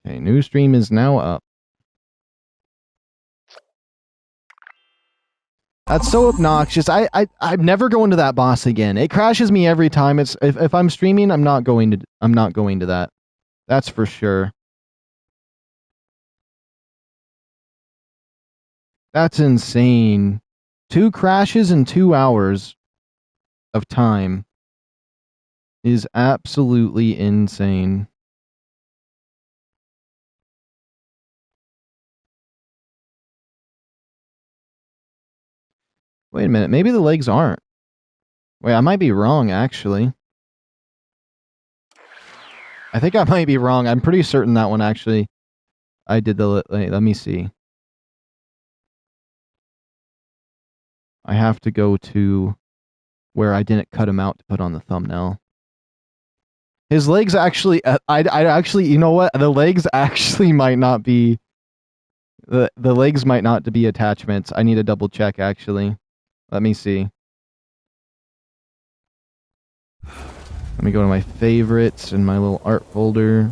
Okay, new stream is now up. That's so obnoxious. I'm never going to that boss again. It crashes me every time. It's if I'm streaming, I'm not going to that. That's for sure. That's insane. 2 crashes in 2 hours of time is absolutely insane. Wait a minute, maybe the legs aren't. Wait, I might be wrong, actually. I think I might be wrong. I'm pretty certain that one, actually. I did the... Wait, let me see. I have to go to where I didn't cut him out to put on the thumbnail. His legs actually... I actually... You know what? The legs actually might not be... The legs might not be attachments. I need to double check, actually. Let me see. Let me go to my favorites in my little art folder.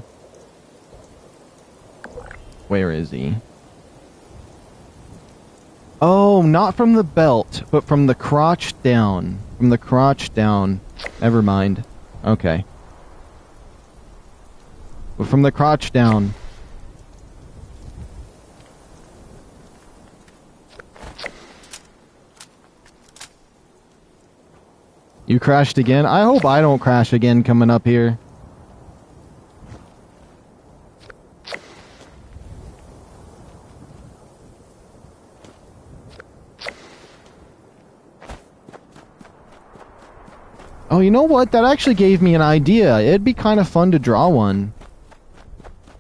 Where is he? Oh, not from the belt, but from the crotch down. From the crotch down. Never mind. Okay. But from the crotch down. You crashed again? I hope I don't crash again coming up here. Oh, you know what? That actually gave me an idea. It'd be kind of fun to draw one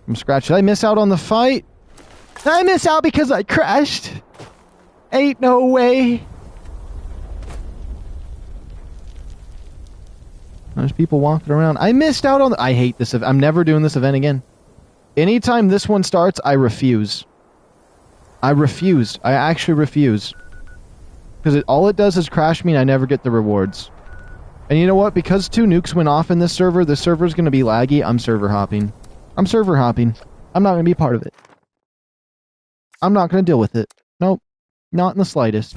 from scratch. Did I miss out on the fight? Did I miss out because I crashed? Ain't no way. There's people walking around. I missed out on... I hate this event. I'm never doing this event again. Anytime this one starts, I refuse. I refuse. I actually refuse. Because all it does is crash me and I never get the rewards. And you know what? Because 2 nukes went off in this server's going to be laggy. I'm server hopping. I'm server hopping. I'm not going to be a part of it. I'm not going to deal with it. Nope. Not in the slightest.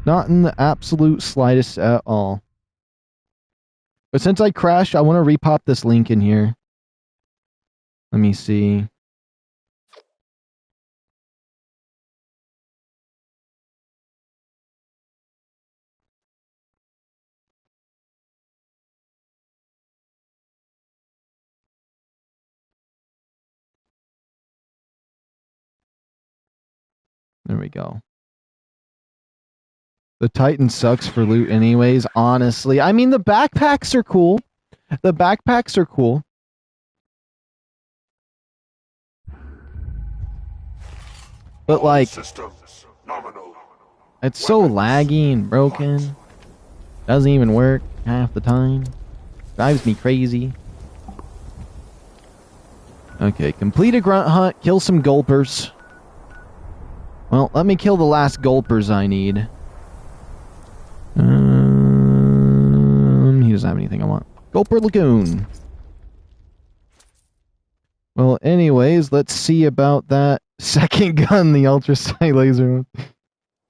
Not in the absolute slightest at all. But since I crashed, I want to repop this link in here. Let me see. There we go. The Titan sucks for loot anyways, honestly. I mean, the backpacks are cool. The backpacks are cool. But, like, it's so laggy and broken. Doesn't even work half the time. Drives me crazy. Okay, complete a grunt hunt, kill some gulpers. Well, let me kill the last gulpers I need. He doesn't have anything I want. Gulper Lagoon. Well, anyways, let's see about that second gun, the Ultracite laser.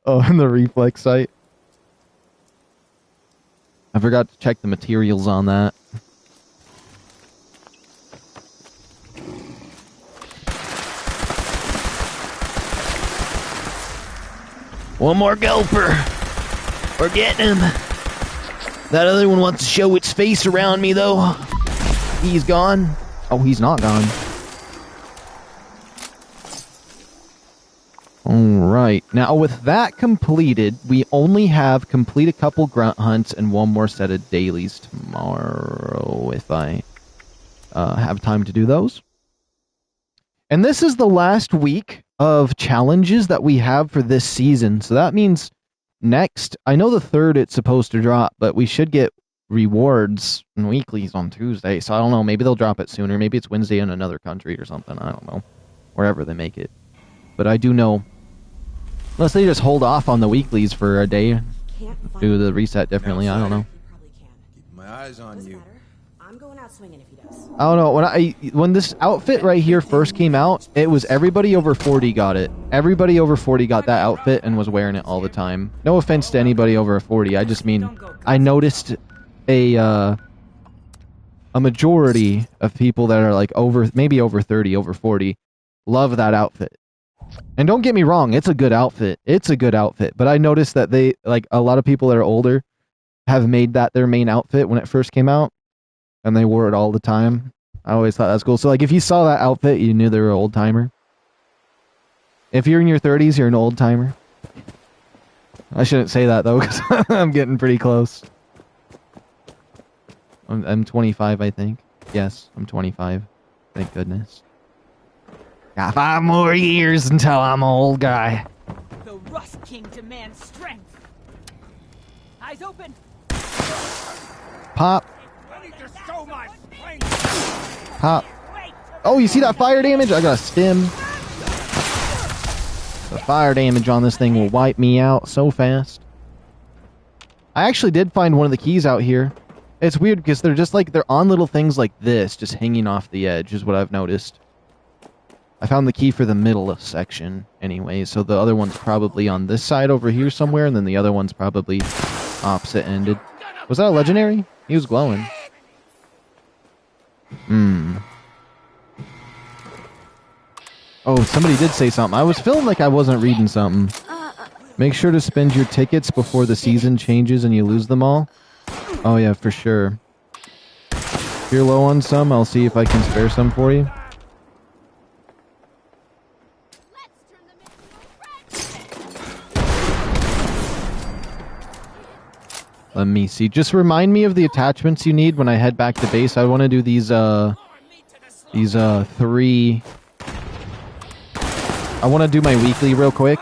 Oh, and the reflex sight. I forgot to check the materials on that. One more gulper. We're getting him. That other one wants to show its face around me, though. He's gone. Oh, he's not gone. Alright. Now, with that completed, we only have complete a couple grunt hunts and one more set of dailies tomorrow, if I have time to do those. And this is the last week of challenges that we have for this season. So that means next, I know the 3rd it's supposed to drop, but we should get rewards and weeklies on Tuesday. So I don't know, maybe they'll drop it sooner. Maybe it's Wednesday in another country or something. I don't know. Wherever they make it. But I do know, unless they just hold off on the weeklies for a day, do the reset differently, I don't know. Keep my eyes on you. not swinging if he does. I don't know. When this outfit right here first came out, it was everybody over 40 got it. Everybody over 40 got that outfit and was wearing it all the time. No offense to anybody over 40. I just mean I noticed a majority of people that are like maybe over 30, over 40, love that outfit. And don't get me wrong, it's a good outfit. It's a good outfit. But I noticed that a lot of people that are older have made that their main outfit when it first came out. And they wore it all the time. I always thought that's cool. So, like, if you saw that outfit, you knew they were an old-timer. If you're in your 30s, you're an old-timer. I shouldn't say that, though, because I'm getting pretty close. I'm 25, I think. Yes, I'm 25. Thank goodness. Got 5 more years until I'm an old guy. The Rust King demands strength. Eyes open. Pop. Pop. Oh, you see that fire damage? I got a stim. The fire damage on this thing will wipe me out so fast. I actually did find one of the keys out here. It's weird because they're just like, they're on little things like this, just hanging off the edge is what I've noticed. I found the key for the middle section anyway, so the other one's probably on this side over here somewhere, and then the other one's probably opposite-ended. Was that a legendary? He was glowing. Oh, somebody did say something. I was feeling like I wasn't reading something. Make sure to spend your tickets before the season changes and you lose them all. Oh yeah, for sure. If you're low on some, I'll see if I can spare some for you. Let me see. Just remind me of the attachments you need when I head back to base. I want to do these 3... I want to do my weekly real quick.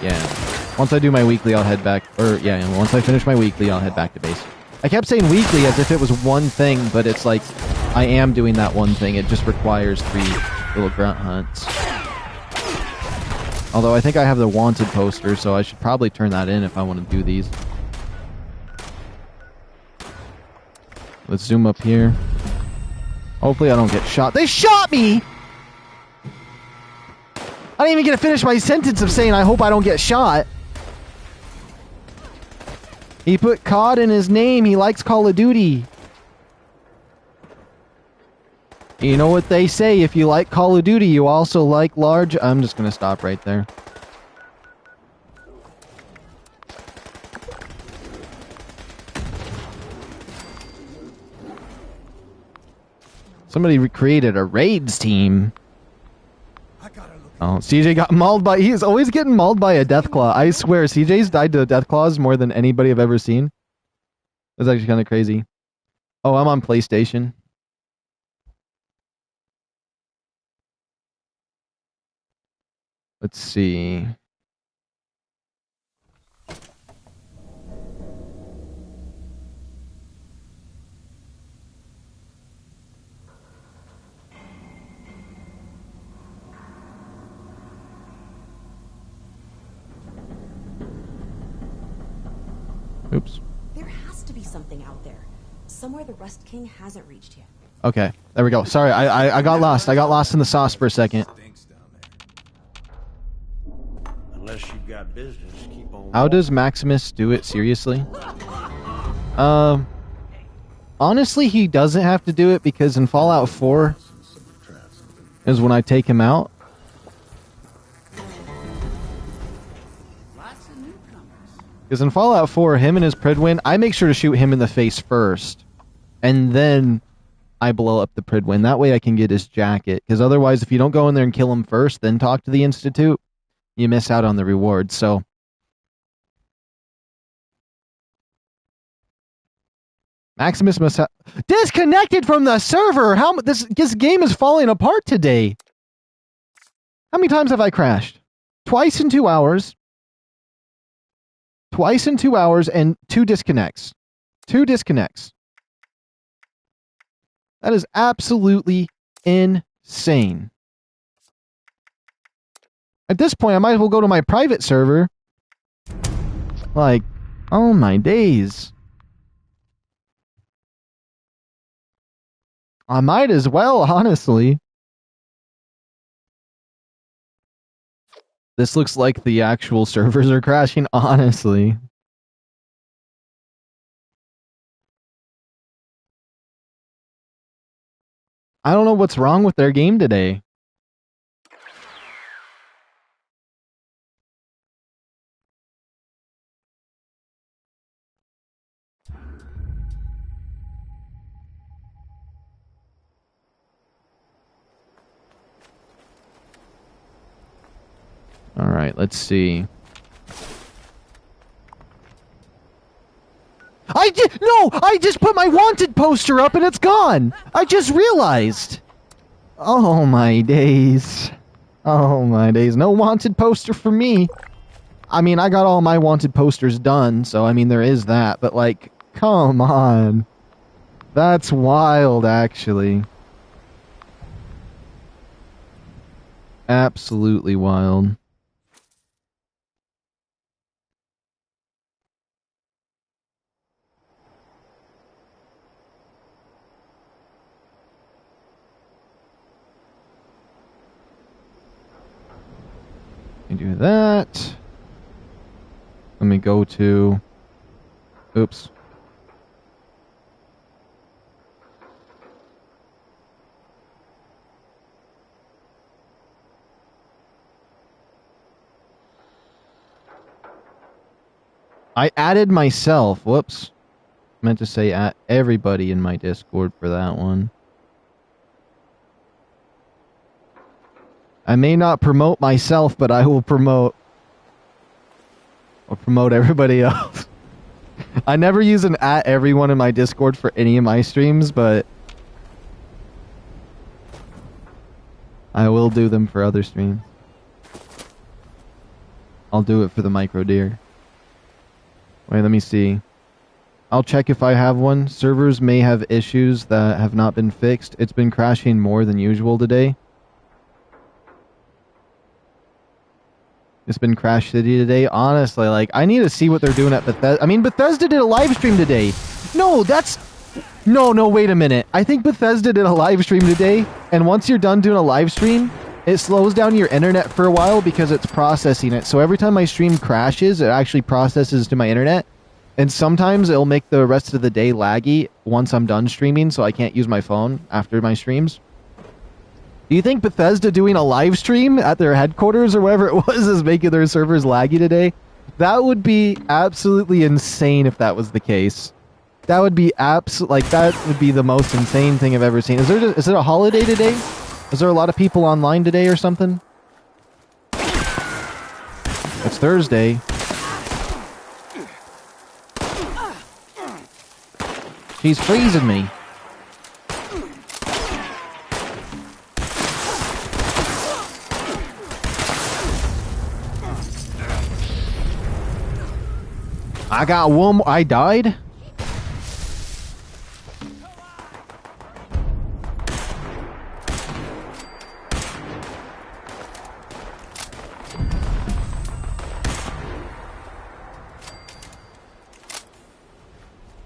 Yeah. Once I do my weekly, I'll head back. Or, yeah, once I finish my weekly, I'll head back to base. I kept saying weekly as if it was one thing, but it's like, I am doing that one thing. It just requires 3 little grunt hunts. Although I think I have the wanted poster, so I should probably turn that in if I want to do these. Let's zoom up here. Hopefully I don't get shot. They shot me! I didn't even get to finish my sentence of saying I hope I don't get shot. He put COD in his name. He likes Call of Duty. You know what they say, if you like Call of Duty, you also like large... I'm just gonna stop right there. Somebody created a raids team. Oh, CJ got mauled by... He's always getting mauled by a Deathclaw. I swear, CJ's died to Deathclaws more than anybody I've ever seen. That's actually kind of crazy. Oh, I'm on PlayStation. Let's see. Oops. There has to be something out there. Somewhere the Rust King hasn't reached yet. Okay, there we go. Sorry, I got lost. I got lost in the sauce for a second. Unless you got business, keep on. How does Maximus do it seriously? Honestly, he doesn't have to do it because in Fallout 4 is when I take him out. Because in Fallout 4, him and his Pridwin, I make sure to shoot him in the face first. And then I blow up the Pridwin. That way I can get his jacket. Because otherwise, if you don't go in there and kill him first, then talk to the Institute, you miss out on the reward. So Maximus must have... Disconnected from the server! How this game is falling apart today. How many times have I crashed? Twice in 2 hours. Twice in 2 hours and 2 disconnects. 2 disconnects. That is absolutely insane. At this point, I might as well go to my private server. Like, oh my days. I might as well, honestly. This looks like the actual servers are crashing, honestly. I don't know what's wrong with their game today. Alright, let's see. I just put my wanted poster up and it's gone! I just realized! Oh my days. Oh my days. No wanted poster for me. I mean, I got all my wanted posters done, so I mean, there is that, but like, come on. That's wild, actually. Absolutely wild. Let me do that. Let me go to... Oops. I added myself. Whoops. Meant to say at everybody in my Discord for that one. I may not promote myself, but I will promote... I'll promote everybody else. I never use an at everyone in my Discord for any of my streams, but... I will do them for other streams. I'll do it for the micro deer. Wait, let me see. I'll check if I have one. Servers may have issues that have not been fixed. It's been crashing more than usual today. It's been Crash City today. Honestly, like, I need to see what they're doing at Bethesda. I mean, Bethesda did a live stream today. No, that's... No, wait a minute. I think Bethesda did a live stream today, and once you're done doing a live stream, it slows down your internet for a while because it's processing it. So every time my stream crashes, it actually processes to my internet. And sometimes it'll make the rest of the day laggy once I'm done streaming, so I can't use my phone after my streams. Do you think Bethesda doing a live stream at their headquarters or whatever it was is making their servers laggy today? That would be absolutely insane if that was the case. That would be that would be the most insane thing I've ever seen. Is it a holiday today? Is there a lot of people online today or something? It's Thursday. She's freezing me. I got one more. I died?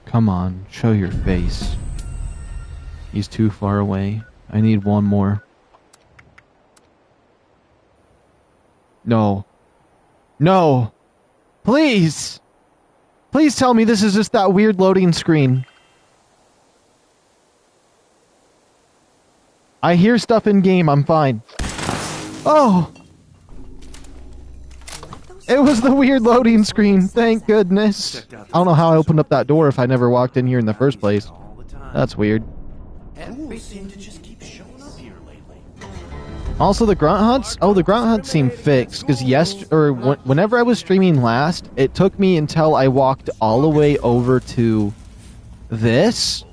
Come on, show your face. He's too far away. I need one more. No. No! Please! Please tell me this is just that weird loading screen. I hear stuff in game, I'm fine. Oh! It was the weird loading screen, thank goodness. I don't know how I opened up that door if I never walked in here in the first place. That's weird. Also, the grunt hunts? Oh, the grunt hunts seem fixed, because whenever I was streaming last, it took me until I walked all the way over to this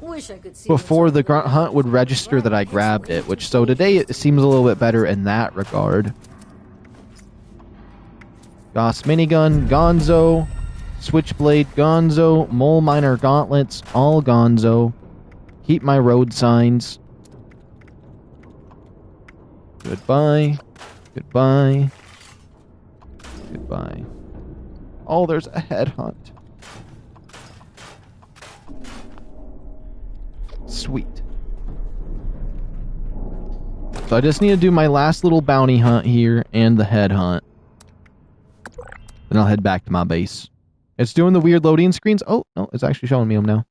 before the grunt hunt would register that I grabbed it, so today it seems a little bit better in that regard. Goss minigun, gonzo. Switchblade, gonzo. Mole miner gauntlets, all gonzo. Keep my road signs. Goodbye. Goodbye. Goodbye. Oh, there's a headhunt. Sweet. So I just need to do my last little bounty hunt here and the head hunt. Then I'll head back to my base. It's doing the weird loading screens. Oh, no, it's actually showing me them now.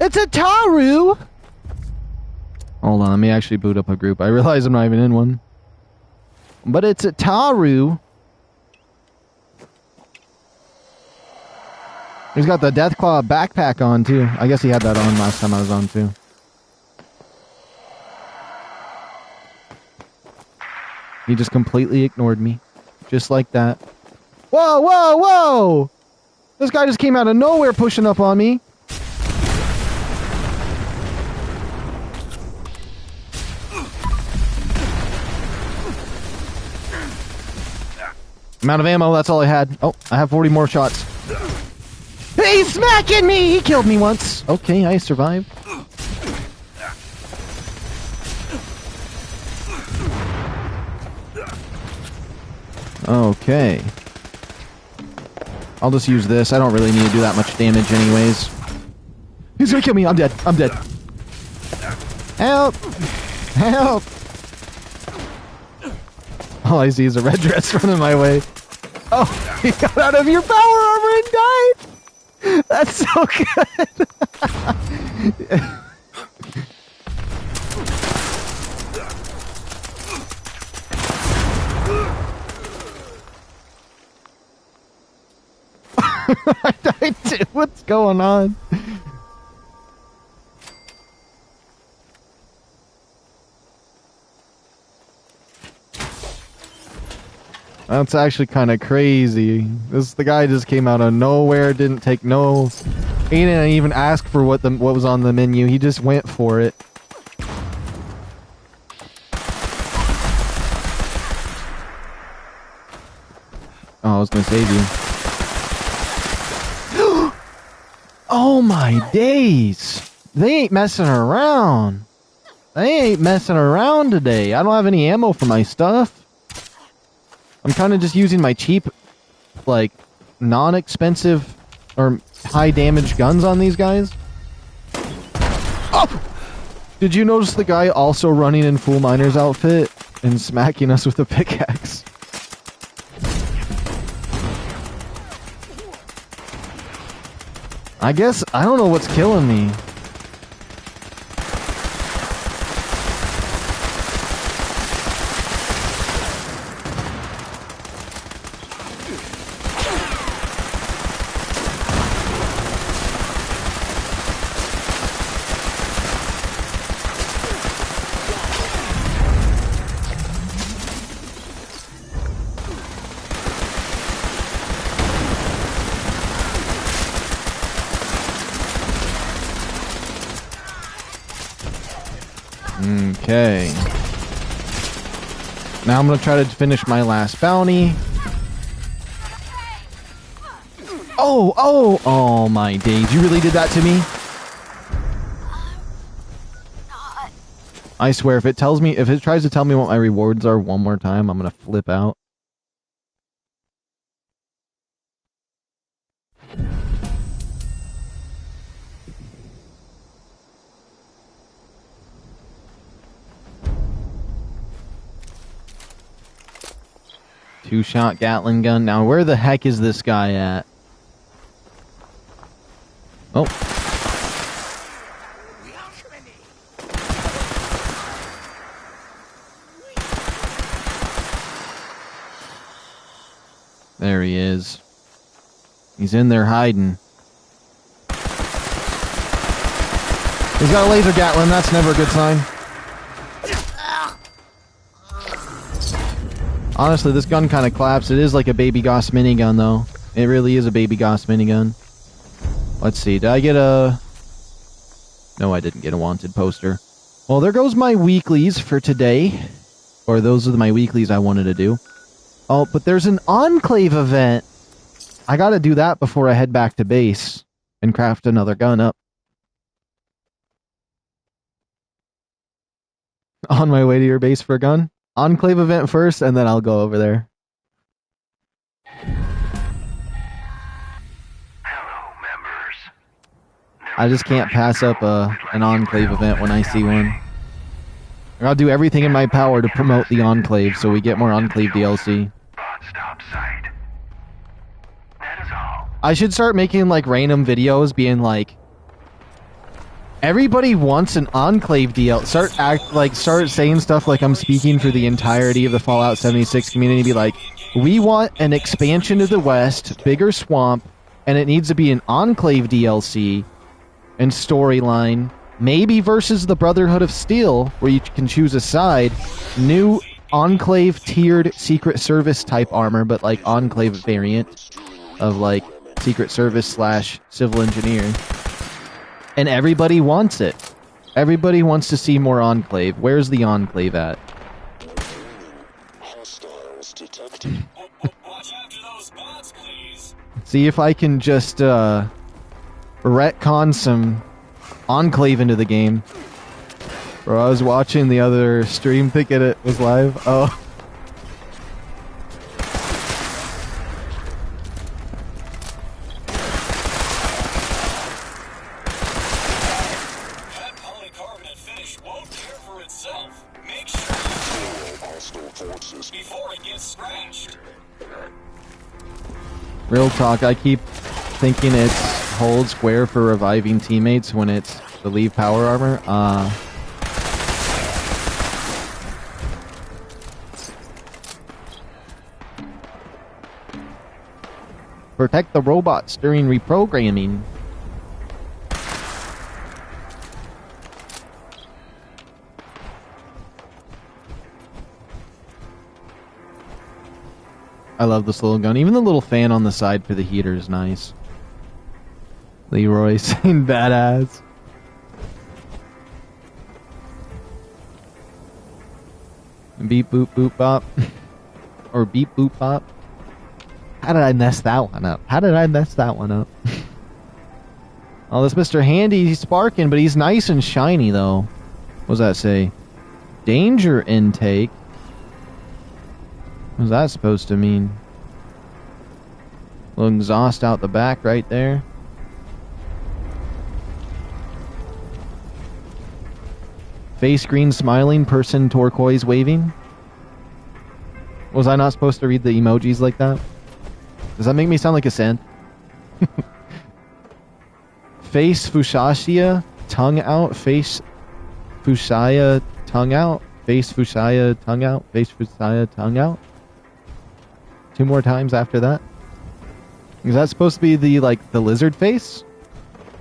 It's a Taru! Hold on, let me actually boot up a group. I realize I'm not even in one. But it's a Taru. He's got the Deathclaw backpack on, too. I guess he had that on last time I was on, too. He just completely ignored me. Just like that. Whoa, whoa, whoa! This guy just came out of nowhere pushing up on me. I'm out of ammo, that's all I had. Oh, I have 40 more shots. He's smacking me! He killed me once. Okay, I survived. Okay. I'll just use this. I don't really need to do that much damage anyways. He's gonna kill me. I'm dead. I'm dead. Help! Help! All I see is a red dress running my way. Oh, he got out of your power armor and died! That's so good! I died too. What's going on? That's actually kind of crazy. The guy just came out of nowhere, didn't take no... He didn't even ask for what was on the menu. He just went for it. Oh, I was gonna save you. Oh my days! They ain't messing around. They ain't messing around today. I don't have any ammo for my stuff. I'm kind of just using my cheap, like, non-expensive or high-damage guns on these guys. Oh! Did you notice the guy also running in full miner's outfit and smacking us with a pickaxe? I guess, I don't know what's killing me. Okay. Now I'm gonna try to finish my last bounty. Oh my days. You really did that to me? I swear, if it tries to tell me what my rewards are one more time, I'm gonna flip out. Two-shot Gatling gun. Now, where the heck is this guy at? Oh. There he is. He's in there hiding. He's got a laser Gatling. That's never a good sign. Honestly, this gun kind of claps. It is like a Baby Goss minigun, though. It really is a Baby Goss minigun. Let's see. Did I get a... No, I didn't get a wanted poster. Well, there goes my weeklies for today. Or those are my weeklies I wanted to do. Oh, but there's an Enclave event. I gotta do that before I head back to base and craft another gun up. On my way to your base for a gun. Enclave event first, and then I'll go over there. Hello, members. I just can't pass up an Enclave event when I see one. I'll do everything in my power to promote the Enclave so we get more Enclave DLC. Stop sight. That is all. I should start making like random videos being like, everybody wants an Enclave DLC. Start saying stuff like I'm speaking for the entirety of the Fallout 76 community. Be like, we want an expansion to the west, bigger swamp, and it needs to be an Enclave DLC and storyline. Maybe versus the Brotherhood of Steel, where you can choose a side. New Enclave tiered Secret Service type armor, but like Enclave variant of like Secret Service / Civil Engineer. And everybody wants it. Everybody wants to see more Enclave. Where's the Enclave at? Hostiles detected. Watch after those bots, please. See if I can just retcon some Enclave into the game. Bro, I was watching the other stream thinking it was live. Oh. That polycarbonate finish won't care for itself. Make sure you Hostile forces. before it gets scratched. Real talk, I keep thinking it's hold square for reviving teammates when it's the leave power armor. Protect the robots during reprogramming. I love this little gun. Even the little fan on the side for the heater is nice. Leroy saying badass. Beep boop boop bop. Or beep boop bop. How did I mess that one up? Oh, this Mr. Handy, he's sparking, but he's nice and shiny, though. What does that say? Danger intake? What's that supposed to mean? Little exhaust out the back right there. Face green smiling, person turquoise waving. Was I not supposed to read the emojis like that? Does that make me sound like a synth? Face fuchsia, tongue out. Face fuchsia, tongue out. Face fuchsia, tongue out. Face fuchsia, tongue out. 2 more times after that. Is that supposed to be the lizard face?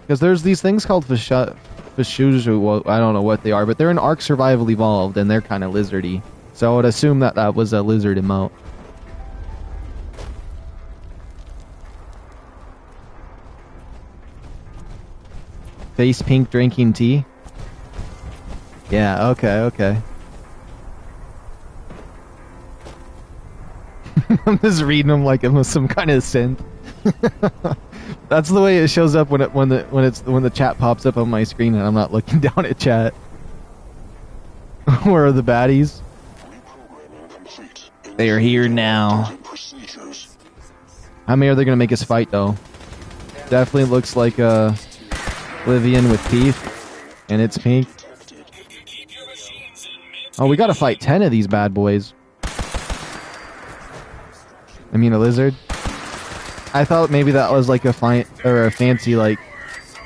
Because there's these things called Fushuju, I don't know what they are, but they're in Ark Survival Evolved, and they're kind of lizardy. So I would assume that that was a lizard emote. Face pink drinking tea? Yeah, okay. I'm just reading them like it was some kind of synth. That's the way it shows up when the chat pops up on my screen and I'm not looking down at chat. Where are the baddies? They are here now. How many are they gonna make us fight though? Definitely looks like Livian with teeth, and it's pink. Oh, we gotta fight 10 of these bad boys. I mean a lizard. I thought maybe that was like a fancy like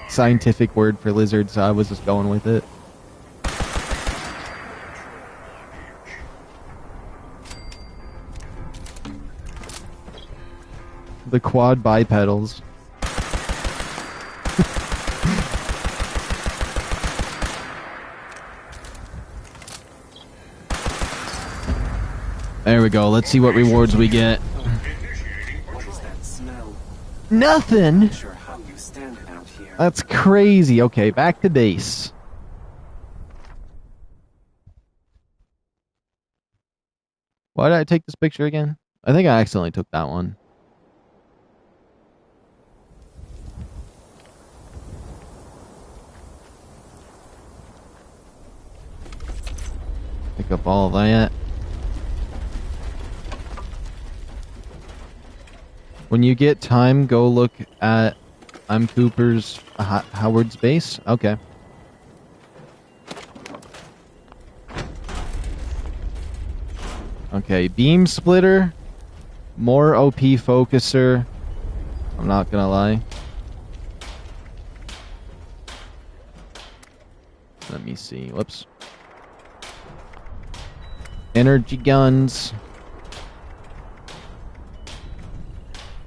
scientific word for lizard, so I was just going with it. The quad bipedals. There we go. Let's see what rewards we get. What is that smell? Nothing. Not sure how you stand it out here. That's crazy. Okay, back to base. Why did I take this picture again? I think I accidentally took that one. Pick up all that. When you get time, go look at I'm Cooper's Howard's base. Okay. Okay, beam splitter, more OP focuser. I'm not gonna lie. Let me see. Whoops. Energy guns.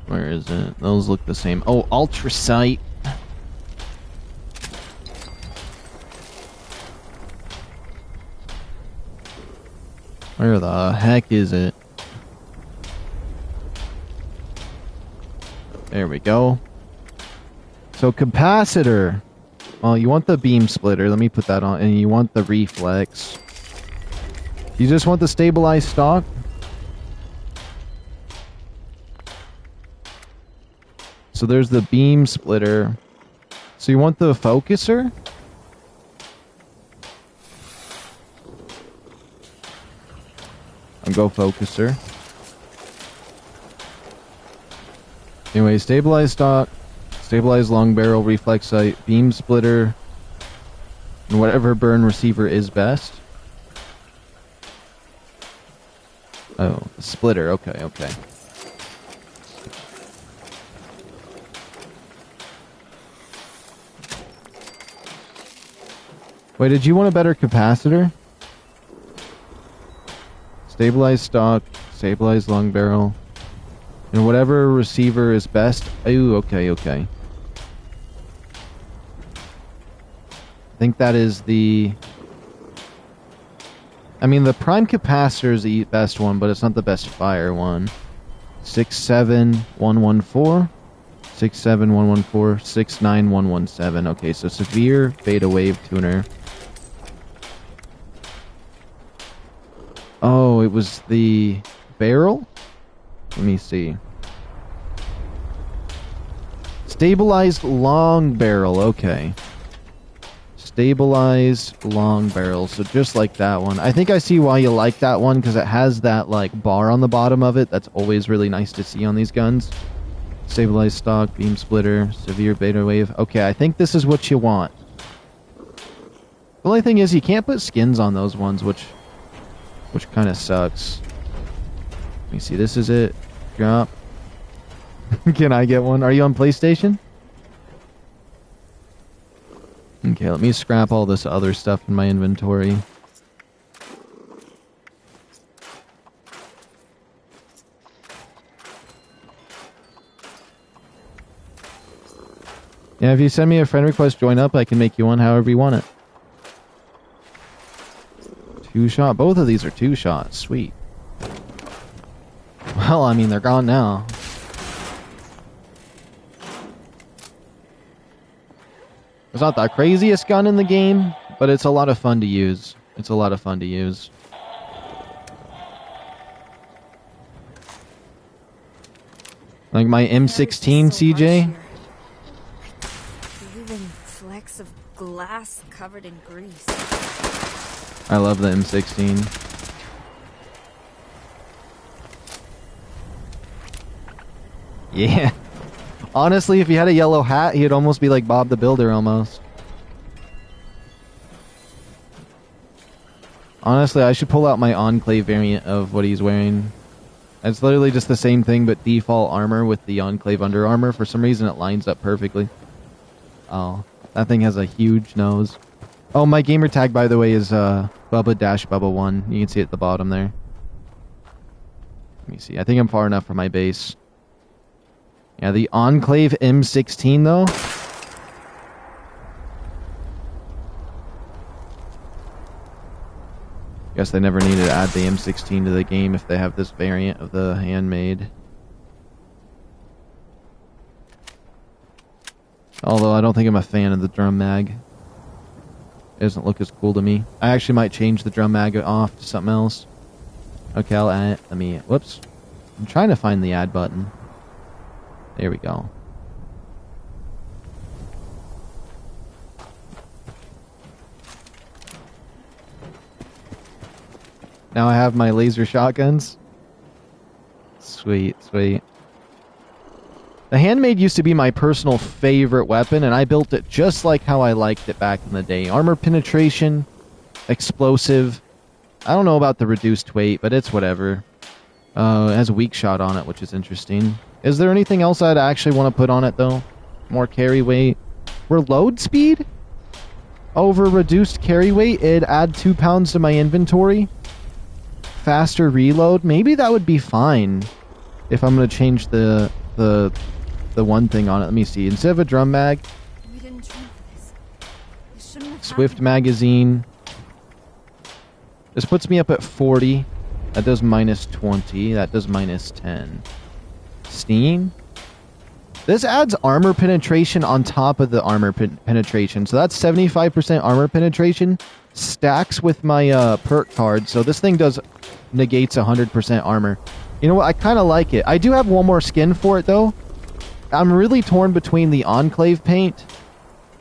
Where is it? Those look the same. Oh, Ultracite. Where the heck is it? There we go. So capacitor. Well, you want the beam splitter. Let me put that on. And you want the reflex. You just want the stabilized stock? So there's the beam splitter. So you want the focuser? I'll go focuser. Anyway, stabilized stock, stabilized long barrel, reflex sight, beam splitter, and whatever burn receiver is best. Oh, splitter. Okay, okay. Wait, did you want a better capacitor? Stabilized stock, stabilized long barrel, and whatever receiver is best. Ooh, okay, okay. I think that is the... I mean, the prime capacitor is the best one, but it's not the best fire one. 67114, 67114, 69117. Okay, so severe beta wave tuner. Oh, it was the barrel? Let me see. Stabilized long barrel, okay. Stabilized long barrel, so just like that one. I think I see why you like that one, because it has that, like, bar on the bottom of it. That's always really nice to see on these guns. Stabilized stock, beam splitter, severe beta wave. Okay, I think this is what you want. The only thing is you can't put skins on those ones, which kind of sucks. Let me see, this is it. Drop. Can I get one? Are you on PlayStation? Okay, let me scrap all this other stuff in my inventory. Yeah, if you send me a friend request, join up, I can make you one however you want it. 2-shot? Both of these are 2-shots. Sweet. Well, I mean, they're gone now. It's not the craziest gun in the game, but it's a lot of fun to use. It's a lot of fun to use. Like my M16, CJ. Even flecks of glass covered in grease. I love the M16. Yeah. Honestly, if he had a yellow hat, he'd almost be like Bob the Builder almost. Honestly, I should pull out my Enclave variant of what he's wearing. It's literally just the same thing, but default armor with the Enclave Under Armor. For some reason, it lines up perfectly. Oh, that thing has a huge nose. Oh, my gamer tag, by the way, is Bubba-Bubba1. You can see it at the bottom there. Let me see. I think I'm far enough from my base. Yeah, the Enclave M16, though. Guess they never needed to add the M16 to the game if they have this variant of the Handmade. Although I don't think I'm a fan of the drum mag. It doesn't look as cool to me. I actually might change the drum mag off to something else. Okay, I'll add it. Let me... Whoops. I'm trying to find the add button. There we go. Now I have my laser shotguns. Sweet, sweet. The Handmade used to be my personal favorite weapon, and I built it just like how I liked it back in the day. Armor penetration, explosive. I don't know about the reduced weight, but it's whatever. It has a weak shot on it, which is interesting. Is there anything else I'd actually want to put on it, though? More carry weight? Reload speed? Over reduced carry weight, it'd add 2 pounds to my inventory. Faster reload? Maybe that would be fine if I'm going to change the one thing on it. Let me see. Instead of a drum mag, We didn't train for this. This shouldn't have Swift happened. magazine. This puts me up at 40. That does minus 20. That does minus 10. Steam. This adds armor penetration on top of the armor penetration. So that's 75% armor penetration. Stacks with my perk card. So this thing negates 100% armor. You know what? I kind of like it. I do have one more skin for it, though. I'm really torn between the Enclave paint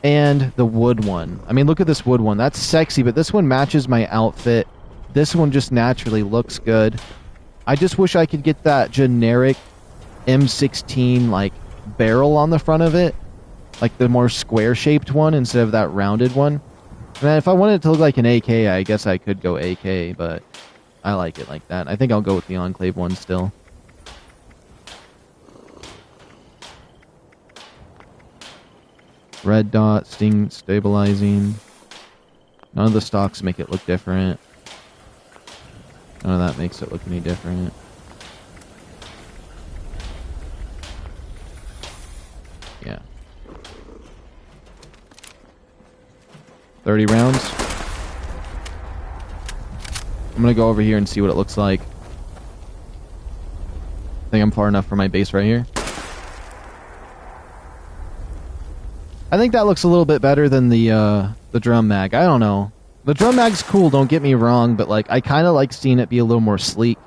and the wood one. I mean, look at this wood one. That's sexy, but this one matches my outfit. This one just naturally looks good. I just wish I could get that generic M16 like barrel on the front of it, like the more square-shaped one instead of that rounded one. And if I wanted it to look like an AK, I guess I could go AK, but I like it like that. I think I'll go with the Enclave one still. Red dot, sting, stabilizing. None of the stocks make it look different. None of that makes it look any different. Yeah. 30 rounds. I'm gonna go over here and see what it looks like. I think I'm far enough for my base right here. I think that looks a little bit better than the drum mag. I don't know. The drum mag's cool, don't get me wrong, but like I kind of like seeing it be a little more sleek.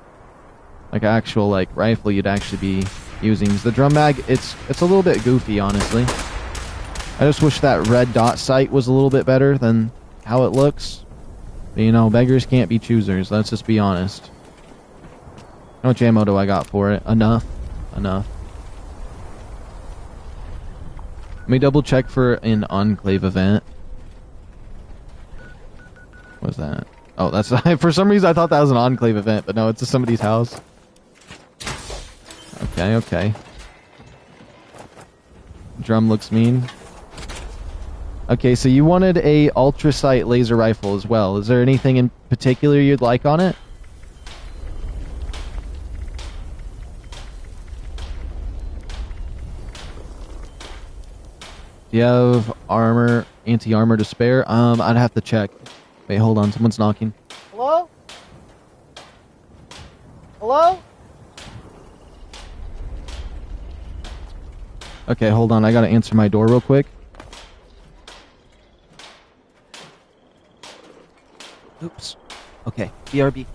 Like an actual like rifle you'd actually be using. The drum mag, it's a little bit goofy, honestly. I just wish that red dot sight was a little bit better than how it looks. But, you know, beggars can't be choosers. Let's just be honest. How much ammo do I got for it? Enough. Enough. Let me double check for an Enclave event. What's that? Oh, that's... For some reason I thought that was an Enclave event, but no, it's just somebody's house. Okay, okay. Drum looks mean. Okay, so you wanted a Ultracite laser rifle as well. Is there anything in particular you'd like on it? Do you have armor, anti-armor to spare? I'd have to check. Wait, hold on. Someone's knocking. Hello? Hello? Okay, hold on. I gotta answer my door real quick. Oops. Okay, BRB.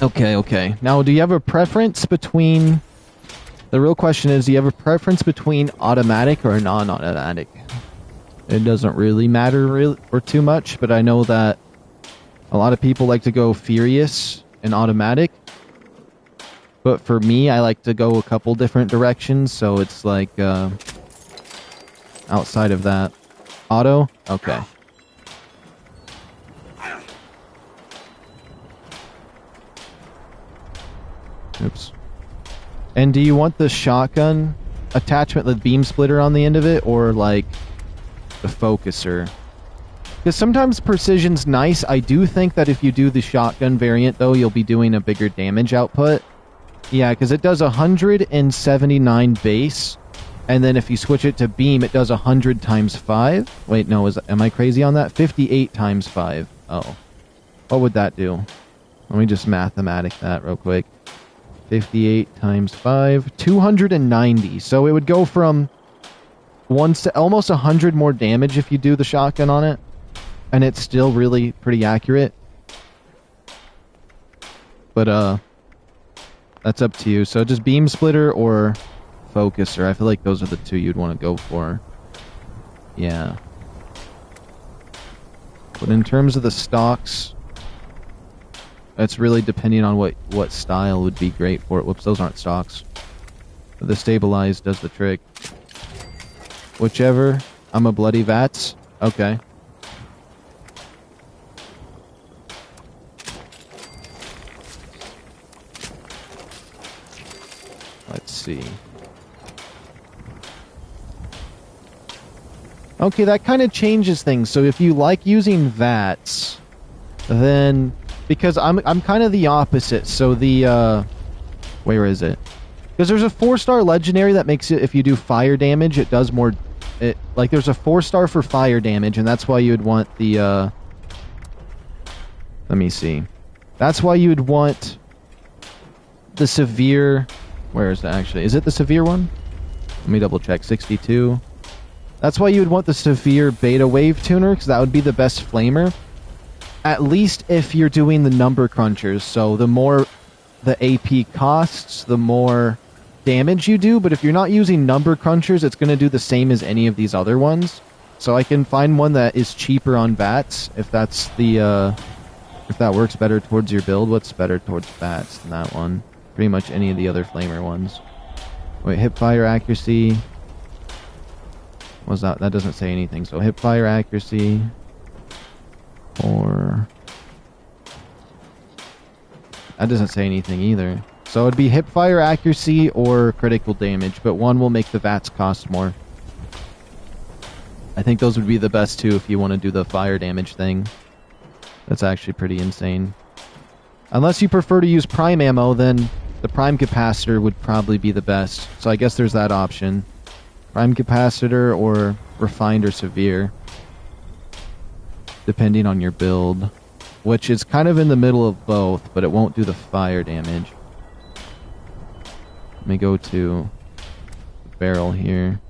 Okay, okay. Now, do you have a preference between... The real question is, do you have a preference between automatic or non-automatic? It doesn't really matter or too much, but I know that a lot of people like to go furious and automatic. But for me, I like to go a couple different directions, so it's like, outside of that. Auto? Okay. Oops. And do you want the shotgun attachment, the beam splitter on the end of it, or like the focuser? Because sometimes precision's nice. I do think that if you do the shotgun variant, though, you'll be doing a bigger damage output. Yeah, because it does 179 base, and then if you switch it to beam, it does 100 times 5. Wait, no, am I crazy on that? 58 times 5. Oh. What would that do? Let me just mathematic that real quick. 58 times 5. 290. So it would go from almost 100 more damage if you do the shotgun on it. And it's still really pretty accurate. But, that's up to you. So just beam splitter or focuser. I feel like those are the two you'd want to go for. Yeah. But in terms of the stocks, it's really depending on what style would be great for it. Whoops, those aren't stocks. The stabilized does the trick. Whichever. I'm a bloody Vats. Okay. Let's see. Okay, that kind of changes things. So if you like using VATS, then... Because I'm kind of the opposite. So the... where is it? Because there's a 4-star legendary that makes it... If you do fire damage, it does more... like, there's a 4-star for fire damage, and that's why you would want the... let me see. That's why you would want the severe... Where is it actually? Is it the severe one? Let me double check. 62. That's why you would want the severe beta wave tuner, because that would be the best flamer. At least if you're doing the number crunchers. So the more the AP costs, the more damage you do. But if you're not using number crunchers, it's going to do the same as any of these other ones. So I can find one that is cheaper on VATS, if that's the... if that works better towards your build. What's better towards VATS than that one? Pretty much any of the other flamer ones. Wait, hip fire accuracy. What's that? That doesn't say anything. So hip fire accuracy. Or... That doesn't say anything either. So it'd be hip fire accuracy or critical damage, but one will make the VATS cost more. I think those would be the best two if you want to do the fire damage thing. That's actually pretty insane. Unless you prefer to use prime ammo, then the prime capacitor would probably be the best. So I guess there's that option. Prime capacitor or refined or severe. Depending on your build. Which is kind of in the middle of both, but it won't do the fire damage. Let me go to the barrel here.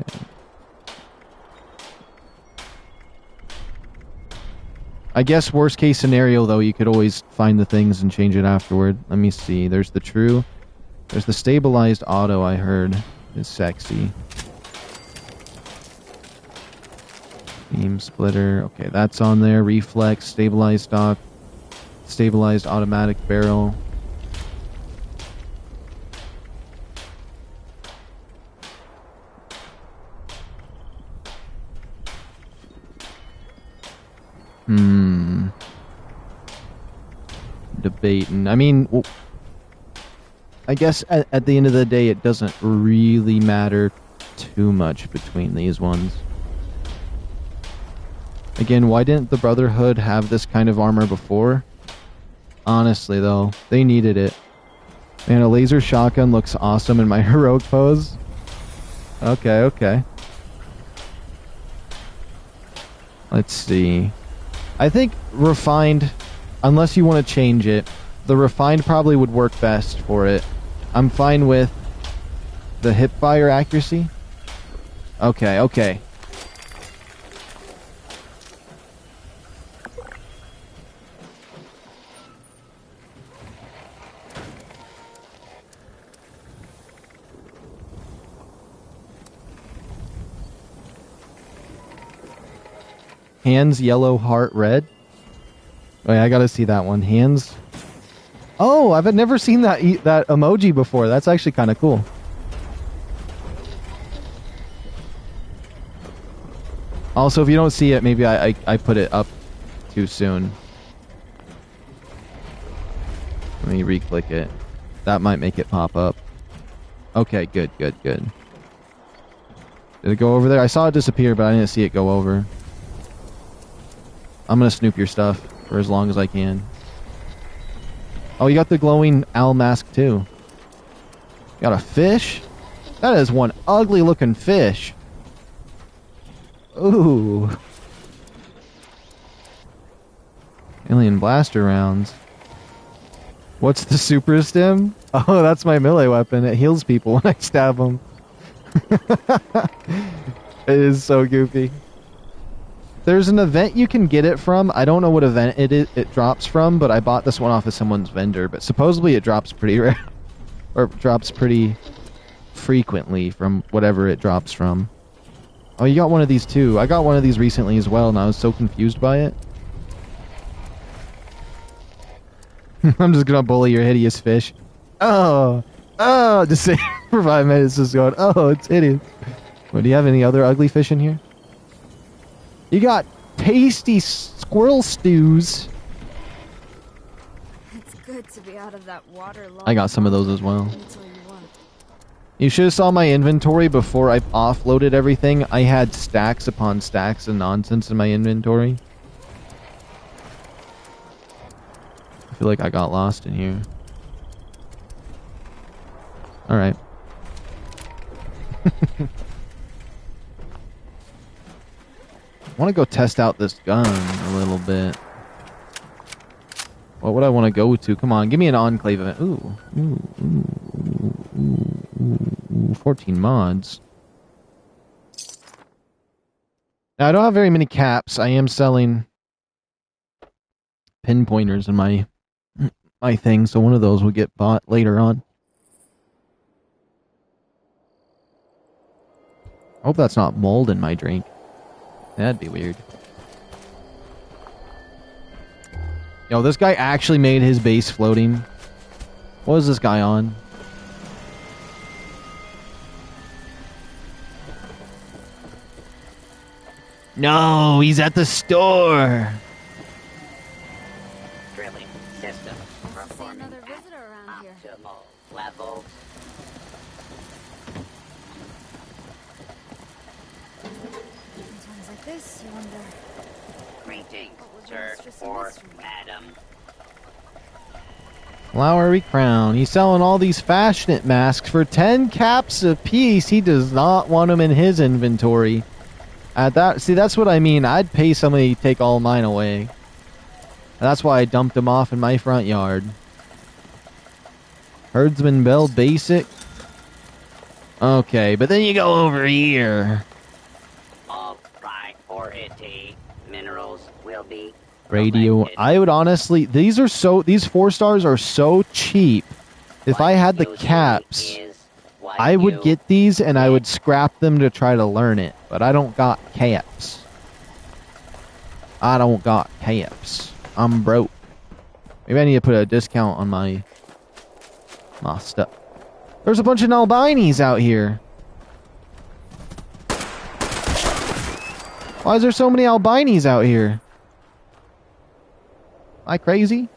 Okay. I guess worst case scenario, though, you could always find the things and change it afterward. Let me see. There's the true. There's the stabilized auto, I heard. Is sexy. Beam splitter. Okay, that's on there. Reflex, stabilized stock, stabilized automatic barrel. Debating. I mean, well, I guess at the end of the day, it doesn't really matter too much between these ones. Again, why didn't the Brotherhood have this kind of armor before? Honestly, though, they needed it. Man, a laser shotgun looks awesome in my heroic pose. Okay, okay. Let's see. I think refined, unless you want to change it, the refined probably would work best for it. I'm fine with the hip fire accuracy. Okay, okay. Hands yellow, heart red. Wait, I gotta see that one. Hands. Oh, I've never seen that emoji before. That's actually kind of cool. Also, if you don't see it, maybe I put it up too soon. Let me re-click it. That might make it pop up. Okay, good, good, good. Did it go over there? I saw it disappear, but I didn't see it go over. I'm gonna snoop your stuff for as long as I can. Oh, you got the glowing owl mask too. Got a fish? That is one ugly looking fish. Ooh. Alien blaster rounds. What's the super stim? Oh, that's my melee weapon. It heals people when I stab them. It is so goofy. There's an event you can get it from. I don't know what event it drops from, but I bought this one off of someone's vendor. But supposedly it drops pretty rare, or drops pretty frequently from whatever it drops from. Oh, you got one of these too. I got one of these recently as well, and I was so confused by it. I'm just gonna bully your hideous fish. Oh, just say for 5 minutes, just going, oh, it's hideous. Well, do you have any other ugly fish in here? You got tasty squirrel stews. It's good to be out of that water. I got some of those as well. You should have saw my inventory before I offloaded everything. I had stacks upon stacks of nonsense in my inventory. I feel like I got lost in here. Alright. I want to go test out this gun a little bit. What would I want to go to? Come on, give me an Enclave event. Ooh, 14 mods. Now, I don't have very many caps. I am selling pinpointers in my thing, so one of those will get bought later on. I hope that's not mold in my drink. That'd be weird. Yo, this guy actually made his base floating. What is this guy on? No, he's at the store. Drilling system performing another visitor around here. optimal levels. In times like this, you wonder. Greetings, What was sir just a or mystery? madam. Flowery crown. He's selling all these fashionette masks for 10 caps a piece. He does not want them in his inventory. See, that's what I mean. I'd pay somebody to take all mine away. That's why I dumped them off in my front yard. Herdsman Bell Basic. Okay, but then you go over here. All priority minerals will be Radio. collected. I would honestly, these 4 stars are so cheap. If I had the What caps, usually is what I would you get these and I would scrap them to try to learn it. But I don't got caps. I don't got caps. I'm broke. Maybe I need to put a discount on my stuff. There's a bunch of albinis out here. Why is there so many albinis out here? Am I crazy?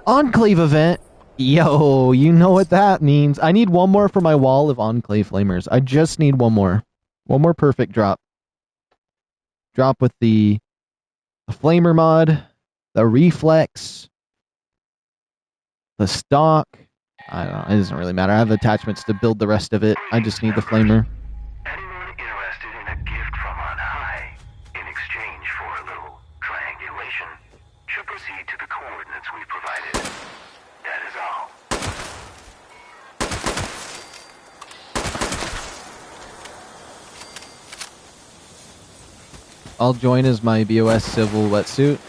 Enclave event. Yo, you know what that means. I need one more for my wall of Enclave flamers. I just need one more. One more perfect drop. Drop with the flamer mod, the reflex, the stock. I don't know. It doesn't really matter. I have attachments to build the rest of it. I just need the flamer. Anyone interested in a gift from on high in exchange for a little triangulation should proceed to the coordinates we provided. That is all. I'll join as my BOS civil wetsuit.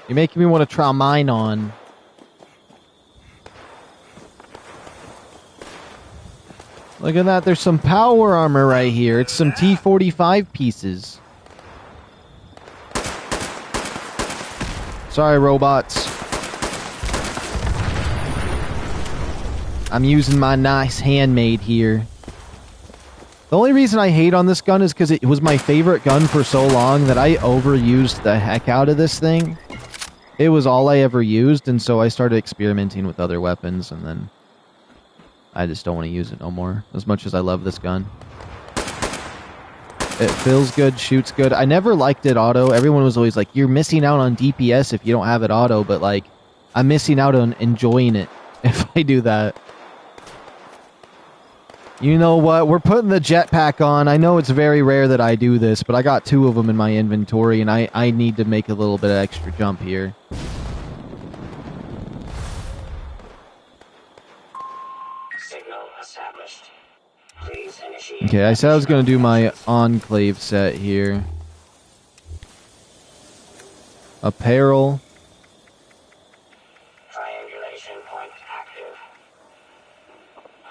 You're making me want to try mine on. Look at that. There's some power armor right here. It's some T-45 pieces. Sorry, robots. I'm using my nice Handmade here. The only reason I hate on this gun is because it was my favorite gun for so long that I overused the heck out of this thing. It was all I ever used, and so I started experimenting with other weapons, and then I just don't want to use it no more, as much as I love this gun. It feels good, shoots good. I never liked it auto. Everyone was always like, you're missing out on DPS if you don't have it auto, but like, I'm missing out on enjoying it if I do that. You know what? We're putting the jetpack on. I know it's very rare that I do this, but I got 2 of them in my inventory, and I need to make a little bit of extra jump here. Signal established. Please initiate. Okay, I said I was going to do my Enclave set here. Apparel. Triangulation point active.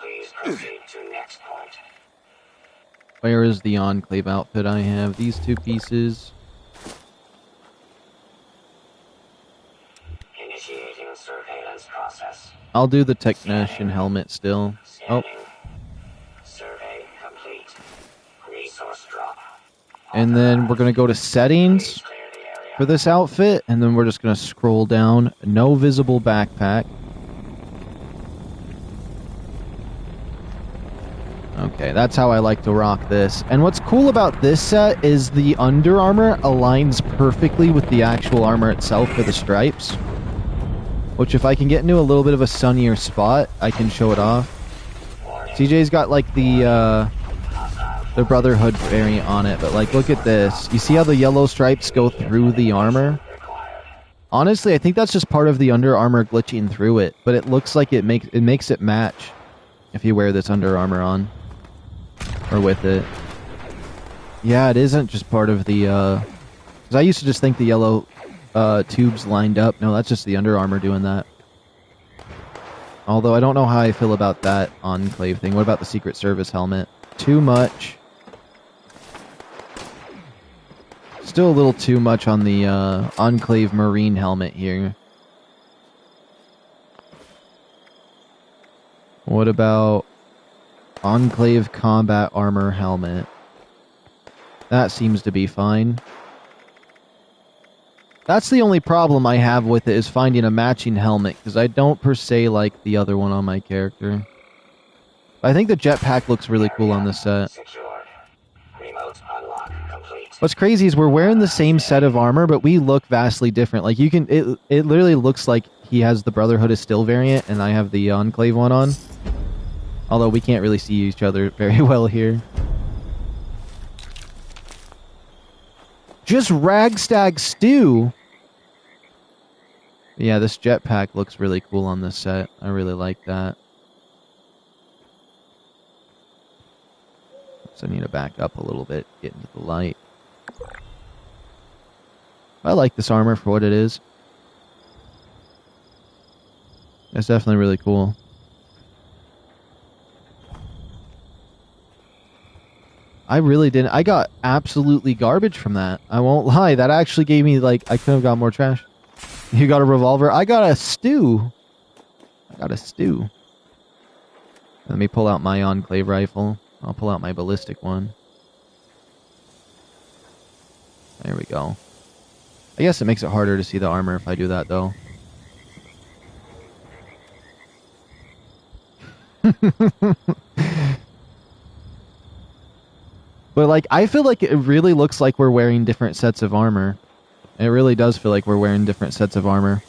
Please proceed to next point. Where is the Enclave outfit I have? These 2 pieces. Initiating surveillance process. I'll do the Technician helmet still. Oh, Scanning. Survey complete. Resource drop. and then we're going to go to settings Please clear the area. for this outfit, and then we're just going to scroll down. No visible backpack. Okay, that's how I like to rock this. And what's cool about this set is the Under Armor aligns perfectly with the actual armor itself for the stripes. Which, if I can get into a little bit of a sunnier spot, I can show it off. CJ's got like the Brotherhood variant on it, but like, look at this. You see how the yellow stripes go through the armor? Honestly, I think that's just part of the Under Armor glitching through it, but it looks like it makes it match if you wear this Under Armor on. Or with it. Yeah, it isn't just part of the, 'cause I used to just think the yellow tubes lined up. No, that's just the Under Armor doing that. Although I don't know how I feel about that Enclave thing. What about the Secret Service helmet? Too much. Still a little too much on the Enclave Marine helmet here. What about Enclave Combat Armor helmet? That seems to be fine. That's the only problem I have with it, is finding a matching helmet, because I don't per se like the other one on my character. But I think the jetpack looks really cool on this set. Secured. Remote unlock complete. What's crazy is we're wearing the same set of armor, but we look vastly different. Like, you can, it literally looks like he has the Brotherhood of Steel variant, and I have the Enclave one on. Although we can't really see each other very well here. Just Ragstag Stew! Yeah, this jetpack looks really cool on this set. I really like that. So I need to back up a little bit, get into the light. I like this armor for what it is. It's definitely really cool. I really didn't. I got absolutely garbage from that. I won't lie. That actually gave me, like, I could have got more trash. You got a revolver? I got a stew. I got a stew. Let me pull out my Enclave rifle. I'll pull out my ballistic one. There we go. I guess it makes it harder to see the armor if I do that, though. But, like, I feel like it really looks like we're wearing different sets of armor. It really does feel like we're wearing different sets of armor.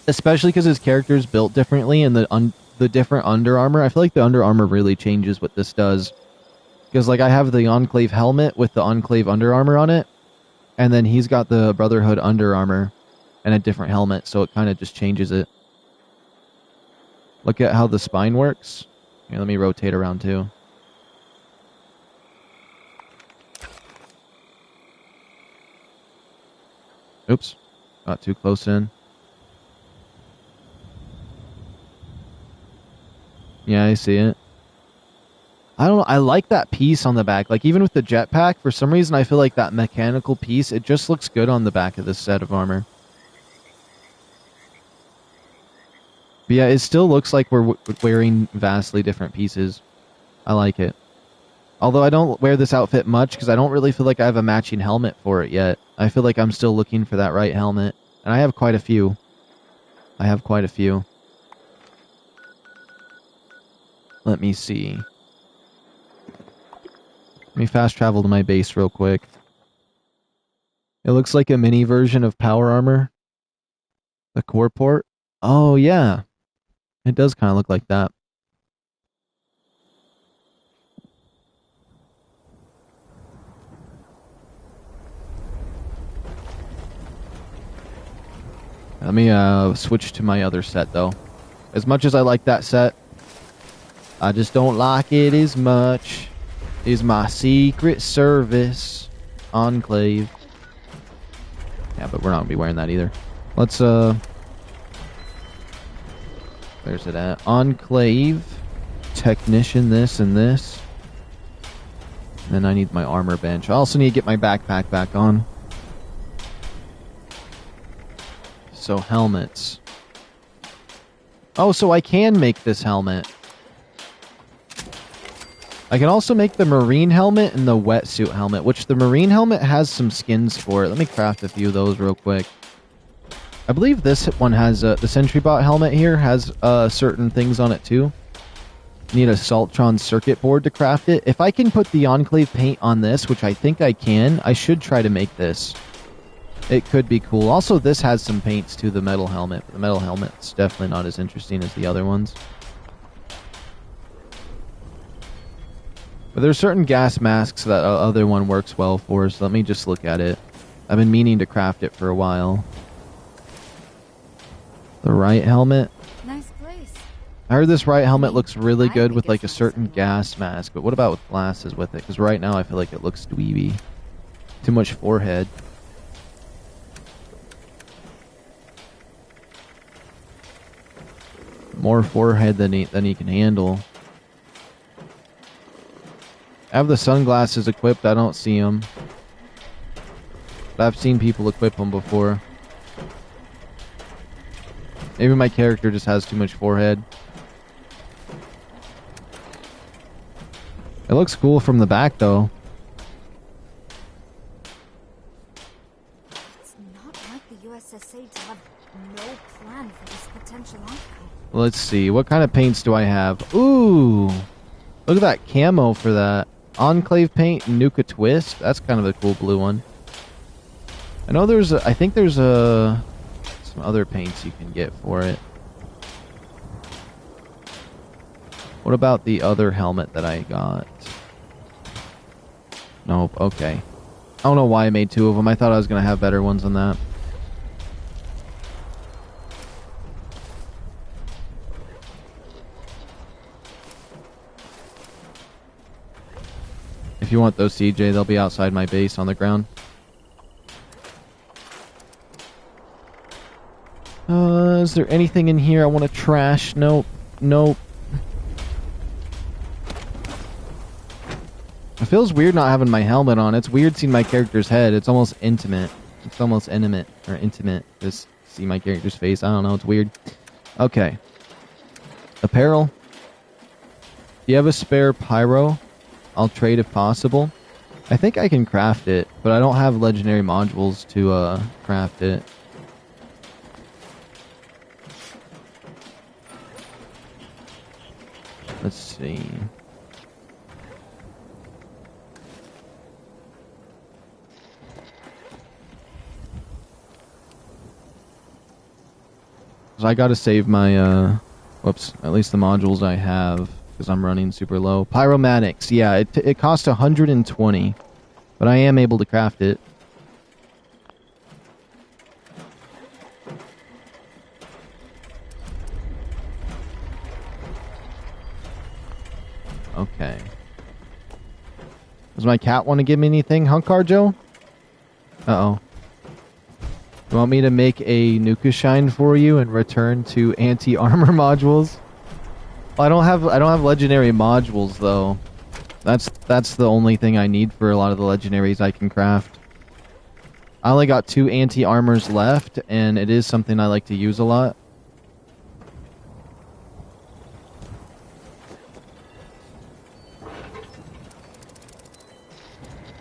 Especially because his character's built differently, and the different Under Armor. I feel like the Under Armor really changes what this does. Because, like, I have the Enclave helmet with the Enclave Under Armor on it. And then he's got the Brotherhood Under Armor and a different helmet, so it kind of just changes it. Look at how the spine works. Here, let me rotate around too. Oops. Got too close in. Yeah, I see it. I don't know. I like that piece on the back. Like, even with the jetpack, for some reason, I feel like that mechanical piece, it just looks good on the back of this set of armor. But yeah, it still looks like we're wearing vastly different pieces. I like it. Although I don't wear this outfit much because I don't really feel like I have a matching helmet for it yet. I feel like I'm still looking for that right helmet. And I have quite a few. Let me see. Let me fast travel to my base real quick. It looks like a mini version of power armor. The core port. Oh, yeah. It does kind of look like that. Let me switch to my other set, though. As much as I like that set, I just don't like it as much as my Secret Service Enclave. Yeah, but we're not going to be wearing that either. Let's, where's it at? Enclave. Technician, this and this. And then I need my armor bench. I also need to get my backpack back on. So, helmets. Oh, so I can make this helmet. I can also make the marine helmet and the wetsuit helmet, which the marine helmet has some skins for it. Let me craft a few of those real quick. I believe this one has, the SentryBot helmet here has certain things on it too. Need a Saltron circuit board to craft it. If I can put the Enclave paint on this, which I think I can, I should try to make this. It could be cool. Also, this has some paints to the metal helmet. The metal helmet's definitely not as interesting as the other ones. But there's certain gas masks that the other one works well for, so let me just look at it. I've been meaning to craft it for a while. The right helmet. Nice place. I heard this right helmet looks really good with like a certain gas mask, but what about with glasses with it? Because right now I feel like it looks dweeby. Too much forehead. More forehead than he can handle. I have the sunglasses equipped. I don't see them. But I've seen people equip them before. Maybe my character just has too much forehead. It looks cool from the back, though. It's not like the USSA to have no plan for this potential outcome. Let's see. What kind of paints do I have? Ooh! Look at that camo for that. Enclave paint, Nuka Twist. That's kind of a cool blue one. I know there's a, I think there's some other paints you can get for it. What about the other helmet that I got? Nope, okay. I don't know why I made two of them. I thought I was going to have better ones than that. If you want those, CJ, they'll be outside my base on the ground. Is there anything in here I want to trash? Nope. Nope. It feels weird not having my helmet on. It's weird seeing my character's head. It's almost intimate. It's almost intimate. Or intimate. Just see my character's face. I don't know. It's weird. Okay. Apparel. Do you have a spare pyro? I'll trade if possible. I think I can craft it, but I don't have legendary modules to craft it. Let's see. So I gotta save my, whoops, at least the modules I have, because I'm running super low. Pyromatics, yeah, it costs 120, but I am able to craft it. Okay. Does my cat want to give me anything, Hunkar Joe? Uh-oh. You want me to make a Nuka Shine for you and return to anti-armor modules? Well, I don't have legendary modules though. That's the only thing I need for a lot of the legendaries I can craft. I only got 2 anti-armors left, and it is something I like to use a lot.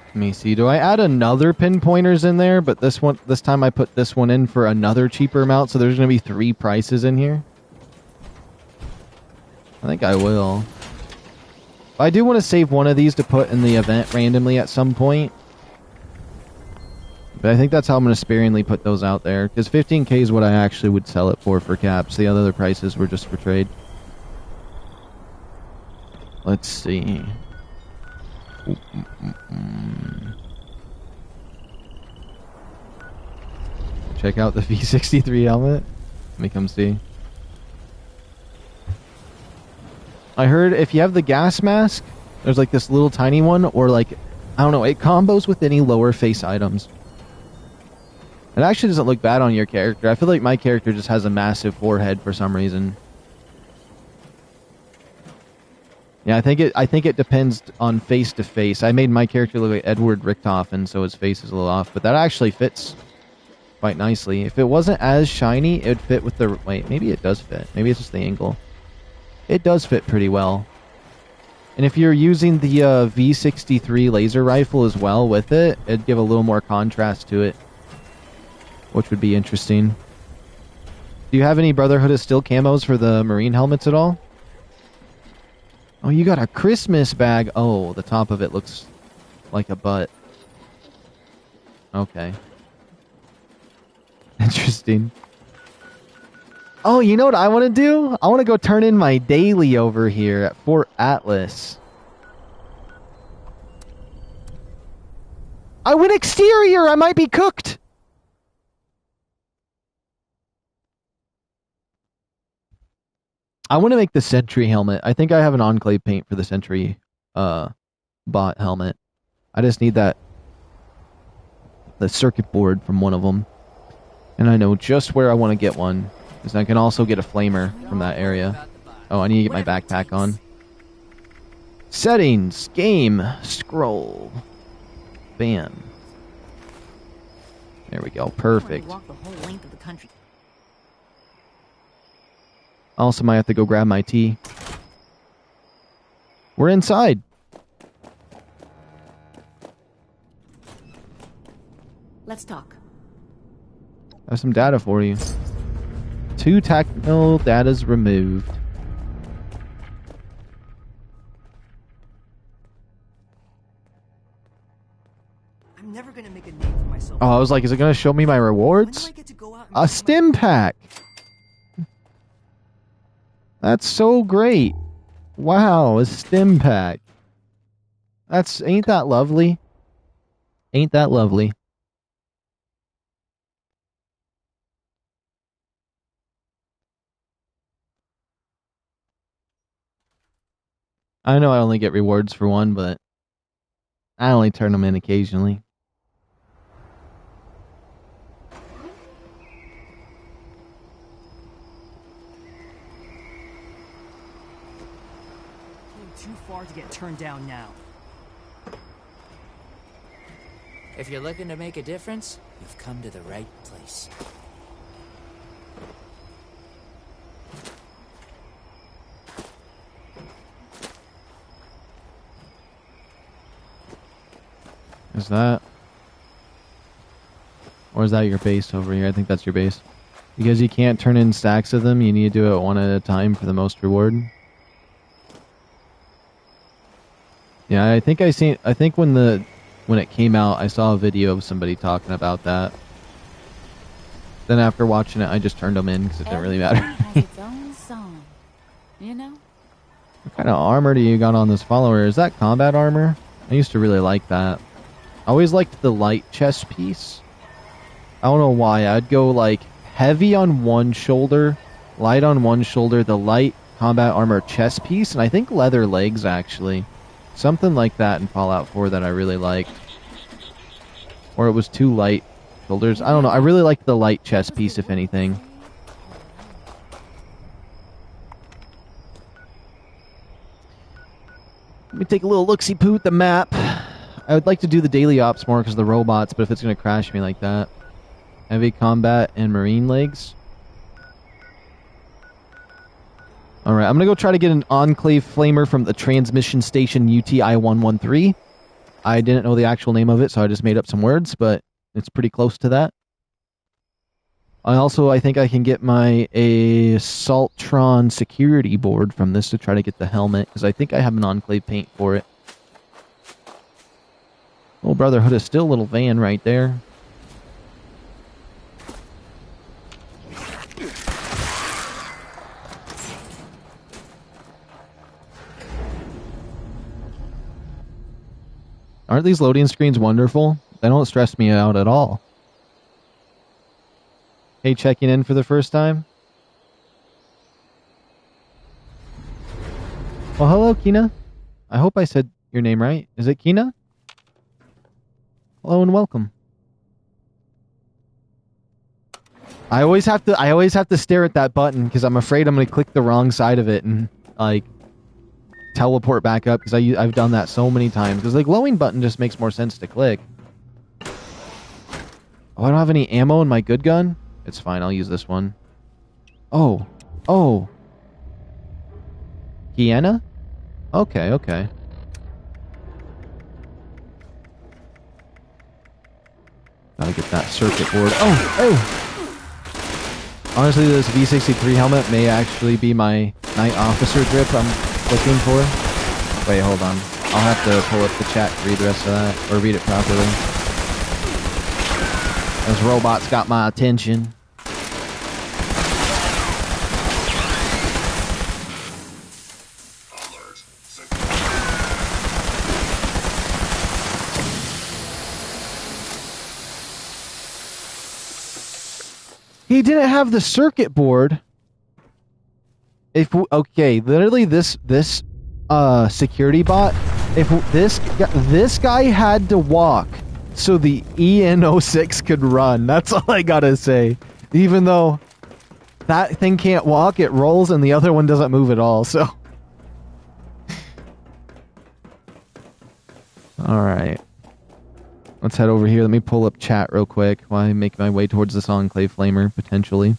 Let me see. Do I add another pinpointers in there? But this time I put this one in for another cheaper amount, so there's going to be 3 prices in here. I think I will. I do want to save one of these to put in the event randomly at some point. But I think that's how I'm going to sparingly put those out there. Because 15k is what I actually would sell it for caps. The other prices were just for trade. Let's see. Check out the V63 helmet. Let me come see. I heard if you have the gas mask, there's like this little tiny one, or like, I don't know, it combos with any lower face items. It actually doesn't look bad on your character. I feel like my character just has a massive forehead for some reason. Yeah, I think it depends on face to face. I made my character look like Edward Richtofen, so his face is a little off, but that actually fits quite nicely. If it wasn't as shiny, it would fit with the... Wait, maybe it does fit. Maybe it's just the angle. It does fit pretty well. And if you're using the V63 laser rifle as well with it, it'd give a little more contrast to it, which would be interesting. Do you have any Brotherhood of Steel camos for the Marine helmets at all? Oh, you got a Christmas bag. Oh, the top of it looks like a butt. Okay. Interesting. Oh, you know what I want to do? I want to go turn in my daily over here at Fort Atlas. I went exterior! I might be cooked! I want to make the Sentry helmet. I think I have an Enclave paint for the Sentry bot helmet. I just need the circuit board from one of them. And I know just where I want to get one. Because I can also get a flamer from that area. Oh, I need to get my backpack on. Settings. Game. Scroll. Bam. There we go. Perfect. Also might have to go grab my tea. We're inside. Let's talk. I have some data for you. 2 tactical datas removed. I'm never gonna make a name for myself. Oh, I was like, is it going to show me my rewards? When do I get to go out and A stim pack! That's so great. Wow, a stim pack. Ain't that lovely? Ain't that lovely? I know I only get rewards for one, but I only turn them in occasionally. too far to get turned down now. If you're looking to make a difference, you've come to the right place. Is that? Or is that your base over here? I think that's your base. Because you can't turn in stacks of them, you need to do it one at a time for the most reward. Yeah, I think when it came out, I saw a video of somebody talking about that. Then after watching it, I just turned them in because it didn't really matter. Has its own song, you know? What kind of armor do you got on this follower? Is that combat armor? I used to really like that. I always liked the light chest piece. I don't know why. I'd go like heavy on one shoulder, light on one shoulder, the light combat armor chest piece, and I think leather legs actually. Something like that in Fallout 4 that I really liked. Or it was too light shoulders. I don't know. I really liked the light chest piece, if anything. Let me take a little look-see-poo at the map. I would like to do the daily ops more because of the robots, but if it's going to crash me like that. Heavy combat and marine legs. Alright, I'm going to go try to get an Enclave flamer from the transmission station UTI-113. I didn't know the actual name of it, so I just made up some words, but it's pretty close to that. I think I can get a Saltron security board from this to try to get the helmet, because I think I have an Enclave paint for it. Little Brotherhood is still a little van right there. Aren't these loading screens wonderful? They don't stress me out at all. Hey, checking in for the first time? Well, hello, Kina. I hope I said your name right. Is it Kina? Hello and welcome. I always have to stare at that button because I'm afraid I'm going to click the wrong side of it and like teleport back up, because I've done that so many times. Because the glowing button just makes more sense to click. Oh, I don't have any ammo in my good gun? It's fine, I'll use this one. Oh. Oh. Kiana? Okay, okay. Gotta get that circuit board. Oh! Oh! Honestly, this V63 helmet may actually be my Night Officer drip I'm looking for. Wait, hold on. I'll have to pull up the chat to read the rest of that, or read it properly. Those robots got my attention. He didn't have the circuit board. Okay, literally this security bot, if this guy had to walk so the EN06 could run. That's all I gotta say. Even though that thing can't walk, it rolls, and the other one doesn't move at all, so. Alright. Let's head over here. Let me pull up chat real quick while I make my way towards this Enclave Flamer, potentially.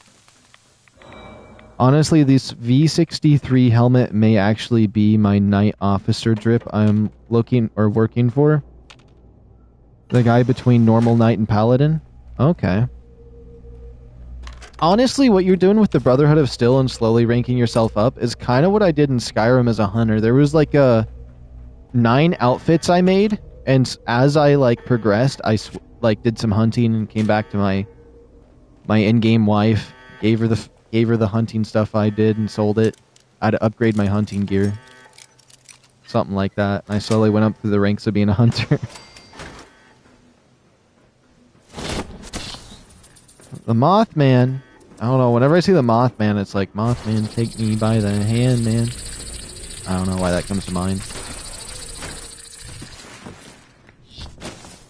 Honestly, this V63 helmet may actually be my Night Officer drip I'm looking or working for. The guy between normal Knight and Paladin? Okay. Honestly, what you're doing with the Brotherhood of Steel and slowly ranking yourself up is kind of what I did in Skyrim as a hunter. There was like 9 outfits I made, and as I like progressed, I did some hunting and came back to my in-game wife, gave her the hunting stuff I did and sold it. I had to upgrade my hunting gear. Something like that. I slowly went up through the ranks of being a hunter. The Mothman. I don't know. Whenever I see the Mothman, it's like, Mothman, take me by the hand, man. I don't know why that comes to mind.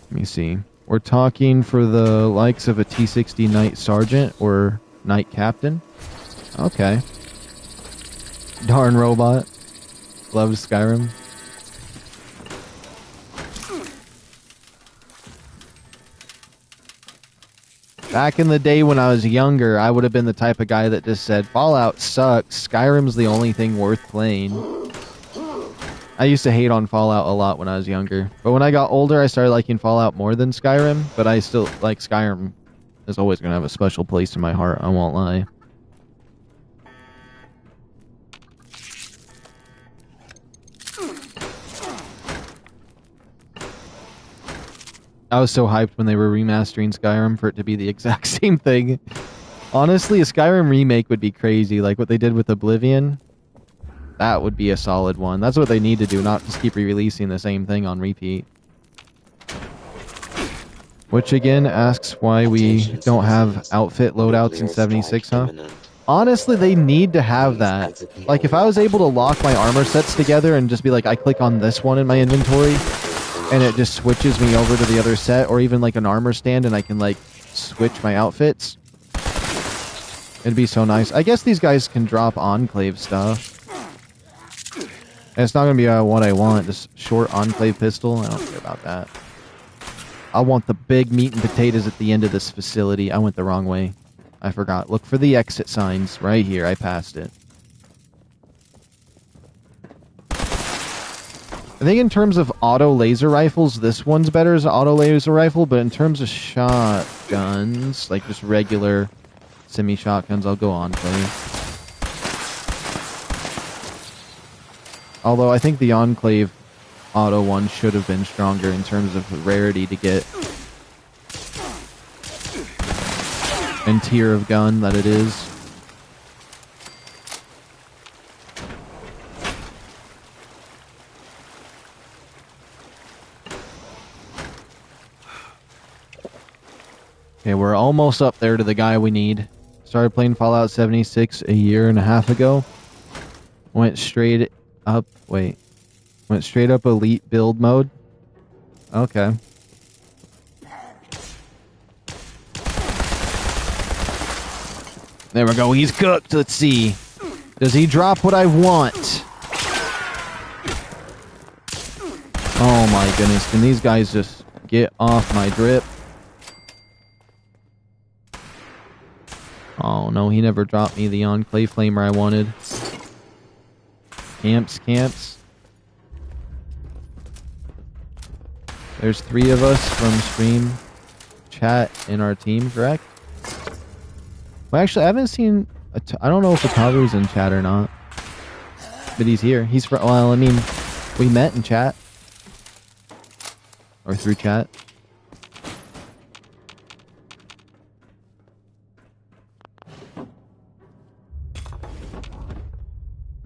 Let me see. We're talking for the likes of a T60 Knight Sergeant or Knight Captain. Okay. Darn robot. Loves Skyrim. Back in the day when I was younger, I would have been the type of guy that just said, Fallout sucks, Skyrim's the only thing worth playing. I used to hate on Fallout a lot when I was younger. But when I got older, I started liking Fallout more than Skyrim. But I still, like, Skyrim is always going to have a special place in my heart, I won't lie. I was so hyped when they were remastering Skyrim for it to be the exact same thing. Honestly, a Skyrim remake would be crazy, like what they did with Oblivion. That would be a solid one. That's what they need to do, not just keep re-releasing the same thing on repeat. Which again asks why we don't have outfit loadouts in 76, huh? Honestly, they need to have that. Like, if I was able to lock my armor sets together and just be like, I click on this one in my inventory, and it just switches me over to the other set, or even like an armor stand, and I can like switch my outfits. It'd be so nice. I guess these guys can drop Enclave stuff. And it's not going to be what I want, this short Enclave pistol. I don't care about that. I want the big meat and potatoes at the end of this facility. I went the wrong way. I forgot. Look for the exit signs right here. I passed it. I think in terms of auto laser rifles, this one's better as an auto laser rifle, but in terms of shotguns, like just regular semi-shotguns, I'll go Enclave. Although I think the Enclave auto one should have been stronger in terms of rarity to get. And tier of gun that it is. Okay, we're almost up there to the guy we need. Started playing Fallout 76 a year and a half ago. Went straight up, went straight up elite build mode. Okay. There we go, he's cooked. Let's see. Does he drop what I want? Oh my goodness, can these guys just get off my drip? Oh no, he never dropped me the Enclave Flamer I wanted. Camps. There's 3 of us from stream chat in our team, correct? Well, actually, I haven't seen... I don't know if Otaru's in chat or not. But he's here. He's from... Well, I mean, we met in chat. Or through chat.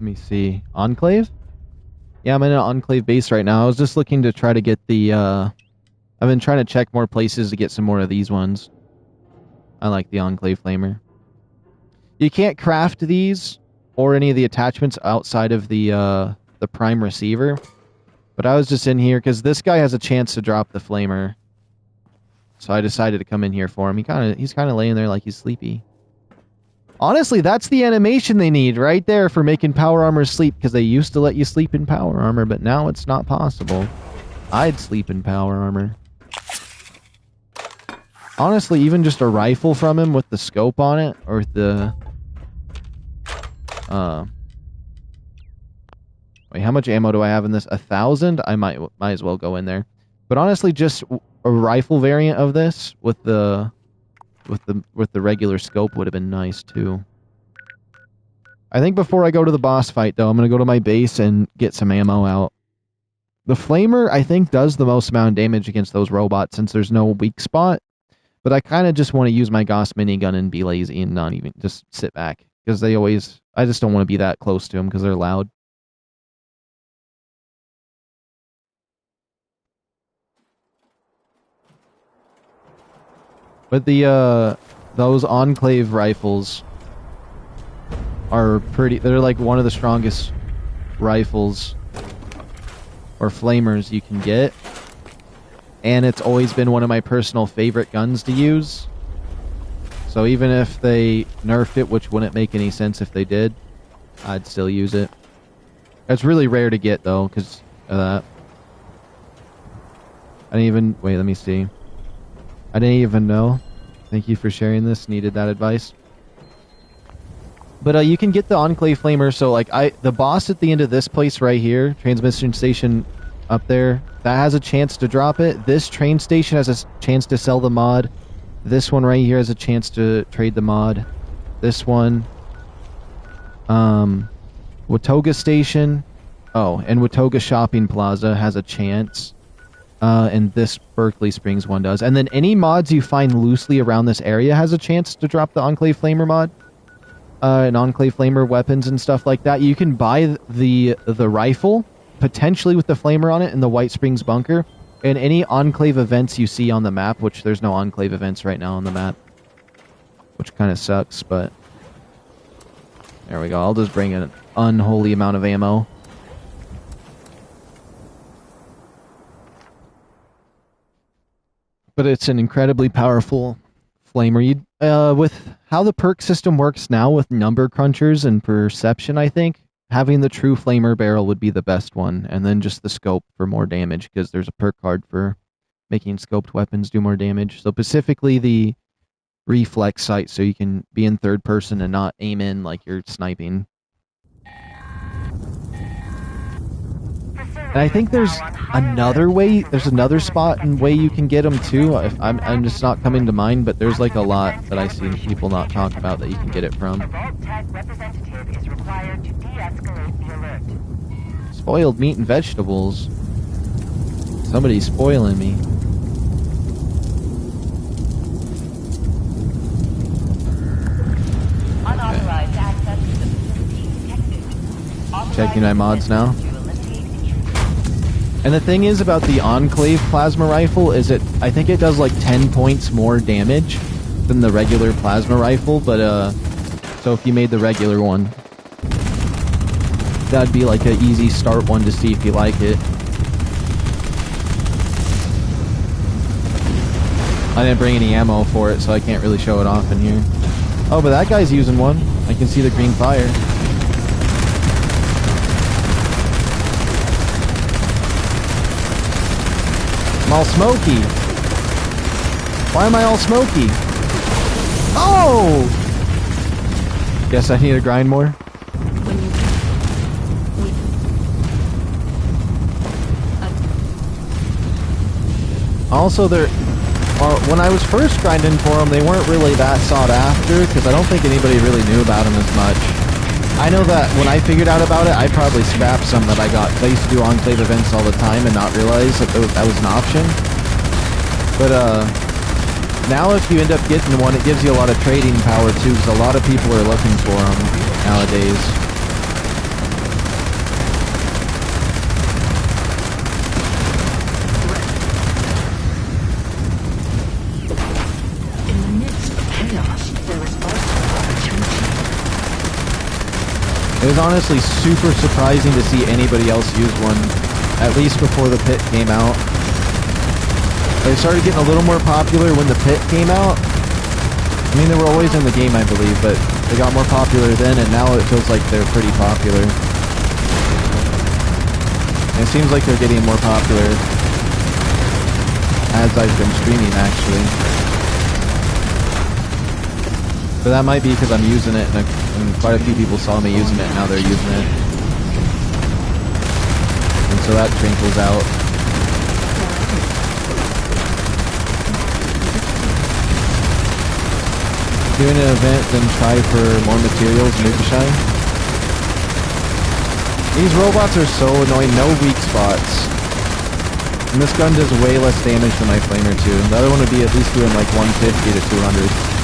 Let me see. Enclave? Yeah, I'm in an Enclave base right now. I was just looking to try to get the... I've been trying to check more places to get some more of these ones. I like the Enclave Flamer. You can't craft these or any of the attachments outside of the prime receiver. But I was just in here because this guy has a chance to drop the Flamer. So I decided to come in here for him. He's kind of laying there like he's sleepy. Honestly, that's the animation they need right there for making power armor sleep, because they used to let you sleep in power armor, but now it's not possible. I'd sleep in power armor. Honestly, even just a rifle from him with the scope on it, or the... Wait, how much ammo do I have in this? 1,000? I might as well go in there. But honestly, just a rifle variant of this with the regular scope would have been nice too. I think before I go to the boss fight though, I'm gonna go to my base and get some ammo out. The Flamer, I think, does the most amount of damage against those robots since there's no weak spot. But I kind of just want to use my Gauss minigun and be lazy and not even just sit back. Because they always... I just don't want to be that close to them because they're loud. But those Enclave rifles are pretty... They're like one of the strongest rifles or flamers you can get. And it's always been one of my personal favorite guns to use. So even if they nerfed it, which wouldn't make any sense if they did, I'd still use it. It's really rare to get though, because of that. I didn't even... Wait, let me see. I didn't even know. Thank you for sharing this. Needed that advice. But you can get the Enclave Flamer. So like the boss at the end of this place right here, transmission station up there, that has a chance to drop it. This train station has a chance to sell the mod. This one right here has a chance to trade the mod. This one. Watoga Station. Oh, and Watoga Shopping Plaza has a chance. And this Berkeley Springs one does. And then any mods you find loosely around this area has a chance to drop the Enclave Flamer mod. And Enclave Flamer weapons and stuff like that. You can buy the rifle, potentially with the Flamer on it, in the White Springs bunker. And any Enclave events you see on the map, which there's no Enclave events right now on the map. Which kind of sucks, but... There we go. I'll just bring an unholy amount of ammo. But it's an incredibly powerful Flamer. With how the perk system works now with number crunchers and perception, I think, having the true Flamer barrel would be the best one, and then just the scope for more damage, because there's a perk card for making scoped weapons do more damage. So specifically the reflex sight, so you can be in third person and not aim in like you're sniping. Prefer And I think there's another way, there's another spot and way you can get them too. I'm just not coming to mind, but there's like a lot that I see people not talk about that you can get it from. Spoiled meat and vegetables. Somebody's spoiling me. Checking my mods now. And the thing is about the Enclave plasma rifle is I think it does like 10 points more damage than the regular plasma rifle, but so if you made the regular one, that'd be like an easy start one to see if you like it. I didn't bring any ammo for it, so I can't really show it off in here. Oh, but that guy's using one. I can see the green fire. I'm all smoky. Why am I all smoky? Oh! Guess I need to grind more. Also, when I was first grinding for them, they weren't really that sought after, because I don't think anybody really knew about them as much. I know that when I figured out about it, I probably scrapped some that I got. I used to do Enclave events all the time and not realize that that was an option. But now if you end up getting one, it gives you a lot of trading power too, because a lot of people are looking for them nowadays. It was honestly super surprising to see anybody else use one, at least before the pit came out. They started getting a little more popular when the pit came out. I mean, they were always in the game, I believe, but they got more popular then, and now it feels like they're pretty popular. And it seems like they're getting more popular as I've been streaming, actually. But that might be because I'm using it, and quite a few people saw me using it, and now they're using it. And so that trinkles out. Doing an event, then try for more materials, Nuka-Shine. These robots are so annoying, no weak spots. And this gun does way less damage than my Flamer 2. The other one would be at least doing like 150 to 200.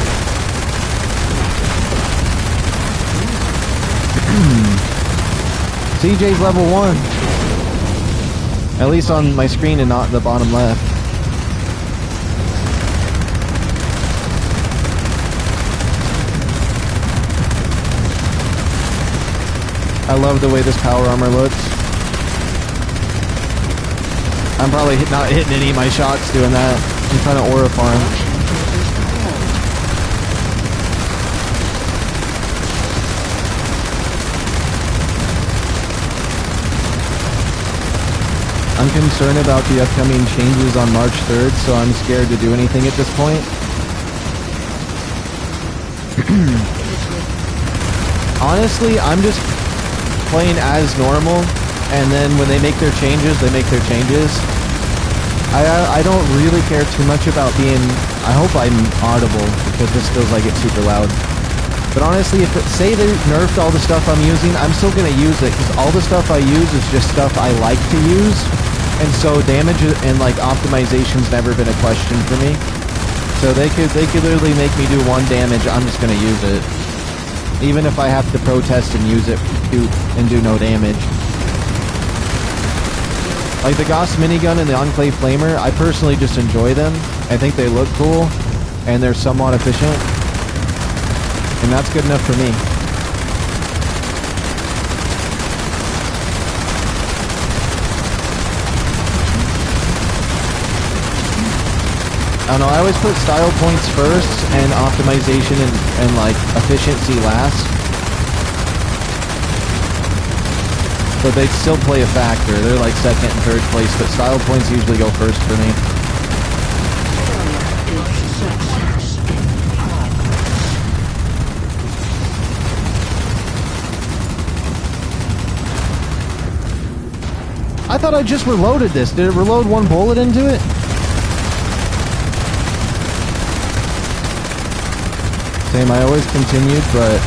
CJ's level 1. At least on my screen and not the bottom left. I love the way this power armor looks. I'm probably not hitting any of my shots doing that. I'm trying to aura farm. I'm concerned about the upcoming changes on March 3rd, so I'm scared to do anything at this point. Honestly, I'm just playing as normal, and then when they make their changes, they make their changes. I don't really care too much about being... I hope I'm audible, because this feels like it's super loud. But honestly, if say they nerfed all the stuff I'm using, I'm still going to use it, because all the stuff I use is just stuff I like to use. And so damage and like optimization's never been a question for me. So they could literally make me do 1 damage, I'm just gonna use it. Even if I have to protest and use it and do no damage. Like the Gauss minigun and the Enclave Flamer, I personally just enjoy them. I think they look cool and they're somewhat efficient. And that's good enough for me. I don't know, I always put style points first and optimization and like efficiency last. But they still play a factor. They're like second and third place, but style points usually go first for me. I thought I just reloaded this. Did it reload one bullet into it? Same, I always continued, but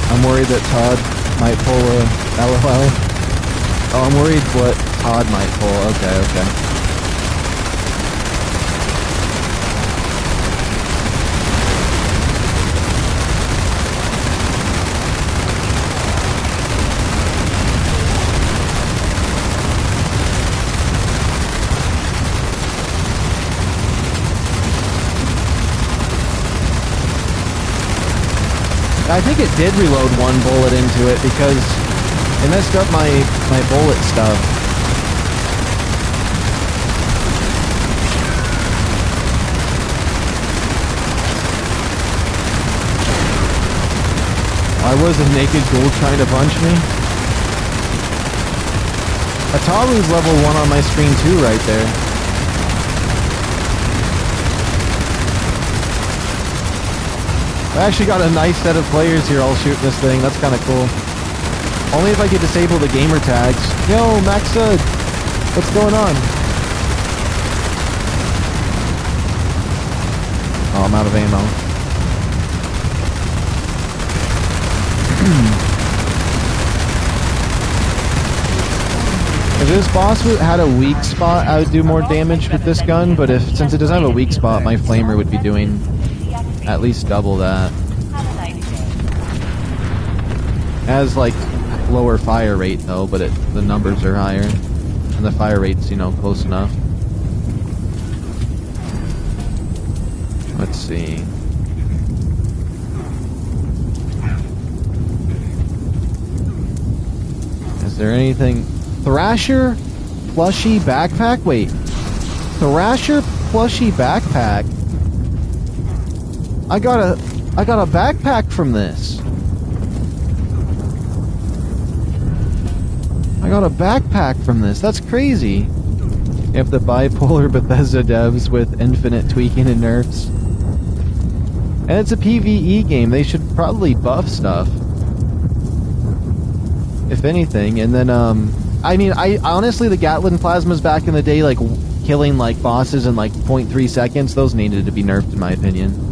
I'm worried that Todd might pull a LOL. Oh, I'm worried what Todd might pull. Okay, okay. I think it did reload one bullet into it because it messed up my bullet stuff. Why was a naked ghoul trying to punch me? Ataru's level 1 on my screen too right there. I actually got a nice set of players here all shooting this thing. That's kind of cool. Only if I could disable the gamer tags. Yo, Maxud! What's going on? Oh, I'm out of ammo. If this boss had a weak spot, I would do more damage with this gun, but since it doesn't have a weak spot, my flamer would be doing at least double that. It has like lower fire rate though, but the numbers are higher. And the fire rate's, you know, close enough. Let's see. Is there anything? Thrasher plushie backpack? Wait. Thrasher plushie backpack? I got a backpack from this. I got a backpack from this. That's crazy. You have the bipolar Bethesda devs with infinite tweaking and nerfs. And it's a PvE game. They should probably buff stuff. If anything. And then, I mean, I honestly, the Gatlin plasmas back in the day, like, killing, like, bosses in, like, 0.3 seconds, those needed to be nerfed, in my opinion.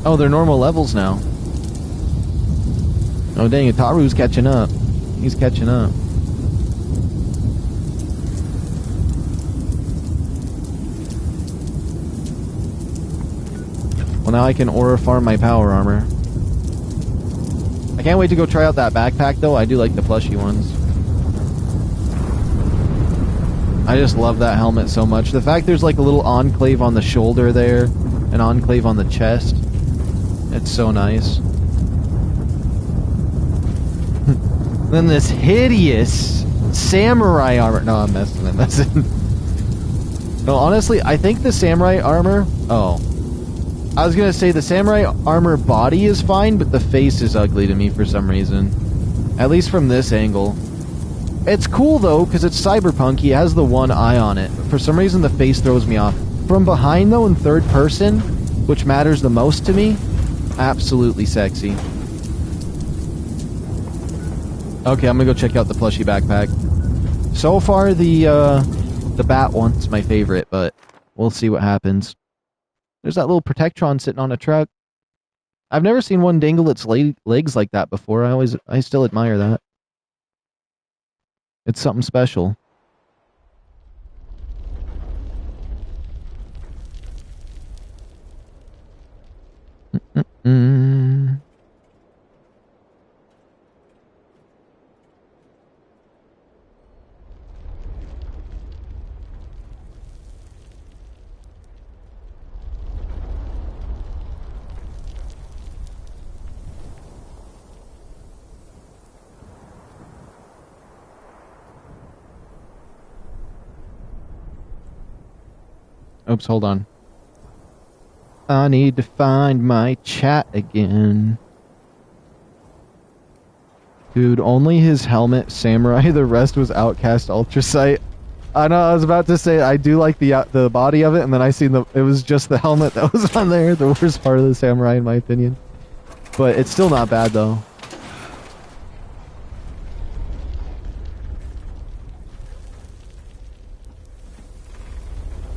Oh, they're normal levels now. Oh, dang, Ataru's catching up. He's catching up. Well, now I can aura farm my power armor. I can't wait to go try out that backpack, though. I do like the plushy ones. I just love that helmet so much. The fact there's like a little enclave on the shoulder there, an enclave on the chest. It's so nice. Then this hideous samurai armor. No, I'm messing. No, honestly, I think the samurai armor... Oh. I was gonna say the samurai armor body is fine, but the face is ugly to me for some reason. At least from this angle. It's cool though, because it's cyberpunk. It has the one eye on it. For some reason, the face throws me off. From behind though, in third person, which matters the most to me, absolutely sexy. Okay, I'm gonna go check out the plushie backpack. So far, the bat one's my favorite, but we'll see what happens. There's that little Protectron sitting on a truck. I've never seen one dangle its legs like that before. I still admire that. It's something special. Oops, hold on. I need to find my chat again. Dude, only his helmet, samurai, the rest was Outcast Ultracite. I know, I was about to say, I do like the body of it, and then I seen it was just the helmet that was on there, the worst part of the samurai in my opinion. But it's still not bad though.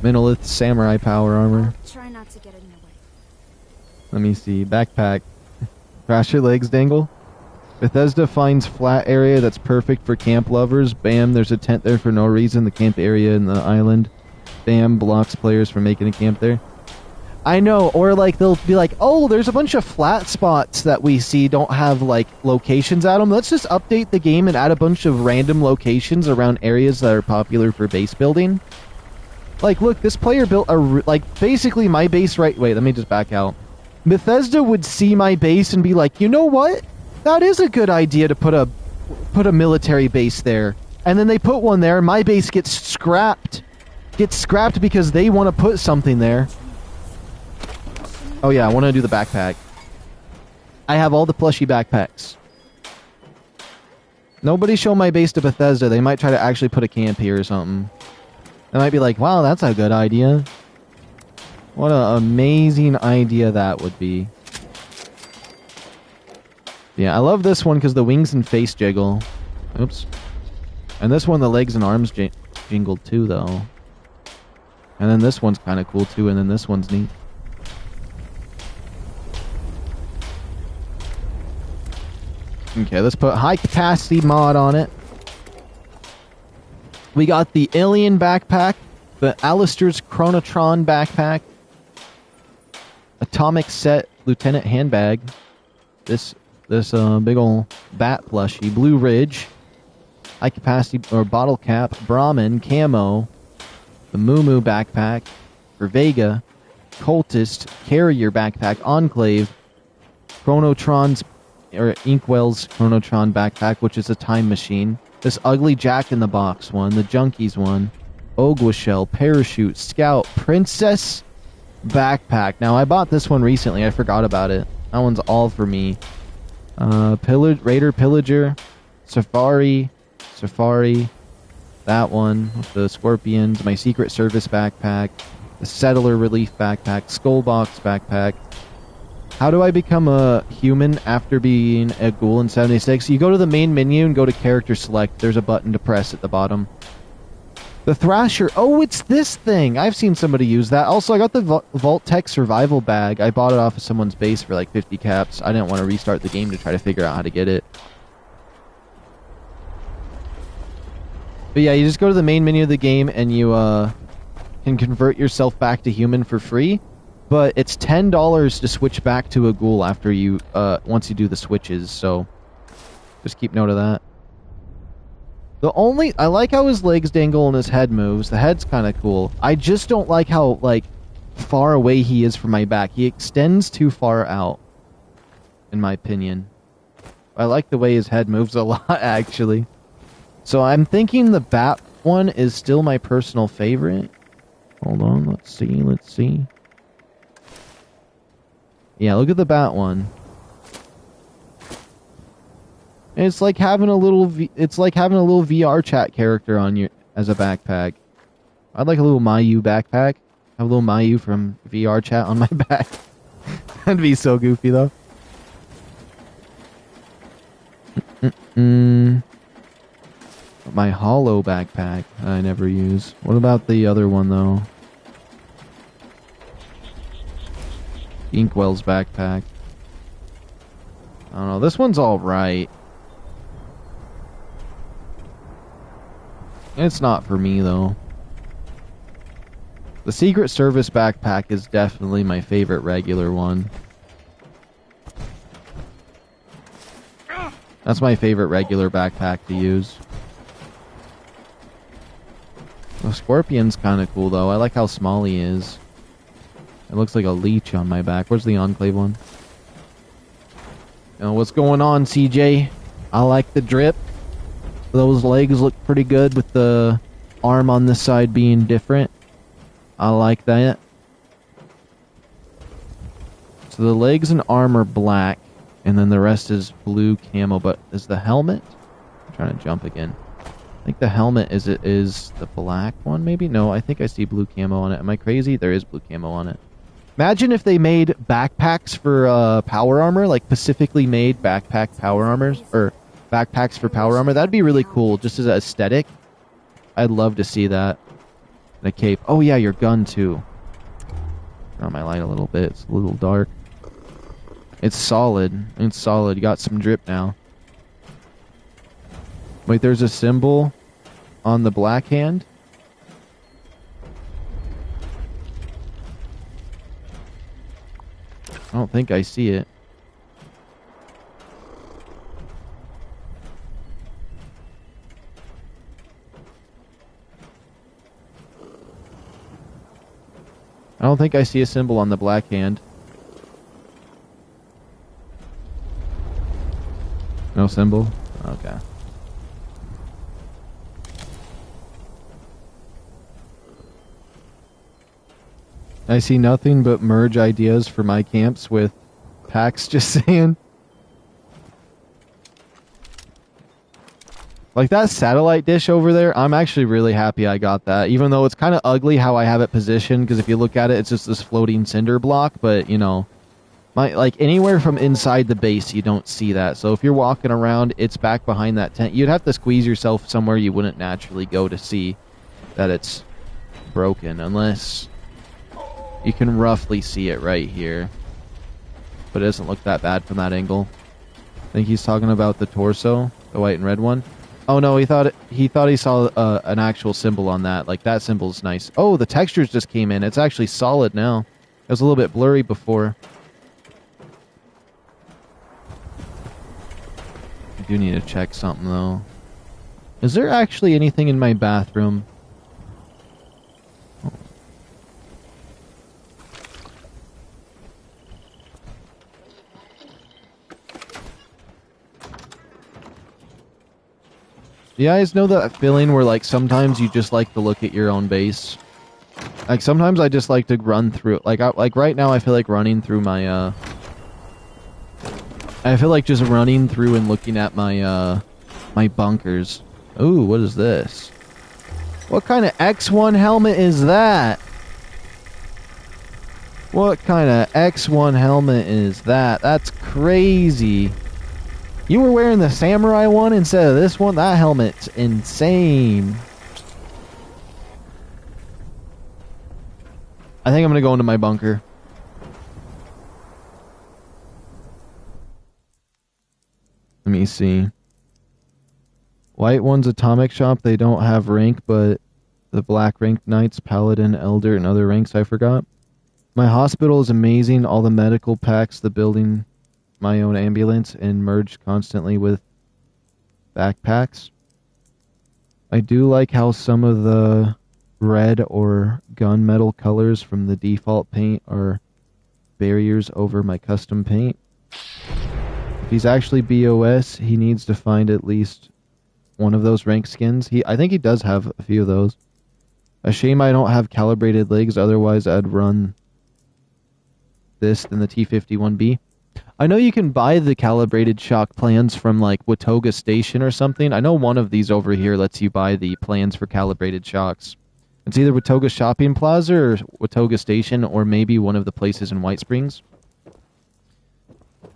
Monolith Samurai Power Armor. Try not to get in your way. Let me see. Backpack. Thrasher legs dangle. Bethesda finds flat area that's perfect for camp lovers. Bam, there's a tent there for no reason. The camp area in the island. Bam, blocks players from making a camp there. I know, or like they'll be like, oh, there's a bunch of flat spots that we see don't have like locations at them. Let's just update the game and add a bunch of random locations around areas that are popular for base building. Like, look, this player built a like basically my base right. Wait, let me just back out. Bethesda would see my base and be like, you know what? That is a good idea to put a military base there. And then they put one there, and my base gets scrapped. Gets scrapped because they want to put something there. Oh yeah, I want to do the backpack. I have all the plushy backpacks. Nobody show my base to Bethesda. They might try to actually put a camp here or something. They might be like, wow, that's a good idea. What an amazing idea that would be. Yeah, I love this one because the wings and face jiggle. Oops. And this one, the legs and arms jingled too, though. And then this one's kind of cool too, and then this one's neat. Okay, let's put high capacity mod on it. We got the Alien backpack, the Alistair's Chronotron backpack, Atomic Set Lieutenant handbag, this big ol' bat plushie, Blue Ridge, high capacity or bottle cap, Brahmin camo, the Moo Moo backpack for Vega, Cultist carrier backpack, Enclave, Chronotron's or Inkwell's Chronotron backpack, which is a time machine. This ugly Jack in the Box one, the Junkies one, Ogwashell, Parachute, Scout, Princess backpack. Now I bought this one recently. I forgot about it. That one's all for me. Raider Pillager, Safari, that one with the Scorpions, my Secret Service backpack, the Settler Relief backpack, Skullbox backpack. How do I become a human after being a ghoul in 76? You go to the main menu and go to character select. There's a button to press at the bottom. The Thrasher. Oh, it's this thing. I've seen somebody use that. Also, I got the Vault Tech survival bag. I bought it off of someone's base for like 50 caps. I didn't want to restart the game to try to figure out how to get it. But yeah, you just go to the main menu of the game and you can convert yourself back to human for free. But it's $10 to switch back to a ghoul after you, once you do the switches, so just keep note of that. I like how his legs dangle and his head moves. The head's kind of cool. I just don't like how, like, far away he is from my back. He extends too far out, in my opinion. I like the way his head moves a lot, actually. So I'm thinking the bat one is still my personal favorite. Hold on, let's see. Yeah, look at the bat one. It's like having a little VR chat character on you as a backpack. I'd like a little Mayu backpack. Have a little Mayu from VR chat on my back. That'd be so goofy though. My hollow backpack I never use. What about the other one though? Inkwell's backpack. I don't know. This one's alright. It's not for me, though. The Secret Service backpack is definitely my favorite regular one. That's my favorite regular backpack to use. The Scorpion's kind of cool, though. I like how small he is. It looks like a leech on my back. Where's the Enclave one? What's going on, CJ? I like the drip. Those legs look pretty good with the arm on this side being different. I like that. So the legs and arm are black, and then the rest is blue camo. But is the helmet? I'm trying to jump again. I think the helmet is the black one, maybe? No, I think I see blue camo on it. Am I crazy? There is blue camo on it. Imagine if they made backpacks for power armor, like specifically made backpack power armors, or backpacks for power armor. That'd be really cool, just as an aesthetic. I'd love to see that. And a cape. Oh yeah, your gun too. Turn on my light a little bit. It's a little dark. It's solid. It's solid. You got some drip now. Wait, there's a symbol on the black hand. I don't think I see it. I don't think I see a symbol on the black hand. No symbol? Okay. I see nothing but merge ideas for my camps with packs, just saying. Like that satellite dish over there, I'm actually really happy I got that. Even though it's kind of ugly how I have it positioned, because if you look at it, it's just this floating cinder block. But, you know, like anywhere from inside the base, you don't see that. So if you're walking around, it's back behind that tent. You'd have to squeeze yourself somewhere you wouldn't naturally go to see that it's broken. Unless you can roughly see it right here. But it doesn't look that bad from that angle. I think he's talking about the torso, the white and red one. Oh no, he thought he saw an actual symbol on that. Like that symbol's nice. Oh, the textures just came in. It's actually solid now. It was a little bit blurry before. I do need to check something though. Is there actually anything in my bathroom? Oh. You guys know that feeling where like sometimes you just like to look at your own base? Like sometimes I just like to run through, like right now I feel like running through my I feel like just running through and looking at my my bunkers. Ooh, what is this? What kind of X1 helmet is that? What kind of X1 helmet is that? That's crazy. You were wearing the samurai one instead of this one? That helmet's insane. I think I'm gonna go into my bunker. Let me see. White one's atomic shop. They don't have rank, but the black ranked knights, paladin, elder, and other ranks I forgot. My hospital is amazing. All the medical packs, the building, my own ambulance, and merge constantly with backpacks. I do like how some of the red or gunmetal colors from the default paint are barriers over my custom paint. If he's actually BOS, he needs to find at least one of those rank skins. I think he does have a few of those. A shame I don't have calibrated legs, otherwise I'd run this than the T-51B. I know you can buy the calibrated shock plans from like Watoga Station or something. I know one of these over here lets you buy the plans for calibrated shocks. It's either Watoga Shopping Plaza or Watoga Station, or maybe one of the places in White Springs.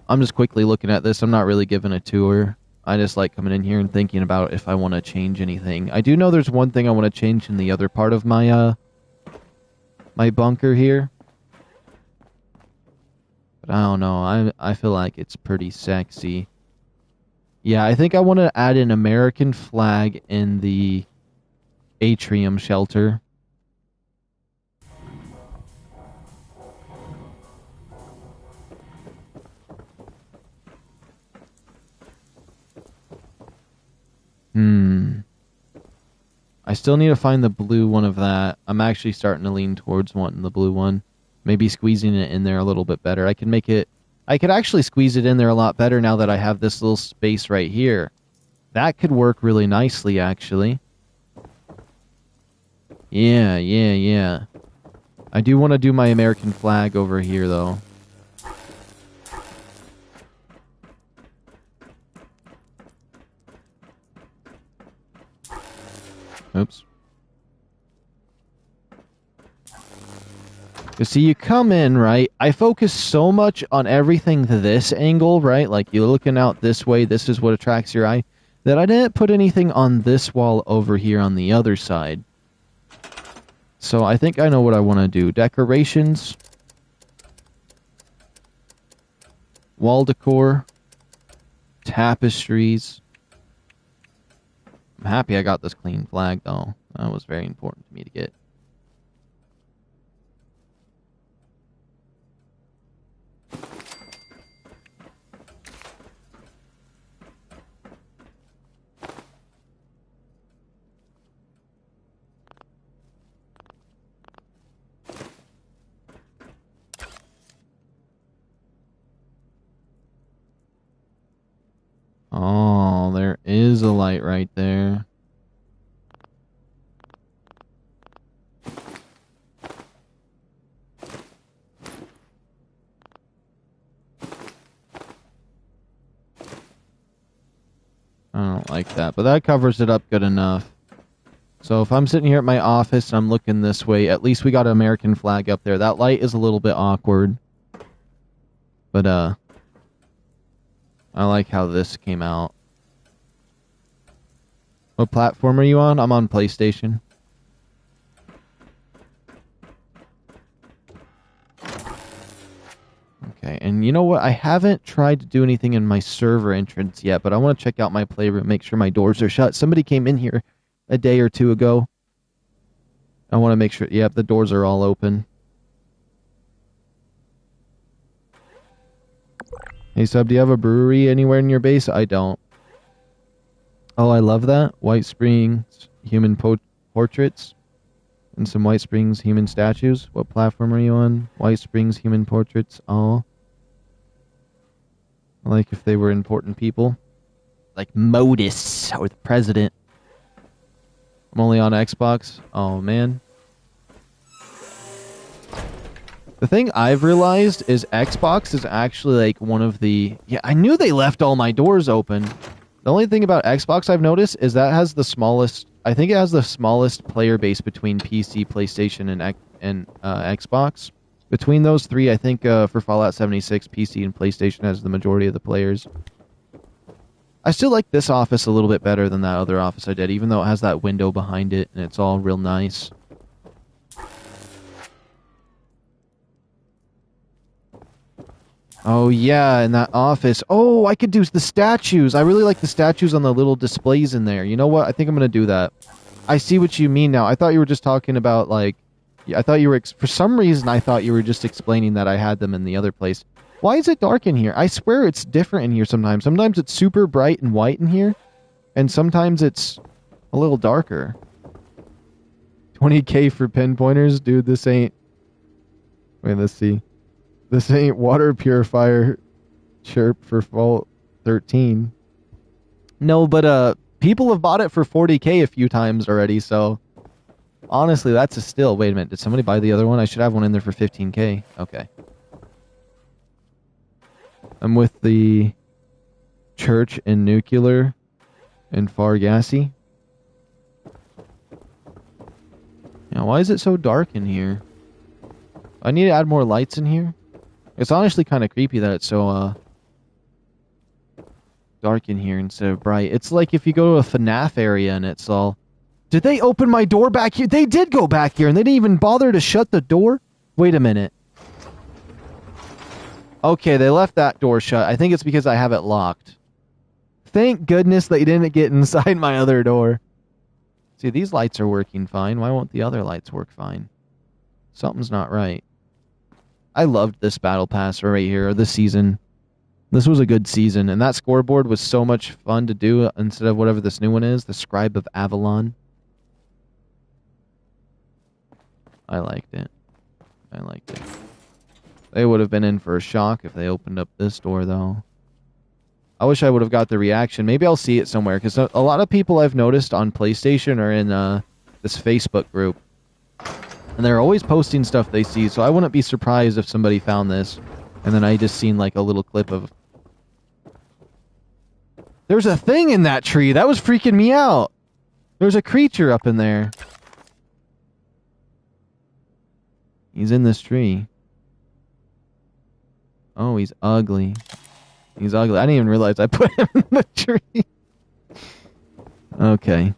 I'm just quickly looking at this. I'm not really giving a tour. I just like coming in here and thinking about if I want to change anything. I do know there's one thing I want to change in the other part of my my bunker here. But I don't know. I feel like it's pretty sexy. Yeah, I think I want to add an American flag in the atrium shelter. I still need to find the blue one of that. I'm actually starting to lean towards wanting the blue one. Maybe squeezing it in there a little bit better. I could actually squeeze it in there a lot better now that I have this little space right here. That could work really nicely, actually. Yeah. I do want to do my American flag over here, though. Oops. You see, you come in, right? I focus so much on everything to this angle, right? Like, you're looking out this way, this is what attracts your eye, that I didn't put anything on this wall over here on the other side. So I think I know what I want to do. Decorations. Wall decor. Tapestries. I'm happy I got this clean flag, though. That was very important to me to get. Oh, there is a light right there. I don't like that, but that covers it up good enough. So if I'm sitting here at my office and I'm looking this way, at least we got an American flag up there. That light is a little bit awkward. But, I like how this came out. What platform are you on? I'm on PlayStation. Okay, and you know what? I haven't tried to do anything in my server entrance yet, but I want to check out my playroom, make sure my doors are shut. Somebody came in here a day or two ago. I want to make sure, yep, the doors are all open. Hey, Sub, do you have a brewery anywhere in your base? I don't. Oh, I love that. White Springs human portraits. And some White Springs human statues. What platform are you on? White Springs human portraits. Oh. Like if they were important people. Like Modus or the president. I'm only on Xbox. Oh, man. The thing I've realized is Xbox is actually like one of the... Yeah, I knew they left all my doors open. The only thing about Xbox I've noticed is that has the smallest... I think it has the smallest player base between PC, PlayStation, and Xbox. Between those three, I think for Fallout 76, PC and PlayStation has the majority of the players. I still like this office a little bit better than that other office I did, even though it has that window behind it and it's all real nice. Oh, yeah, in that office. Oh, I could do the statues. I really like the statues on the little displays in there. You know what? I think I'm going to do that. I see what you mean now. I thought you were just talking about, like... I thought you were... For some reason, I thought you were just explaining that I had them in the other place. Why is it dark in here? I swear it's different in here sometimes. Sometimes it's super bright and white in here. And sometimes it's a little darker. 20k for pinpointers? Dude, this ain't... Wait, let's see. This ain't water purifier chirp for Vault 13. No, but people have bought it for 40k a few times already, so honestly, that's a steal. Wait a minute, did somebody buy the other one? I should have one in there for 15k. Okay. I'm with the church in Nuclear in Fargassi. Now, why is it so dark in here? I need to add more lights in here. It's honestly kind of creepy that it's so, dark in here instead of bright. It's like if you go to a FNAF area and it's all... Did they open my door back here? They did go back here and they didn't even bother to shut the door? Wait a minute. Okay, they left that door shut. I think it's because I have it locked. Thank goodness they didn't get inside my other door. See, these lights are working fine. Why won't the other lights work fine? Something's not right. I loved this battle pass right here, or this season. This was a good season, and that scoreboard was so much fun to do instead of whatever this new one is, the Scribe of Avalon. I liked it. I liked it. They would have been in for a shock if they opened up this door, though. I wish I would have got the reaction. Maybe I'll see it somewhere, because a lot of people I've noticed on PlayStation are in this Facebook group. And they're always posting stuff they see, so I wouldn't be surprised if somebody found this. And then I just seen like a little clip of... There's a thing in that tree! That was freaking me out! There's a creature up in there. He's in this tree. Oh, he's ugly. He's ugly. I didn't even realize I put him in the tree. Okay.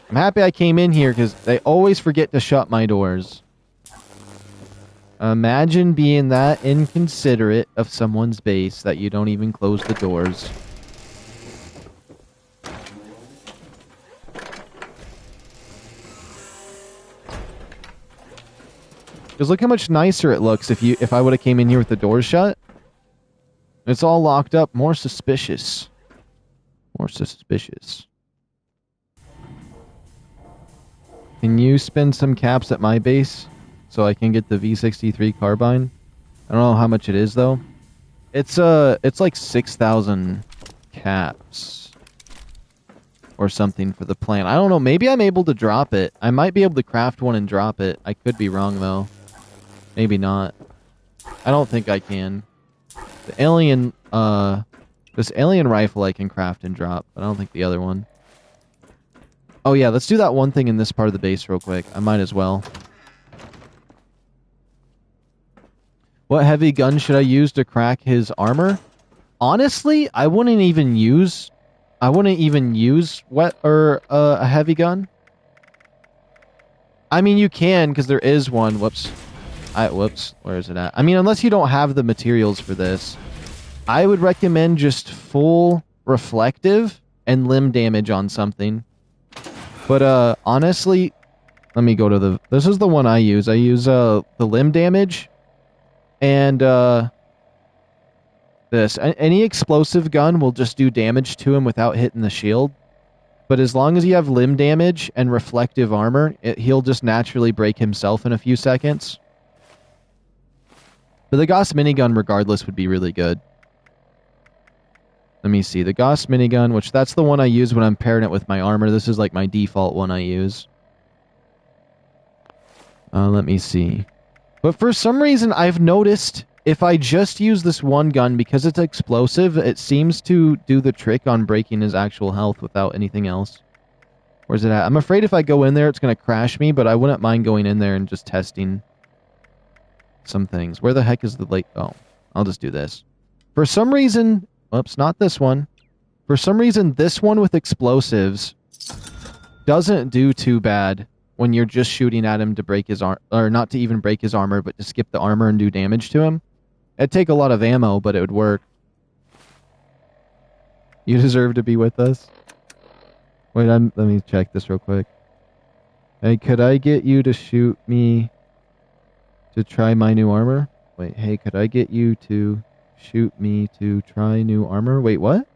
I'm happy I came in here because they always forget to shut my doors. Imagine being that inconsiderate of someone's base that you don't even close the doors. Because look how much nicer it looks if I would have came in here with the doors shut. It's all locked up. More suspicious. More suspicious. Can you spend some caps at my base so I can get the V63 carbine? I don't know how much it is though. It's like 6,000 caps or something for the plan. I don't know. Maybe I'm able to drop it. I might be able to craft one and drop it. I could be wrong though. Maybe not. I don't think I can. The alien, this alien rifle I can craft and drop, but I don't think the other one. Oh yeah, let's do that one thing in this part of the base real quick. I might as well. What heavy gun should I use to crack his armor? Honestly, I wouldn't even use a heavy gun. I mean, you can because there is one. Whoops. Where is it at? I mean, unless you don't have the materials for this, I would recommend just full reflective and limb damage on something. But honestly, let me go to the. This is the one I use. I use the limb damage, and this. Any explosive gun will just do damage to him without hitting the shield. But as long as you have limb damage and reflective armor, he'll just naturally break himself in a few seconds. But the Gauss minigun, regardless, would be really good. Let me see. The Gauss minigun, which that's the one I use when I'm pairing it with my armor. This is like my default one I use. Let me see. But for some reason, I've noticed if I just use this one gun, because it's explosive, it seems to do the trick on breaking his actual health without anything else. Where's it at? I'm afraid if I go in there, it's going to crash me, but I wouldn't mind going in there and just testing some things. Where the heck is the late... Oh, I'll just do this. For some reason... Oops, not this one. For some reason, this one with explosives doesn't do too bad when you're just shooting at him to break his armor, or not to even break his armor, but to skip the armor and do damage to him. It'd take a lot of ammo, but it would work. You deserve to be with us. Wait, let me check this real quick. Hey, could I get you to shoot me to try my new armor? Wait, hey, could I get you to shoot me to try new armor? Wait, what?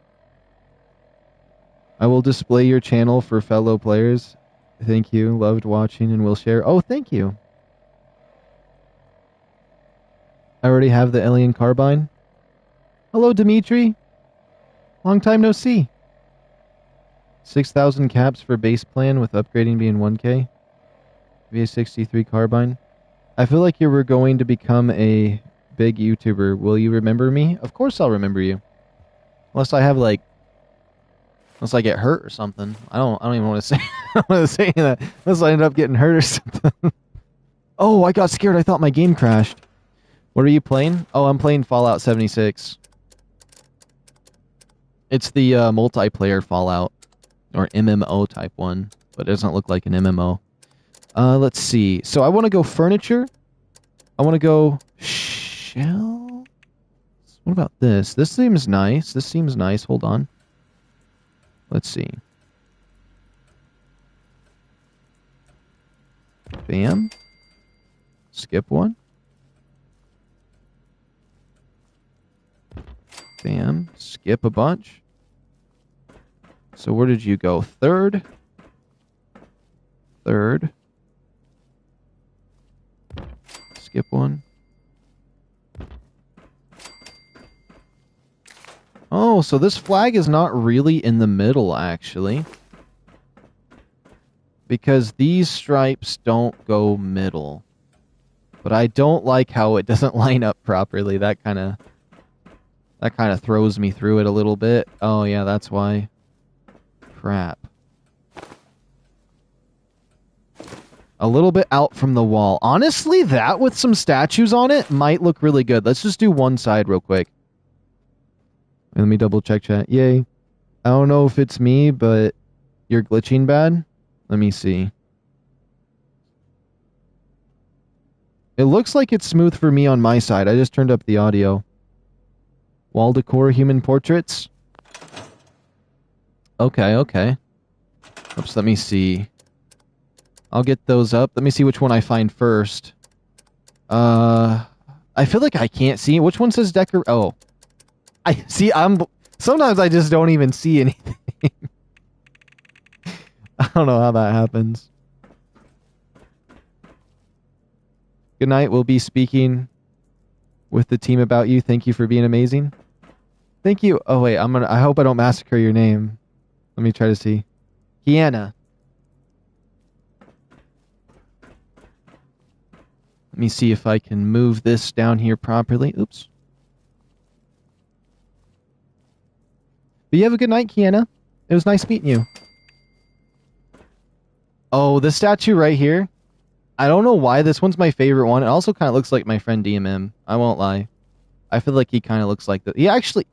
I will display your channel for fellow players. Thank you. Loved watching and will share. Oh, thank you. I already have the alien carbine. Hello, Dimitri. Long time no see. 6,000 caps for base plan with upgrading being 1K. VA63 carbine. I feel like you were going to become a big YouTuber. Will you remember me? Of course I'll remember you. Unless I have like... Unless I get hurt or something. I don't even want to say... I don't want to say that. Unless I end up getting hurt or something. Oh, I got scared. I thought my game crashed. What are you playing? Oh, I'm playing Fallout 76. It's the multiplayer Fallout. Or MMO type one. But it doesn't look like an MMO. Let's see. So I want to go furniture. I want to go shell. What about this? This seems nice. This seems nice. Hold on. Let's see. Bam. Skip one. Bam. Skip a bunch. So where did you go? Third. Third. Skip one. Oh, so this flag is not really in the middle, actually. Because these stripes don't go middle. But I don't like how it doesn't line up properly. That kind of throws me through it a little bit. Oh, yeah, that's why. Crap. A little bit out from the wall. Honestly, that with some statues on it might look really good. Let's just do one side real quick. Let me double check chat. Yay. I don't know if it's me, but you're glitching bad. Let me see. It looks like it's smooth for me on my side. I just turned up the audio. Wall decor, human portraits. Okay, okay. Oops, let me see. I'll get those up. Let me see which one I find first. I feel like I can't see. Which one says decor? Oh. I see, sometimes I just don't even see anything. I don't know how that happens. Good night. We'll be speaking with the team about you. Thank you for being amazing. Thank you. Oh wait, I hope I don't massacre your name. Let me try to see. Kiana. Let me see if I can move this down here properly. Oops. But you have a good night, Kiana. It was nice meeting you. Oh, this statue right here. I don't know why this one's my favorite one. It also kind of looks like my friend DMM. I won't lie. I feel like he kind of looks like he actually...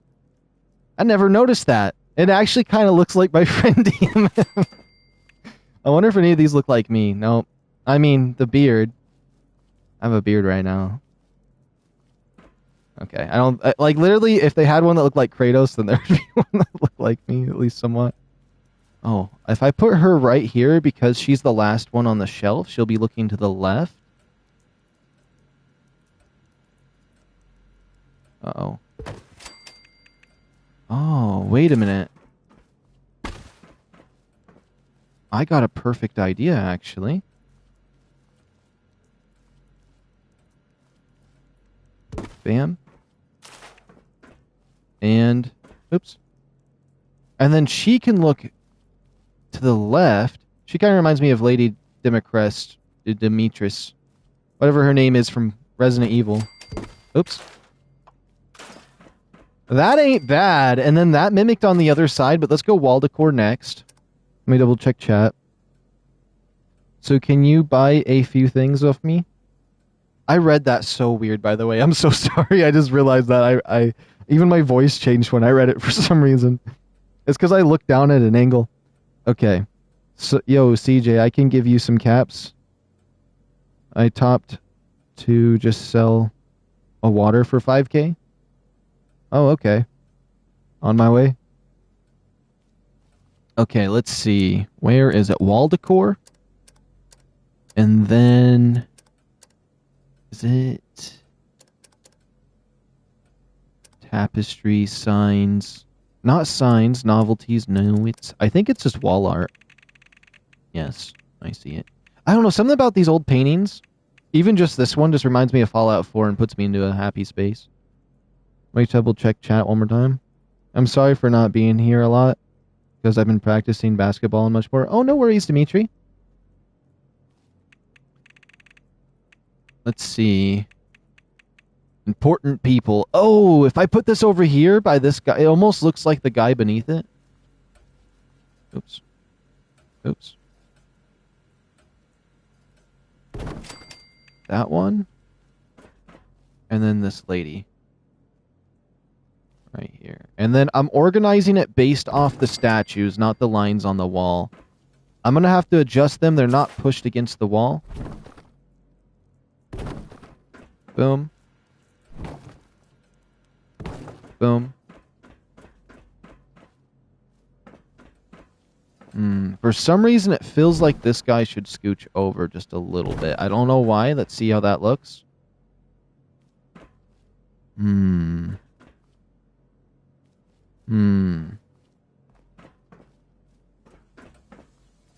I never noticed that. It actually kind of looks like my friend DMM. I wonder if any of these look like me. No. I mean, the beard. I have a beard right now. Okay. I don't... like, literally, if they had one that looked like Kratos, then there would be one that looked like me, at least somewhat. Oh, if I put her right here, because she's the last one on the shelf, she'll be looking to the left. Uh-oh. Oh, wait a minute. I got a perfect idea, actually. Bam. And, oops. And then she can look to the left. She kind of reminds me of Lady Demetris. Whatever her name is from Resident Evil. Oops. That ain't bad. And then that mimicked on the other side, but let's go wall decor next. Let me double check chat. So can you buy a few things off me? I read that so weird, by the way. I'm so sorry. I just realized that I even my voice changed when I read it for some reason. It's because I looked down at an angle. Okay. So, yo, CJ, I can give you some caps. I topped to just sell a water for 5K. Oh, okay. On my way. Okay, let's see. Where is it? Wall decor? And then... is it... tapestry, signs... not signs, novelties, no, I think it's just wall art. Yes, I see it. I don't know, something about these old paintings, even just this one, just reminds me of Fallout 4 and puts me into a happy space. Let me double check chat one more time. I'm sorry for not being here a lot, because I've been practicing basketball and much more. Oh, no worries, Dimitri. Let's see. Important people. Oh, if I put this over here by this guy, it almost looks like the guy beneath it. Oops. Oops. That one. And then this lady. Right here. And then I'm organizing it based off the statues, not the lines on the wall. I'm going to have to adjust them. They're not pushed against the wall. Boom. Boom. For some reason, it feels like this guy should scooch over just a little bit. I don't know why. Let's see how that looks.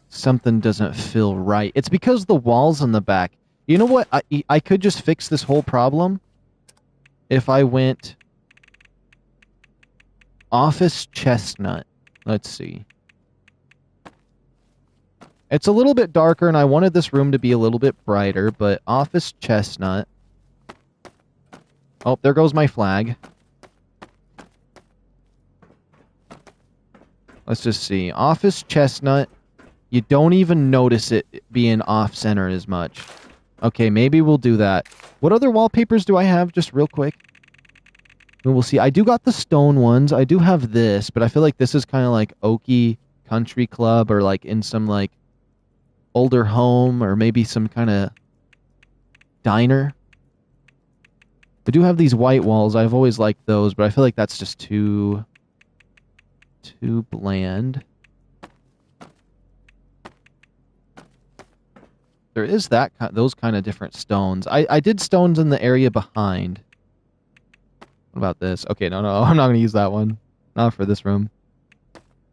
Something doesn't feel right. It's because the walls in the back. You know what? I could just fix this whole problem if I went office chestnut. Let's see. It's a little bit darker, and I wanted this room to be a little bit brighter, but office chestnut. Oh, there goes my flag. Let's just see. Office chestnut. You don't even notice it being off-center as much. Okay, maybe we'll do that. What other wallpapers do I have? Just real quick. And we'll see. I do got the stone ones. I do have this, but I feel like this is kind of like Oaky Country Club or like in some like older home or maybe some kind of diner. I do have these white walls. I've always liked those, but I feel like that's just too bland. There is those kind of different stones. I did stones in the area behind. What about this? Okay, no, I'm not going to use that one. Not for this room.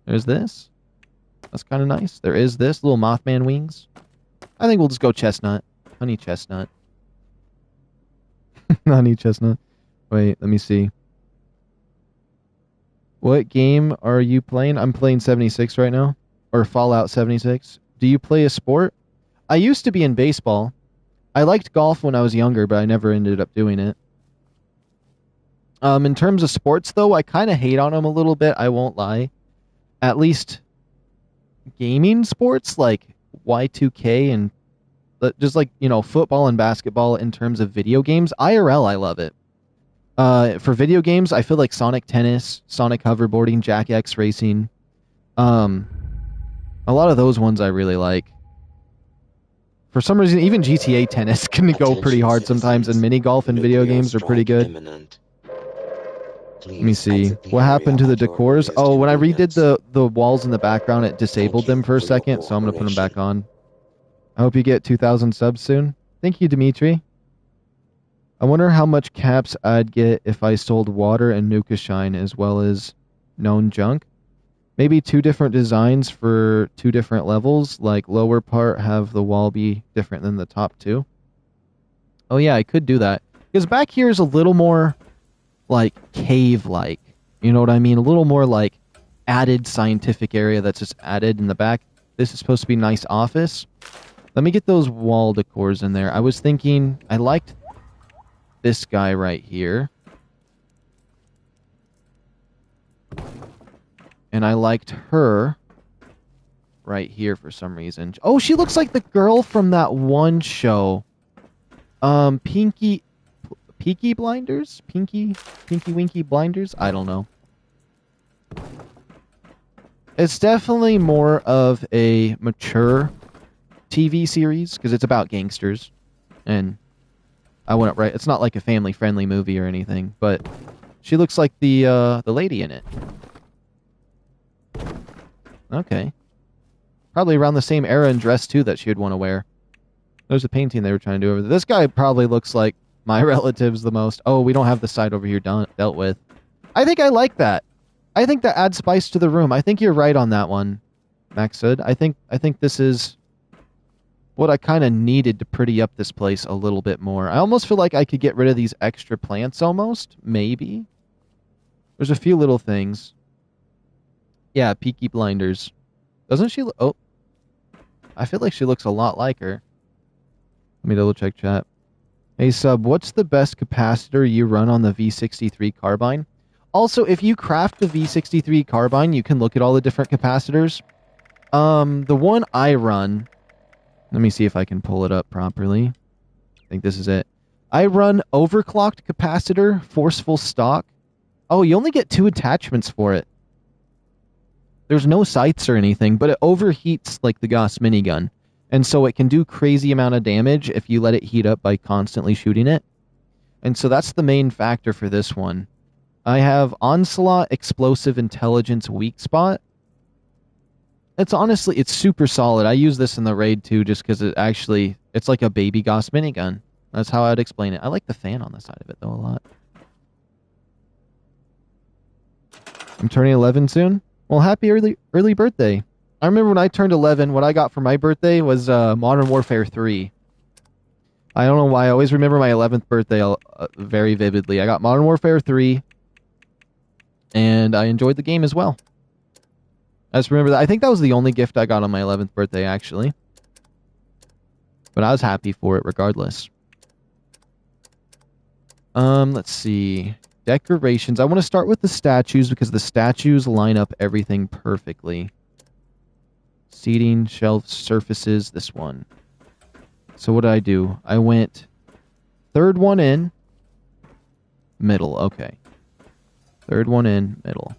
There's this. That's kind of nice. There is this. Little Mothman wings. I think we'll just go chestnut. Honey chestnut. Honey chestnut. Wait, let me see. What game are you playing? I'm playing 76 right now. Or Fallout 76. Do you play a sport? I used to be in baseball. I liked golf when I was younger, but I never ended up doing it. In terms of sports, though, I kind of hate on them a little bit. I won't lie. At least gaming sports like Y2K and just like, football and basketball in terms of video games. IRL, I love it. For video games, I feel like Sonic Tennis, Sonic Hoverboarding, Jack X Racing. A lot of those ones I really like. For some reason, even GTA Tennis can go pretty hard sometimes, and mini golf and video games are pretty good. Let me see. What happened to the decors? Oh, when I redid the walls in the background, it disabled them for a second, so I'm going to put them back on. I hope you get 2,000 subs soon. Thank you, Dimitri. I wonder how much caps I'd get if I sold water and Nuka Shine as well as known junk. Maybe 2 different designs for 2 different levels, like lower part have the wall be different than the top 2. Oh yeah, I could do that. Because back here is a little more like cave-like. You know what I mean? A little more like added scientific area that's just added in the back. This is supposed to be nice office. Let me get those wall decors in there. I was thinking, I liked this guy right here. And I liked her right here for some reason. Oh, she looks like the girl from that one show. Peaky Blinders? Pinky Winky Blinders? I don't know. It's definitely more of a mature TV series because it's about gangsters. And I went right. It's not like a family-friendly movie or anything, but she looks like the lady in it. Okay. Probably around the same era and dress, too, that she would want to wear. There's a painting they were trying to do over there. This guy probably looks like my relatives the most. Oh, we don't have the side over here dealt with. I think I like that. I think that adds spice to the room. I think you're right on that one, Maxud. I think this is what I kind of needed to pretty up this place a little bit more. I almost feel like I could get rid of these extra plants almost. Maybe. There's a few little things. Yeah, Peaky Blinders. Doesn't she look... Oh. I feel like she looks a lot like her. Let me double check chat. Hey, Sub, what's the best capacitor you run on the V63 carbine? Also, if you craft the V63 carbine, you can look at all the different capacitors. The one I run... Let me see if I can pull it up properly. I think this is it. I run overclocked capacitor, forceful stock. Oh, you only get 2 attachments for it. There's no sights or anything, but it overheats like the Gauss minigun. And so it can do crazy amount of damage if you let it heat up by constantly shooting it. And so that's the main factor for this one. I have Onslaught, Explosive Intelligence, Weak Spot. It's super solid. I use this in the raid too just because it's like a baby Gauss minigun. That's how I'd explain it. I like the fan on the side of it though a lot. I'm turning 11 soon. Well, happy early birthday. I remember when I turned 11, what I got for my birthday was Modern Warfare 3. I don't know why. I always remember my 11th birthday very vividly. I got Modern Warfare 3, and I enjoyed the game as well. I just remember that. I think that was the only gift I got on my 11th birthday, actually. But I was happy for it regardless. Let's see. Decorations. I want to start with the statues because the statues line up everything perfectly. Seating, shelves, surfaces, this one. So what did I do? I went 3rd one in, middle, okay. 3rd one in, middle.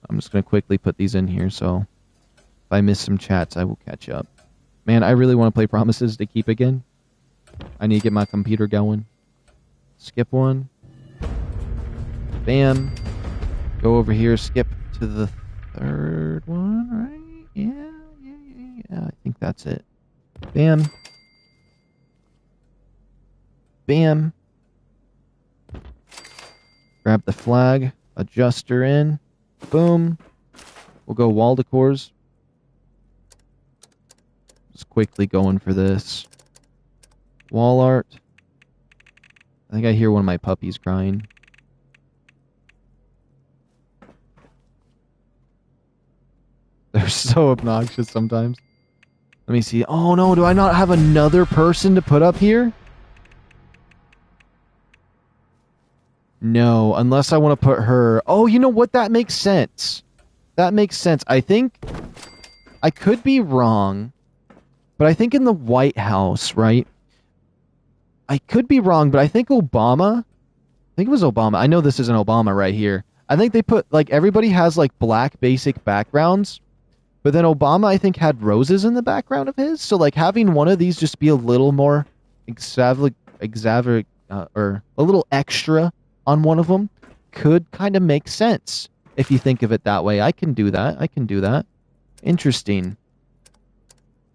I'm just going to quickly put these in here, so If I miss some chats, I will catch up. Man, I really want to play Promises to Keep again. I need to get my computer going. Skip one. Bam. Go over here, skip to the third one, right? Yeah, I think that's it. Bam. Bam. Grab the flag. Adjuster in. Boom. We'll go wall decors. Just quickly going for this. Wall art. I think I hear one of my puppies crying. They're so obnoxious sometimes. Let me see. Oh no, do I not have another person to put up here? No, unless I want to put her... Oh, you know what? That makes sense. That makes sense. I think... I could be wrong, but I think in the White House, right? I could be wrong, but I think Obama... I think it was Obama. I know this isn't Obama right here. I think they put... Like, everybody has, like, black basic backgrounds, but then Obama, I think, had roses in the background of his. So, like, having one of these just be a little more... or a little extra... on one of them could kind of make sense if you think of it that way. I can do that. Interesting.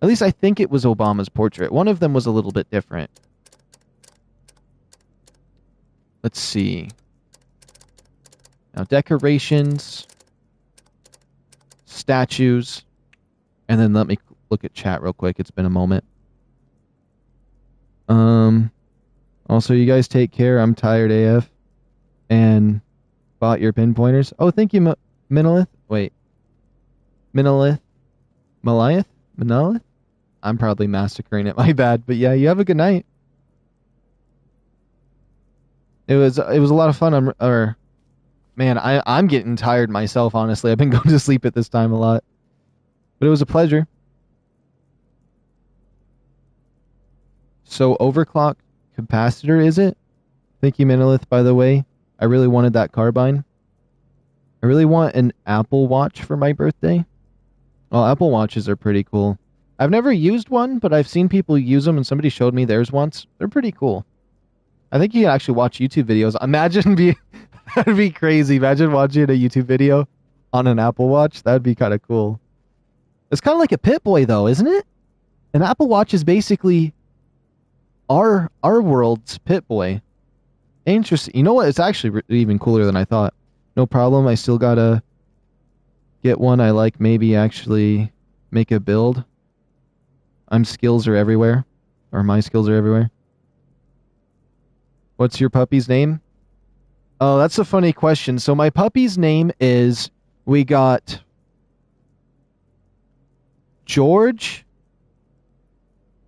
At least I think it was Obama's portrait. One of them was a little bit different. Let's see. Now, decorations, statues, and then let me look at chat real quick. It's been a moment. Also, you guys take care. I'm tired AF. And bought your pinpointers. Oh, thank you, Minolith. Wait. Minolith? Malith? Minolith? I'm probably massacring it. My bad. But yeah, you have a good night. It was a lot of fun. I'm getting tired myself, honestly. I've been going to sleep at this time a lot. But it was a pleasure. So, overclock capacitor, is it? Thank you, Minolith, by the way. I really wanted that carbine. I really want an Apple Watch for my birthday. Well, Apple Watches are pretty cool. I've never used one, but I've seen people use them, and somebody showed me theirs once. They're pretty cool. I think you can actually watch YouTube videos. That'd be crazy. Imagine watching a YouTube video on an Apple Watch. That'd be kind of cool. It's kind of like a Pip-Boy, though, isn't it? An Apple Watch is basically our world's Pip-Boy. Interesting. You know what? It's actually even cooler than I thought. No problem. I still gotta get one. I like maybe actually make a build. Skills are everywhere. Or my skills are everywhere. What's your puppy's name? Oh, that's a funny question. So my puppy's name is... We got... George...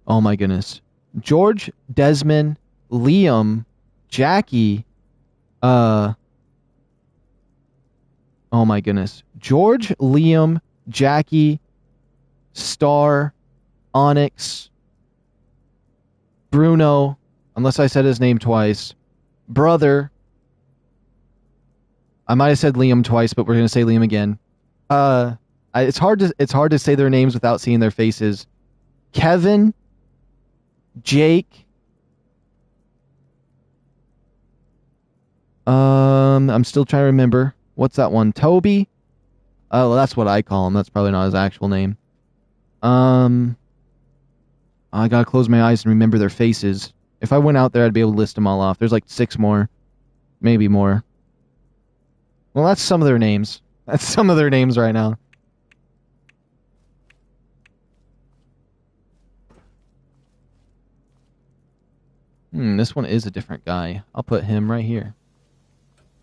Oh my goodness. George, Desmond, Liam... Jackie, oh my goodness. George, Liam, Jackie, Star, Onyx, Bruno, unless I said his name twice, Brother. I might have said Liam twice, but we're going to say Liam again. It's hard to say their names without seeing their faces. Kevin, Jake, I'm still trying to remember. What's that one? Toby? Oh, well, that's what I call him. That's probably not his actual name. I gotta close my eyes and remember their faces. If I went out there, I'd be able to list them all off. There's like 6 more. Maybe more. Well, that's some of their names. That's some of their names right now. This one is a different guy. I'll put him right here.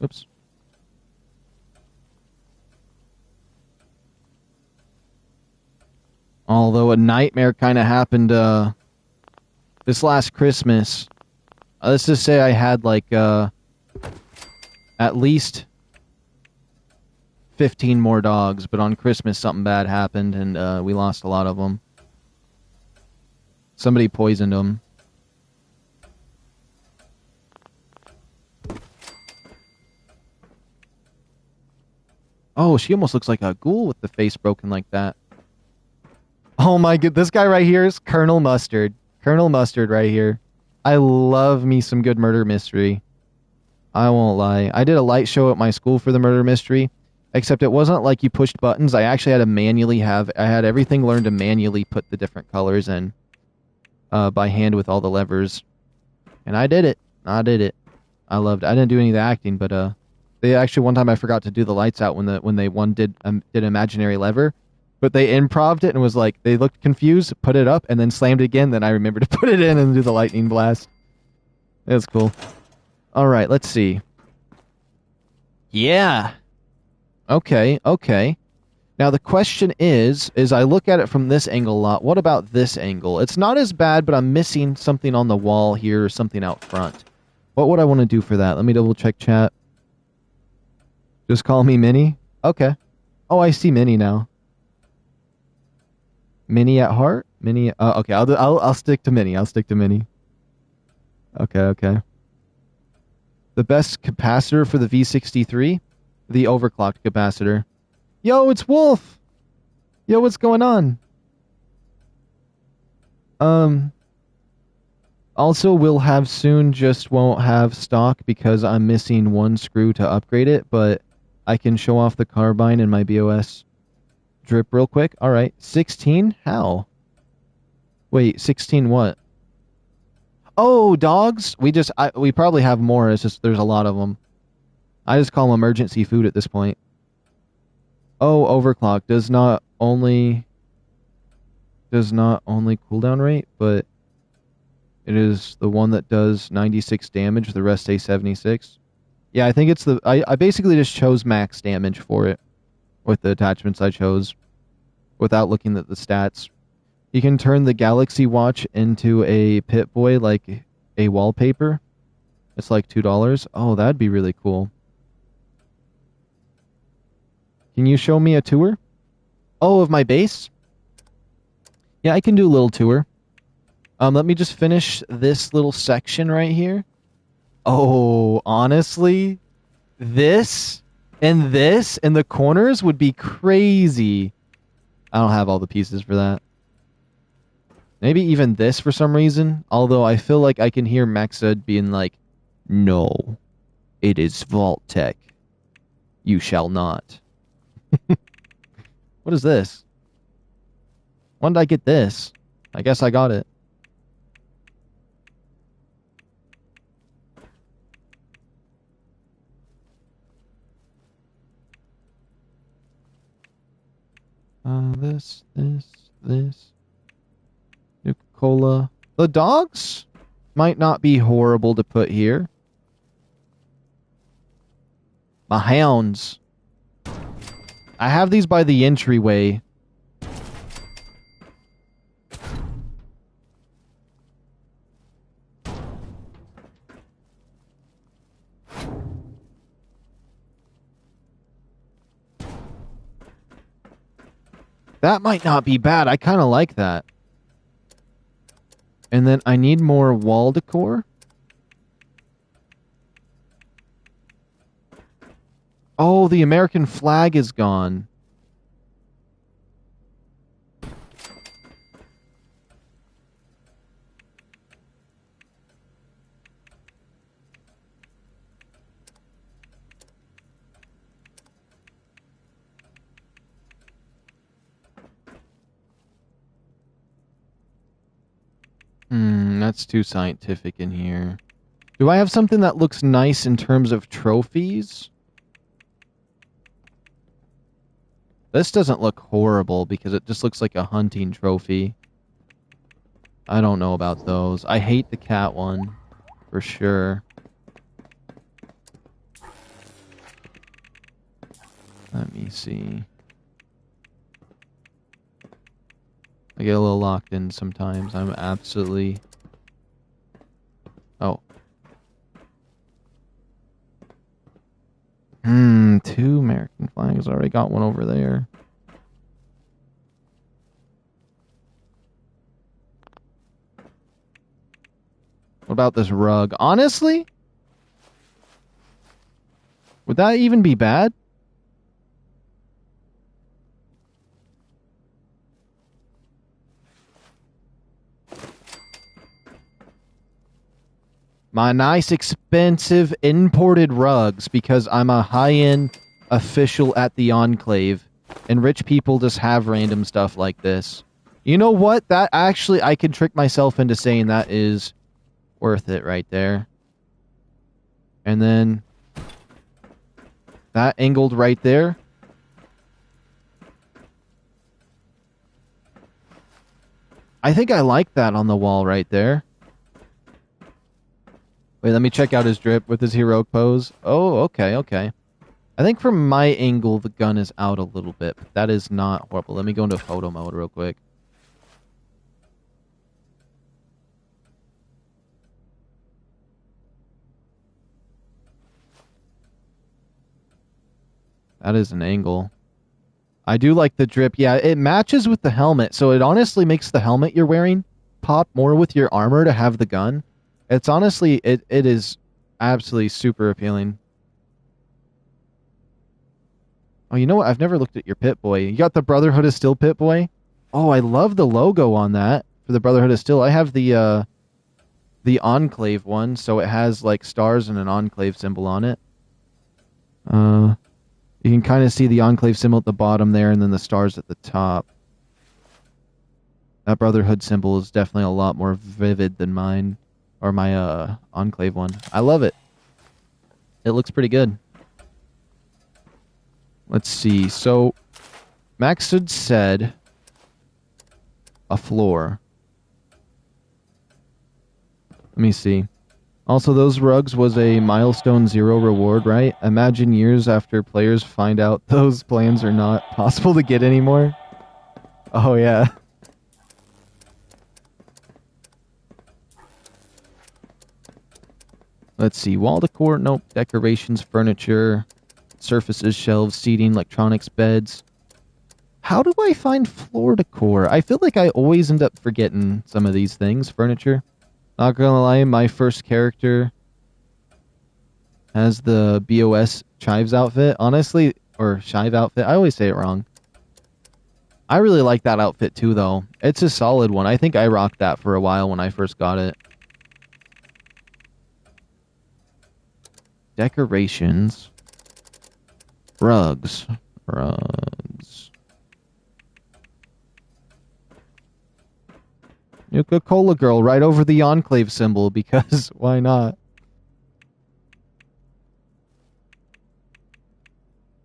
Oops. Although a nightmare kind of happened this last Christmas. Let's just say I had like at least 15 more dogs, but on Christmas something bad happened and we lost a lot of them. Somebody poisoned them. Oh, she almost looks like a ghoul with the face broken like that. Oh my god, this guy right here is Colonel Mustard. Colonel Mustard right here. I love me some good murder mystery. I won't lie. I did a light show at my school for the murder mystery, except it wasn't like you pushed buttons. I actually had to manually I had everything learned to manually put the different colors in by hand with all the levers. And I did it. I did it. I loved it. I didn't do any of the acting, but they actually one time I forgot to do the lights out when they did imaginary lever. But they improv'd it and was like, they looked confused, put it up, and then slammed it again. Then I remembered to put it in and do the lightning blast. It was cool. Alright, let's see. Yeah. Okay, okay. Now the question is I look at it from this angle a lot. What about this angle? It's not as bad, but I'm missing something on the wall here or something out front. What would I want to do for that? Let me double check chat. Just call me Minnie? Okay. Oh, I see Minnie now. Minnie at heart? Minnie. Okay. I'll stick to Minnie. I'll stick to Minnie. Okay. Okay. The best capacitor for the V63, the overclocked capacitor. Yo, it's Wolf. Yo, what's going on? Also, we'll have soon. Just won't have stock because I'm missing one screw to upgrade it. But I can show off the carbine in my BOS. Drip real quick. All right. 16? How? Wait, 16 what? Oh, dogs? We probably have more. It's just there's a lot of them. I just call them emergency food at this point. Oh, overclock does not only cooldown rate, but it is the one that does 96 damage. The rest stay 76. Yeah, I think it's I basically just chose max damage for it with the attachments I chose without looking at the stats. You can turn the Galaxy Watch into a Pip-Boy, like a wallpaper. It's like $2. Oh, that'd be really cool. Can you show me a tour? Oh, of my base? Yeah, I can do a little tour. Let me just finish this little section right here. Oh, honestly, this and the corners would be crazy. I don't have all the pieces for that. Maybe even this for some reason. Although I feel like I can hear Maxud being like, no, it is Vault Tech. You shall not. What is this? When did I get this? I guess I got it. This. Nuka-Cola. The dogs might not be horrible to put here. My hounds. I have these by the entryway. That might not be bad. I kind of like that. And then I need more wall decor. Oh, the American flag is gone. That's too scientific in here. Do I have something that looks nice in terms of trophies? This doesn't look horrible because it just looks like a hunting trophy. I don't know about those. I hate the cat one, for sure. Let me see. I get a little locked in sometimes. I'm absolutely... Oh. 2 American flags. Already got one over there. What about this rug? Honestly? Would that even be bad? My nice, expensive, imported rugs because I'm a high-end official at the Enclave. And rich people just have random stuff like this. You know what? That actually, I can trick myself into saying that is worth it right there. And then that angled right there. I think I like that on the wall right there. Wait, let me check out his drip with his heroic pose. Oh, okay, okay. I think from my angle, the gun is out a little bit. But that is not horrible. Let me go into photo mode real quick. That is an angle. I do like the drip. Yeah, it matches with the helmet, so it honestly makes the helmet you're wearing pop more with your armor to have the gun. It's honestly, it is absolutely super appealing. Oh, you know what? I've never looked at your Pip-Boy. You got the Brotherhood of Steel Pip-Boy? Oh, I love the logo on that for the Brotherhood of Steel. I have the Enclave one, so it has like stars and an Enclave symbol on it. You can kind of see the Enclave symbol at the bottom there and then the stars at the top. That Brotherhood symbol is definitely a lot more vivid than mine. Or my Enclave one. I love it. It looks pretty good. Let's see. So, Max had said a floor. Let me see. Also, those rugs was a milestone 0 reward, right? Imagine years after players find out those plans are not possible to get anymore. Oh, yeah. Let's see. Wall decor. Nope. Decorations, furniture, surfaces, shelves, seating, electronics, beds. How do I find floor decor? I feel like I always end up forgetting some of these things. Furniture. Not gonna lie, my first character has the BOS Chives outfit. Honestly, or Shive outfit. I always say it wrong. I really like that outfit too, though. It's a solid one. I think I rocked that for a while when I first got it. Decorations. Rugs. Rugs. Coca-Cola girl right over the Enclave symbol because why not?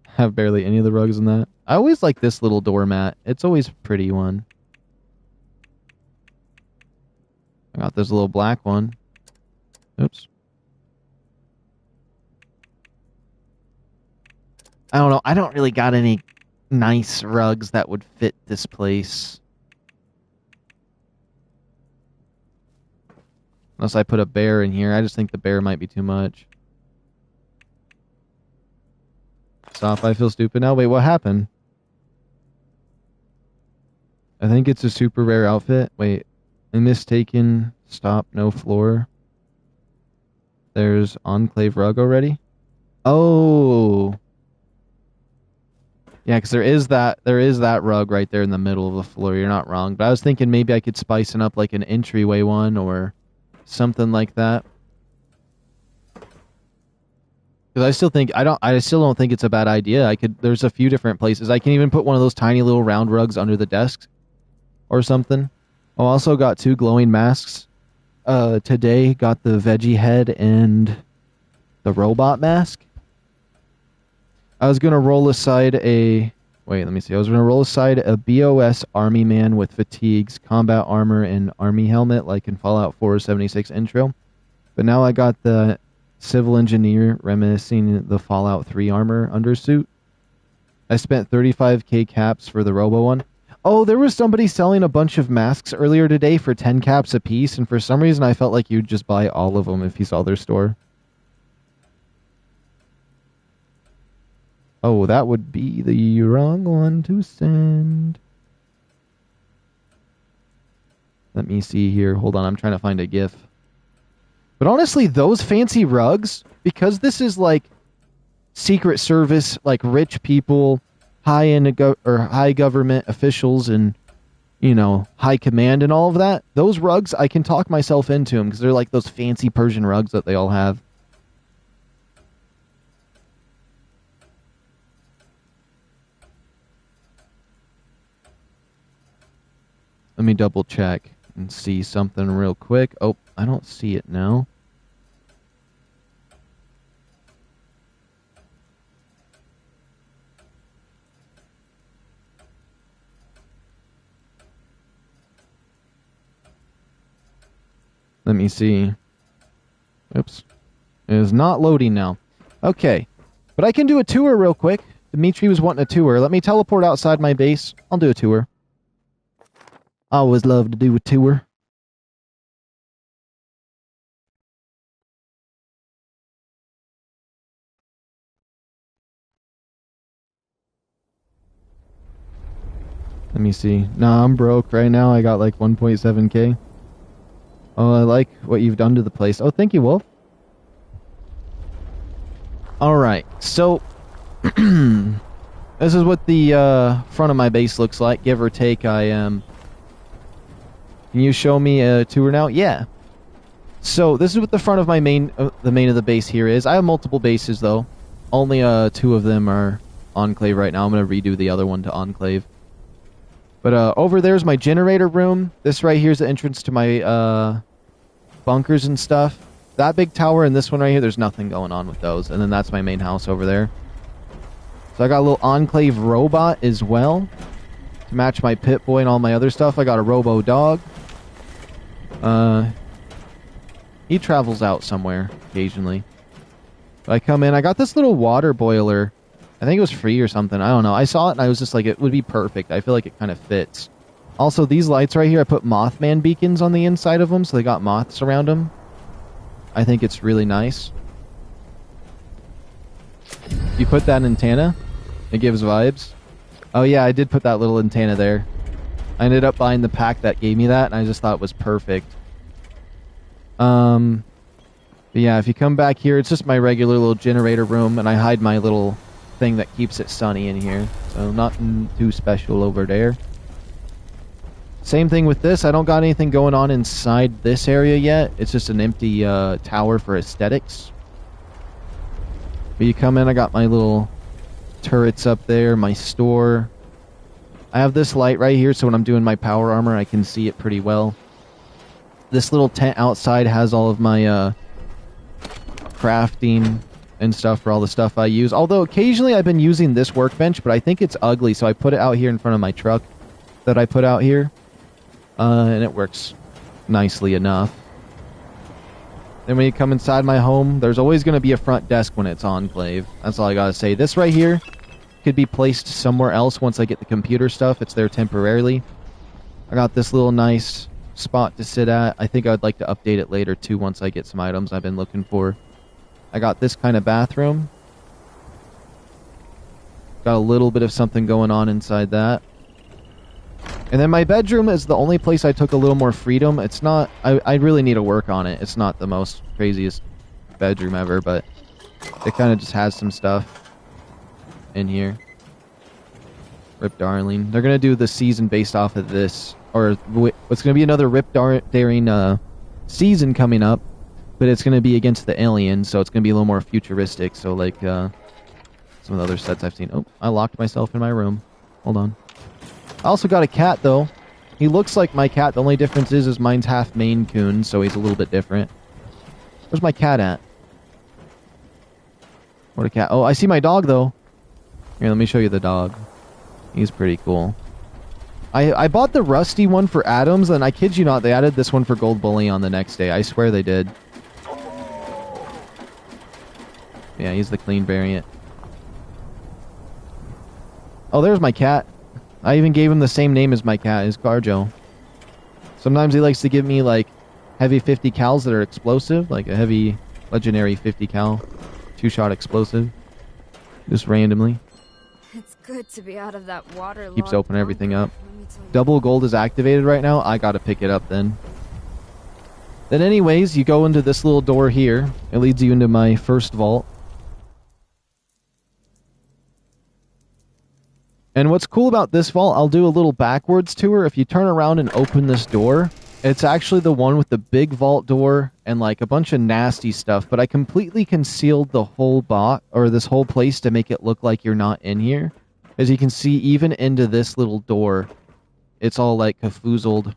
Have barely any of the rugs in that. I always like this little doormat. It's always a pretty one. I got this little black one. Oops. I don't know. I don't really got any nice rugs that would fit this place. Unless I put a bear in here. I just think the bear might be too much. Stop, I feel stupid now. Wait, what happened? I think it's a super rare outfit. Wait. Mistaken. Stop, no floor. There's Enclave rug already? Oh. Yeah, because there is that rug right there in the middle of the floor. You're not wrong. But I was thinking maybe I could spice it up like an entryway one or something like that. Because I still don't think it's a bad idea. There's a few different places. I can even put one of those tiny little round rugs under the desk or something. I also got 2 glowing masks. Today got the veggie head and the robot mask. I was gonna roll aside a BOS army man with fatigues, combat armor, and army helmet like in Fallout 4 76 intro. But now I got the civil engineer reminiscing the Fallout 3 armor undersuit. I spent 35k caps for the robo one. Oh, there was somebody selling a bunch of masks earlier today for 10 caps a piece, and for some reason I felt like you'd just buy all of them if you saw their store. Oh, that would be the wrong one to send. Let me see here. Hold on, I'm trying to find a GIF. But honestly, those fancy rugs, because this is like Secret Service, like rich people, high government officials, and you know, high command and all of that. Those rugs, I can talk myself into them because they're like those fancy Persian rugs that they all have. Let me double check and see something real quick. Oh, I don't see it now. Let me see. Oops. It is not loading now. Okay. But I can do a tour real quick. Dimitri was wanting a tour. Let me teleport outside my base. I'll do a tour. I always love to do a tour. Let me see. Nah, I'm broke right now. I got like 1.7k. Oh, I like what you've done to the place. Oh, thank you, Wolf. Alright, so... this is what the front of my base looks like, give or take. I am... Can you show me a tour now? Yeah. So, this is what the front of my main... the main of the base here is. I have multiple bases, though. Only 2 of them are Enclave right now. I'm going to redo the other one to Enclave. But over there's my generator room. This right here is the entrance to my bunkers and stuff. That big tower and this one right here, there's nothing going on with those. And then that's my main house over there. So I got a little Enclave robot as well to match my Pit-Boy and all my other stuff. I got a Robo Dog. He travels out somewhere occasionally. But I come in. I got this little water boiler. I think it was free or something. I don't know. I saw it and I was just like, it would be perfect. I feel like it kind of fits. Also, these lights right here, I put Mothman beacons on the inside of them, so they got moths around them. I think it's really nice. You put that antenna, it gives vibes. Oh yeah, I did put that little antenna there. I ended up buying the pack that gave me that, and I just thought it was perfect. But yeah, if you come back here, it's just my regular little generator room, and I hide my little thing that keeps it sunny in here. So nothing too special over there. Same thing with this. I don't got anything going on inside this area yet. It's just an empty tower for aesthetics. But you come in, I got my little turrets up there, my store. I have this light right here, so when I'm doing my power armor, I can see it pretty well. This little tent outside has all of my crafting and stuff for all the stuff I use. Although occasionally I've been using this workbench, but I think it's ugly, so I put it out here in front of my truck that I put out here. And it works nicely enough. Then when you come inside my home, there's always going to be a front desk when it's Enclave. That's all I gotta say. This right here could be placed somewhere else once I get the computer stuff. It's there temporarily. I got this little nice spot to sit at. I think I'd like to update it later too once I get some items I've been looking for. I got this kind of bathroom. Got a little bit of something going on inside that. And then my bedroom is the only place I took a little more freedom. It's not... I really need to work on it. It's not the most craziest bedroom ever, but it kind of just has some stuff in here. Rip Darling. They're going to do the season based off of this. Or what's going to be another Rip Daring season coming up. But it's going to be against the aliens, so it's going to be a little more futuristic. So like some of the other sets I've seen. Oh, I locked myself in my room. Hold on. I also got a cat, though. He looks like my cat. The only difference is mine's half Maine Coon, so he's a little bit different. Where's my cat at? Where'd a cat? Oh, I see my dog, though. Here, let me show you the dog. He's pretty cool. I bought the rusty one for Adams, and I kid you not, they added this one for Gold Bullion the next day. I swear they did. Yeah, he's the clean variant. Oh, there's my cat. I even gave him the same name as my cat, is Garjo. Sometimes he likes to give me, like, heavy 50 cals that are explosive, like a heavy legendary 50 cal 2-shot explosive. Just randomly. It's good to be out of that water. Keeps opening everything up. Double gold is activated right now. I gotta pick it up then. Then anyways, you go into this little door here. It leads you into my first vault. And what's cool about this vault, I'll do a little backwards tour. If you turn around and open this door, it's actually the one with the big vault door and like a bunch of nasty stuff. But I completely concealed the whole this whole place to make it look like you're not in here. As you can see, even into this little door, it's all like cafoozled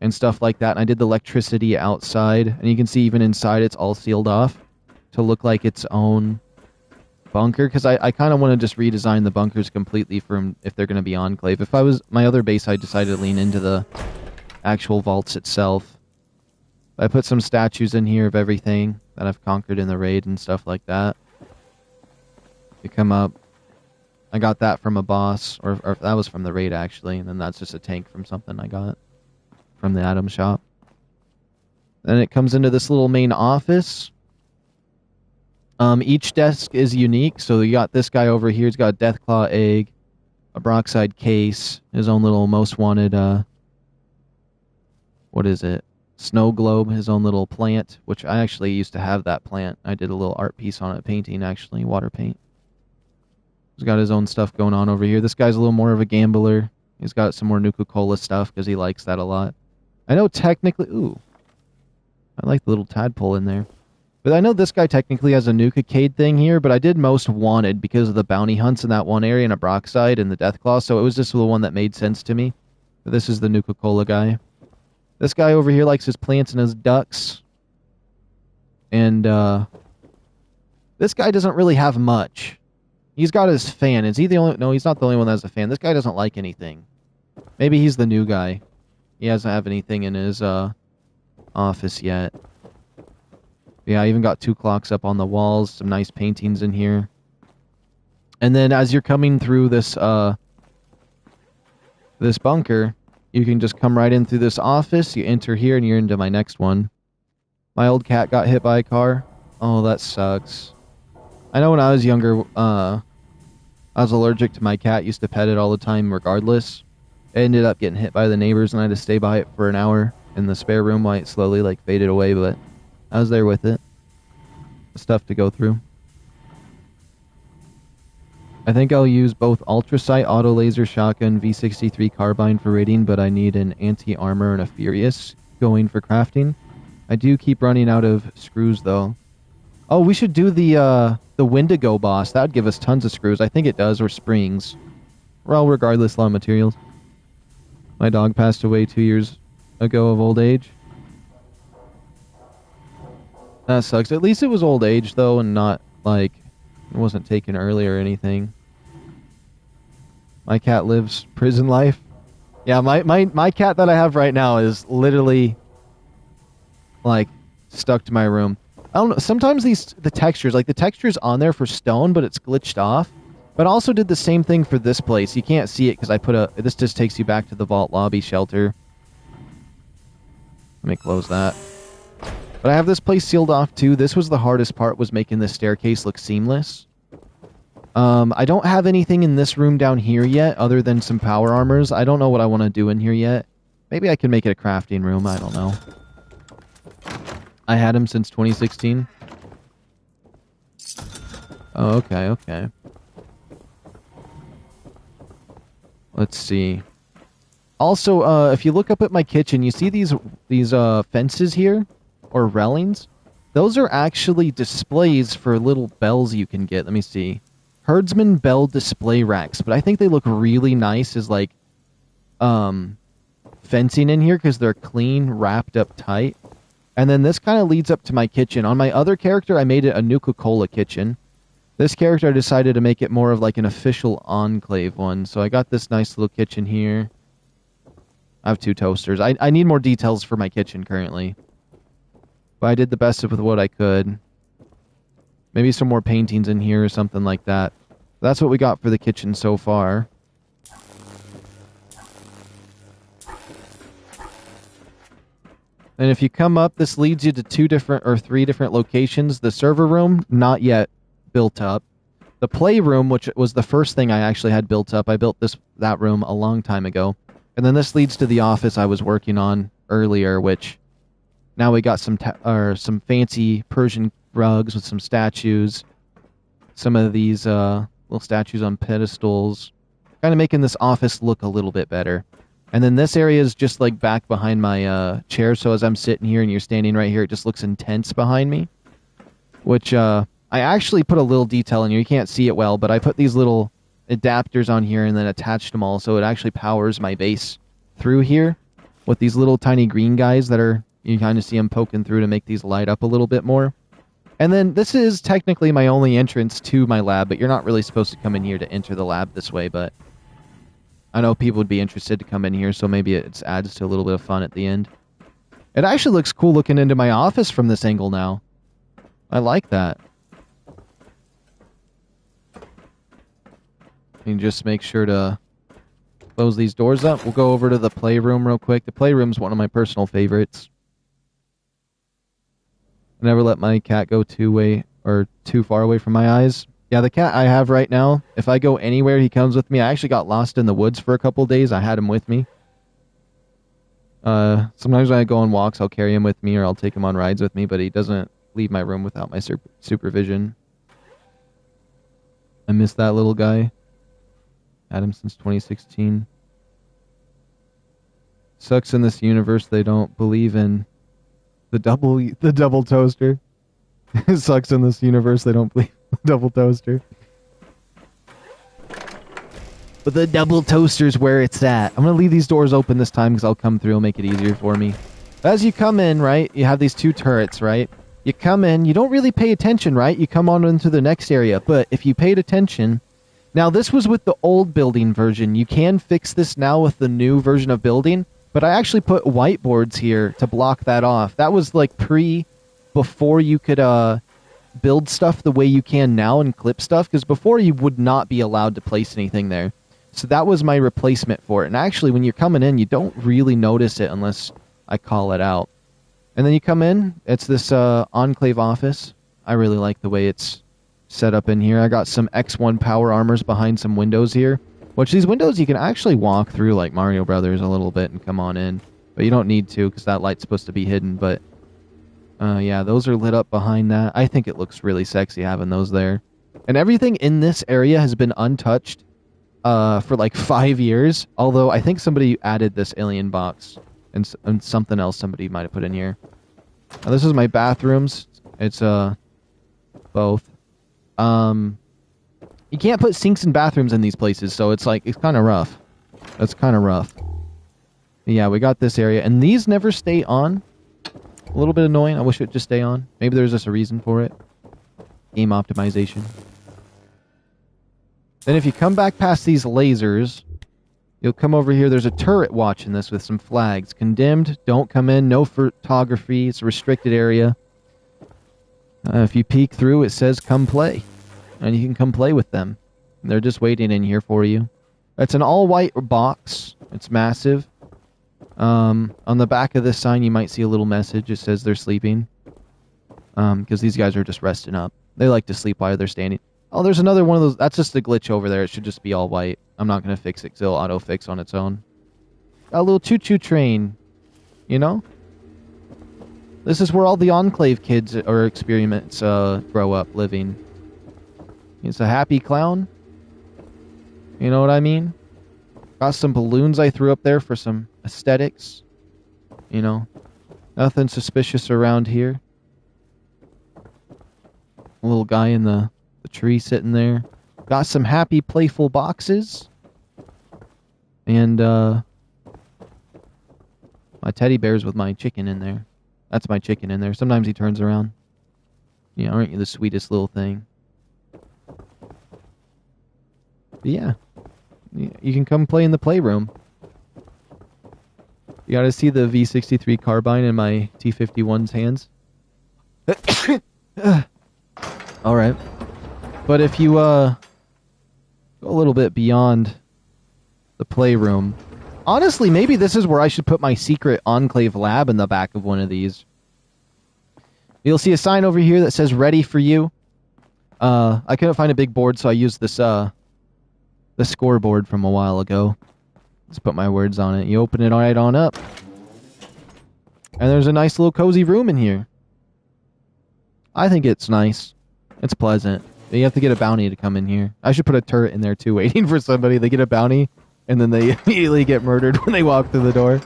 and stuff like that. And I did the electricity outside, and you can see even inside it's all sealed off to look like its own bunker, because I kind of want to just redesign the bunkers completely from if they're going to be Enclave. If I was my other base, I decided to lean into the actual vaults itself. I put some statues in here of everything that I've conquered in the raid and stuff like that. You come up. I got that from a boss, or that was from the raid actually, and then that's just a tank from something I got from the Atom shop. Then it comes into this little main office. Each desk is unique, so you got this guy over here. He's got a Deathclaw egg, a Broxide case, his own little most wanted, what is it? Snow globe, his own little plant, which I actually used to have that plant. I did a little art piece on it, painting actually, water paint. He's got his own stuff going on over here. This guy's a little more of a gambler. He's got some more Nuka-Cola stuff because he likes that a lot. I know technically, ooh, I like the little tadpole in there. But I know this guy technically has a Nuka-Cade thing here, but I did most wanted because of the bounty hunts in that one area and a Broxide and the Deathclaw, so it was just the one that made sense to me. But this is the Nuka-Cola guy. This guy over here likes his plants and his ducks. And, this guy doesn't really have much. He's got his fan. Is he the only... No, he's not the only one that has a fan. This guy doesn't like anything. Maybe he's the new guy. He doesn't have anything in his, office yet. Yeah, I even got 2 clocks up on the walls, some nice paintings in here. And then as you're coming through this this bunker, you can just come right in through this office, you enter here, and you're into my next one. My old cat got hit by a car. Oh, that sucks. I know when I was younger, I was allergic to my cat, used to pet it all the time regardless. It ended up getting hit by the neighbors, and I had to stay by it for an hour in the spare room while it slowly, like, faded away, but I was there with it. Stuff to go through. I think I'll use both Ultracite, Auto Laser Shotgun, V63 Carbine for raiding, but I need an Anti-Armor and a Furious going for crafting. I do keep running out of screws, though. Oh, we should do the Wendigo boss. That would give us tons of screws. I think it does, or springs. Well, regardless, a lot of materials. My dog passed away 2 years ago of old age. That sucks. At least it was old age, though, and not, like, it wasn't taken early or anything. My cat lives prison life. Yeah, my cat that I have right now is literally, like, stuck to my room. I don't know, sometimes the textures, like, the texture's on there for stone, but it's glitched off. But I also did the same thing for this place. You can't see it because I put this just takes you back to the vault lobby shelter. Let me close that. But I have this place sealed off too. This was the hardest part, was making this staircase look seamless. I don't have anything in this room down here yet, other than some power armors. I don't know what I want to do in here yet. Maybe I can make it a crafting room, I don't know. I had him since 2016. Oh, okay, okay. Let's see. Also, if you look up at my kitchen, you see these fences here? Or railings? Those are actually displays for little bells you can get. Let me see. Herdsman bell display racks. But I think they look really nice as, like, fencing in here because they're clean, wrapped up tight. And then this kind of leads up to my kitchen. On my other character, I made it a Nuka-Cola kitchen. This character, I decided to make it more of like an official Enclave one. So I got this nice little kitchen here. I have 2 toasters. I need more details for my kitchen currently. But I did the best with what I could. Maybe some more paintings in here or something like that. That's what we got for the kitchen so far. And if you come up, this leads you to 2 different or 3 different locations. The server room, not yet built up. The playroom, which was the first thing I actually had built up. I built that room a long time ago. And then this leads to the office I was working on earlier, which now we got some fancy Persian rugs with some statues. Some of these little statues on pedestals. Kind of making this office look a little bit better. And then this area is just like back behind my chair, so as I'm sitting here and you're standing right here, it just looks intense behind me. Which I actually put a little detail in here. You can't see it well, but I put these little adapters on here and then attached them all, so it actually powers my base through here with these little tiny green guys that are, you kind of see them poking through to make these light up a little bit more. And then this is technically my only entrance to my lab, but you're not really supposed to come in here to enter the lab this way, but I know people would be interested to come in here, so maybe it adds to a little bit of fun at the end. It actually looks cool looking into my office from this angle now. I like that. And just make sure to close these doors up. We'll go over to the playroom real quick. The playroom's one of my personal favorites. I never let my cat go too far away from my eyes. Yeah, the cat I have right now, if I go anywhere, he comes with me. I actually got lost in the woods for a couple days. I had him with me. Sometimes when I go on walks, I'll carry him with me or I'll take him on rides with me, but he doesn't leave my room without my supervision. I miss that little guy. Had him since 2016. Sucks in this universe they don't believe in the double toaster. It sucks in this universe they don't believe in the double toaster. But the double toaster's where it's at. I'm going to leave these doors open this time because I'll come through and make it easier for me. As you come in, right, you have these two turrets, right? You come in, you don't really pay attention, right? You come on into the next area. But if you paid attention... Now, this was with the old building version. You can fix this now with the new version of building. But I actually put whiteboards here to block that off. That was like before you could build stuff the way you can now and clip stuff. Because before you would not be allowed to place anything there. So that was my replacement for it. And actually, when you're coming in, you don't really notice it unless I call it out. And then you come in. It's this Enclave office. I really like the way it's set up in here. I got some X1 power armors behind some windows here. Which these windows you can actually walk through like Mario Brothers a little bit and come on in. But you don't need to because that light's supposed to be hidden. But yeah, those are lit up behind that. I think it looks really sexy having those there. And everything in this area has been untouched for like 5 years. Although I think somebody added this alien box and something else somebody might have put in here. Now, this is my bathrooms. It's both. You can't put sinks and bathrooms in these places, so it's like, it's kind of rough. That's kind of rough. Yeah, we got this area, and these never stay on. A little bit annoying. I wish it would just stay on. Maybe there's just a reason for it. Game optimization. Then if you come back past these lasers, you'll come over here. There's a turret watching this with some flags. Condemned, don't come in, no photography. It's a restricted area. If you peek through, it says come play. And you can come play with them. They're just waiting in here for you. It's an all-white box. It's massive. On the back of this sign, you might see a little message. It says they're sleeping. Because these guys are just resting up. They like to sleep while they're standing. Oh, there's another one of those. That's just a glitch over there. It should just be all white. I'm not going to fix it because it'll auto-fix on its own. A little choo-choo train. You know? This is where all the Enclave kids or experiments grow up living. It's a happy clown. You know what I mean? Got some balloons I threw up there for some aesthetics. You know, nothing suspicious around here. A little guy in the tree sitting there. Got some happy, playful boxes. And my teddy bear's with my chicken in there. That's my chicken in there. Sometimes he turns around. You know, aren't you the sweetest little thing? But yeah, you can come play in the playroom. You gotta see the V63 carbine in my T-51's hands. Alright. But if you go a little bit beyond the playroom, honestly, maybe this is where I should put my secret Enclave lab in the back of one of these. You'll see a sign over here that says ready for you. I couldn't find a big board, so I used this the scoreboard from a while ago. Let's put my words on it. You open it right on up. And there's a nice little cozy room in here. I think it's nice. It's pleasant. You have to get a bounty to come in here. I should put a turret in there too, waiting for somebody. They get a bounty, and then they immediately get murdered when they walk through the door.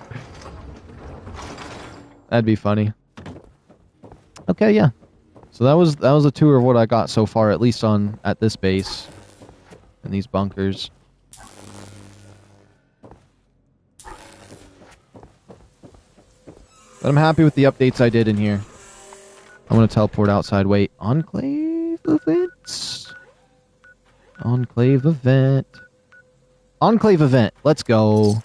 That'd be funny. Okay, yeah. So that was a tour of what I got so far, at least at this base and these bunkers. But I'm happy with the updates I did in here. I'm gonna teleport outside. Wait, Enclave events? Enclave event. Enclave event. Let's go.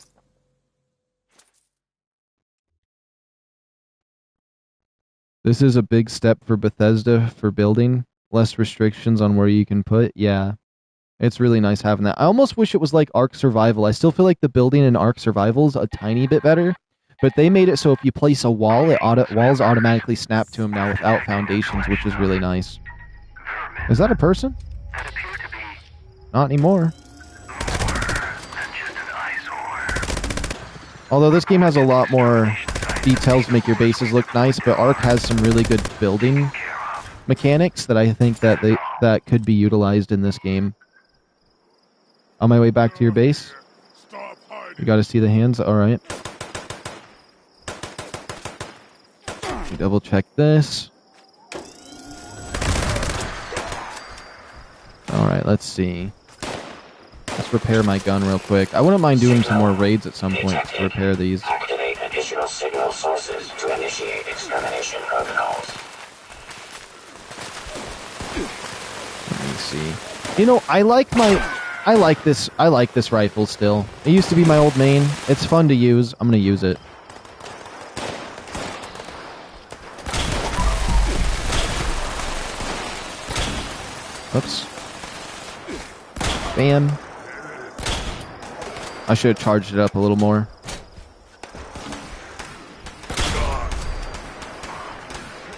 This is a big step for Bethesda for building. Less restrictions on where you can put. Yeah. It's really nice having that. I almost wish it was like Ark Survival. I still feel like the building in Ark Survival is a tiny bit better. But they made it so if you place a wall, walls automatically snap to them now without foundations, which is really nice. Is that a person? Not anymore. Although this game has a lot more details to make your bases look nice, but Ark has some really good building mechanics that I think that could be utilized in this game. On my way back to your base. You got to see the hands? Alright. Double check this. Alright, let's see. Let's repair my gun real quick. I wouldn't mind doing some more raids at some point to repair these. Activate additional signal sources to initiate extermination protocols. Let me see. You know, I like this rifle still. It used to be my old main. It's fun to use. I'm gonna use it. Oops. Bam. I should have charged it up a little more.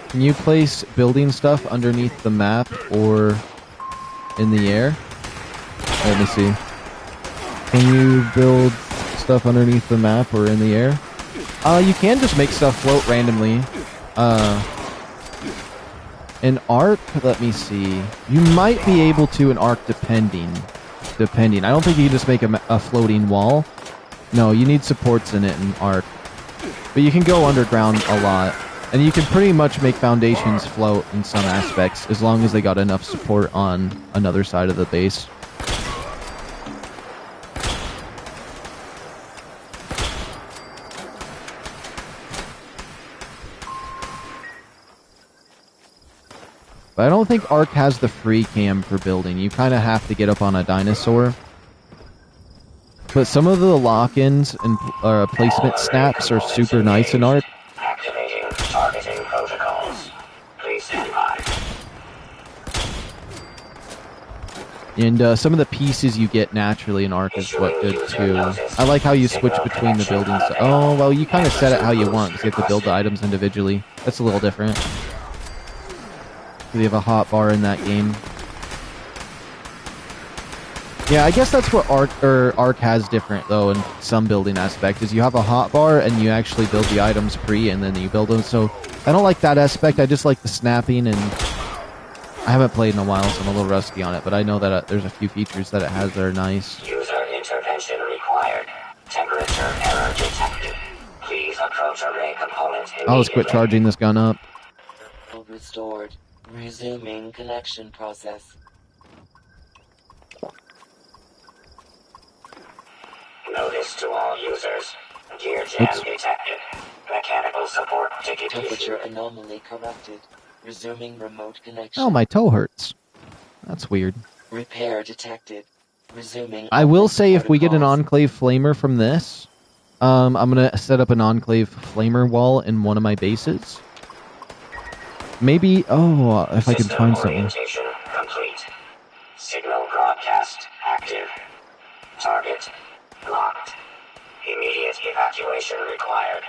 Can you place building stuff underneath the map or in the air? Let me see. Can you build stuff underneath the map or in the air? You can just make stuff float randomly. In Ark, let me see. You might be able to in Ark depending. I don't think you can just make a floating wall. No, you need supports in it in Ark. But you can go underground a lot. And you can pretty much make foundations float in some aspects as long as they got enough support on another side of the base. But I don't think Ark has the free cam for building. You kind of have to get up on a dinosaur. But some of the lock-ins and placement snaps are super nice in Ark. Activating targeting protocols. Please stand by. And some of the pieces you get naturally in Ark is what good too. I like how you switch between the buildings. Oh, well, you kind of set it how you want because you have to build the items individually. That's a little different. We have a hot bar in that game. Yeah, I guess that's what Ark has different though in some building aspect is you have a hot bar and you actually build the items pre and then you build them. So I don't like that aspect. I just like the snapping, and I haven't played in a while, so I'm a little rusty on it. But I know that there's a few features that it has that are nice. User intervention required. Temperature error detected. Please approach array component immediately. I'll just quit charging this gun up. Restored. Resuming connection process. Notice to all users. Gear jam detected. Mechanical support ticket. Temperature anomaly corrected. Resuming remote connection. Oh, my toe hurts. That's weird. Repair detected. Resuming. I will say if we get an Enclave flamer from this, I'm gonna set up an Enclave flamer wall in one of my bases. Maybe, if I can find something. Orientation complete. Signal broadcast active. Target locked. Immediate evacuation required.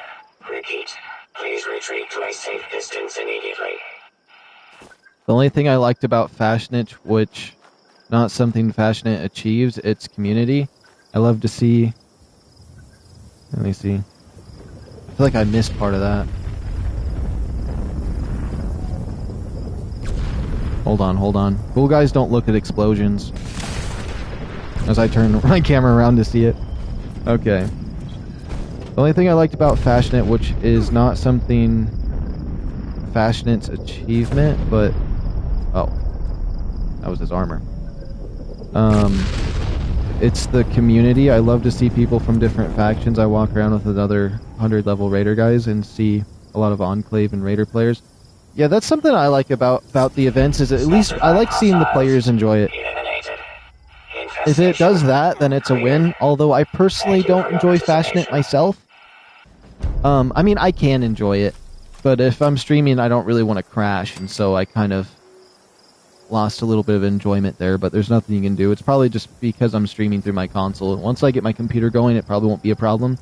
Repeat. Please retreat to a safe distance immediately. The only thing I liked about Fashionate, which not something Fashionate achieves, it's community. I love to see. Let me see. I feel like I missed part of that. Hold on, hold on. Cool guys don't look at explosions. As I turn my camera around to see it. Okay. The only thing I liked about Fashionette, which is not something Fashionette's achievement, but... Oh. That was his armor. It's the community. I love to see people from different factions. I walk around with another 100 level Raider guys and see a lot of Enclave and Raider players. Yeah, that's something I like about the events, is at least I like seeing the players enjoy it. If it does that, then it's a win, although I personally don't enjoy Fashionette myself. I mean, I can enjoy it, but if I'm streaming, I don't really want to crash, and so I kind of lost a little bit of enjoyment there, but there's nothing you can do. It's probably just because I'm streaming through my console. Once I get my computer going, it probably won't be a problem.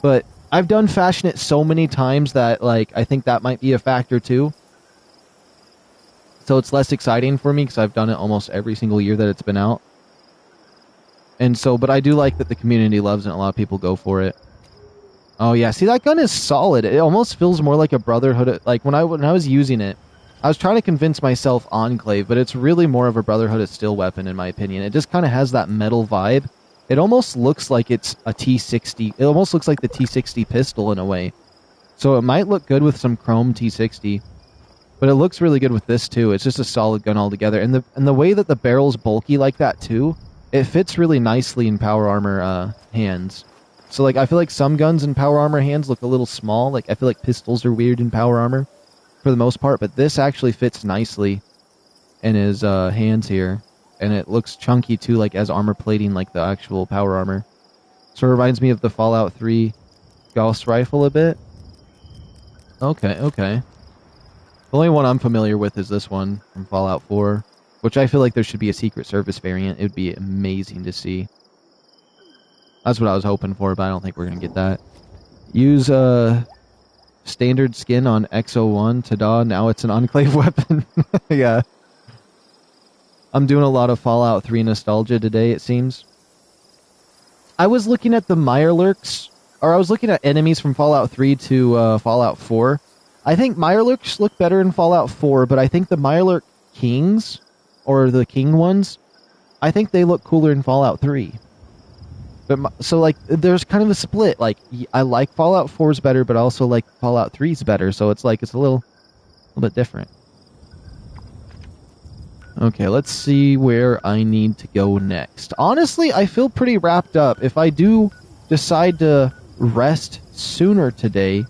But I've done Fashionette so many times that, like, I think that might be a factor too. So it's less exciting for me because I've done it almost every single year that it's been out. And so, but I do like that the community loves it and a lot of people go for it. Oh yeah, see, that gun is solid. It almost feels more like a Brotherhood. Like when I was using it, I was trying to convince myself Enclave, but it's really more of a Brotherhood of Steel weapon in my opinion. It just kind of has that metal vibe. It almost looks like it's a T60. It almost looks like the T60 pistol in a way. So it might look good with some chrome T60, but it looks really good with this too. It's just a solid gun altogether. And the way that the barrel's bulky like that too, it fits really nicely in power armor hands. So like I feel like some guns in power armor hands look a little small. Like I feel like pistols are weird in power armor for the most part, but this actually fits nicely in his hands here. And it looks chunky too, like as armor plating like the actual power armor. So it reminds me of the Fallout 3 Gauss rifle a bit. Okay, okay. The only one I'm familiar with is this one from Fallout 4, which I feel like there should be a Secret Service variant. It would be amazing to see. That's what I was hoping for, but I don't think we're going to get that. Use standard skin on X01. Ta-da, now it's an Enclave weapon. Yeah. I'm doing a lot of Fallout 3 nostalgia today, it seems. I was looking at the Mirelurks, or I was looking at enemies from Fallout 3 to Fallout 4. I think Mirelurks look better in Fallout 4, but I think the Mirelurk Kings, or the King ones, I think they look cooler in Fallout 3. But so, like, there's kind of a split. Like, I like Fallout 4's better, but I also like Fallout 3's better, so it's like, it's a little bit different. Okay, let's see where I need to go next. Honestly, I feel pretty wrapped up. If I do decide to rest sooner today,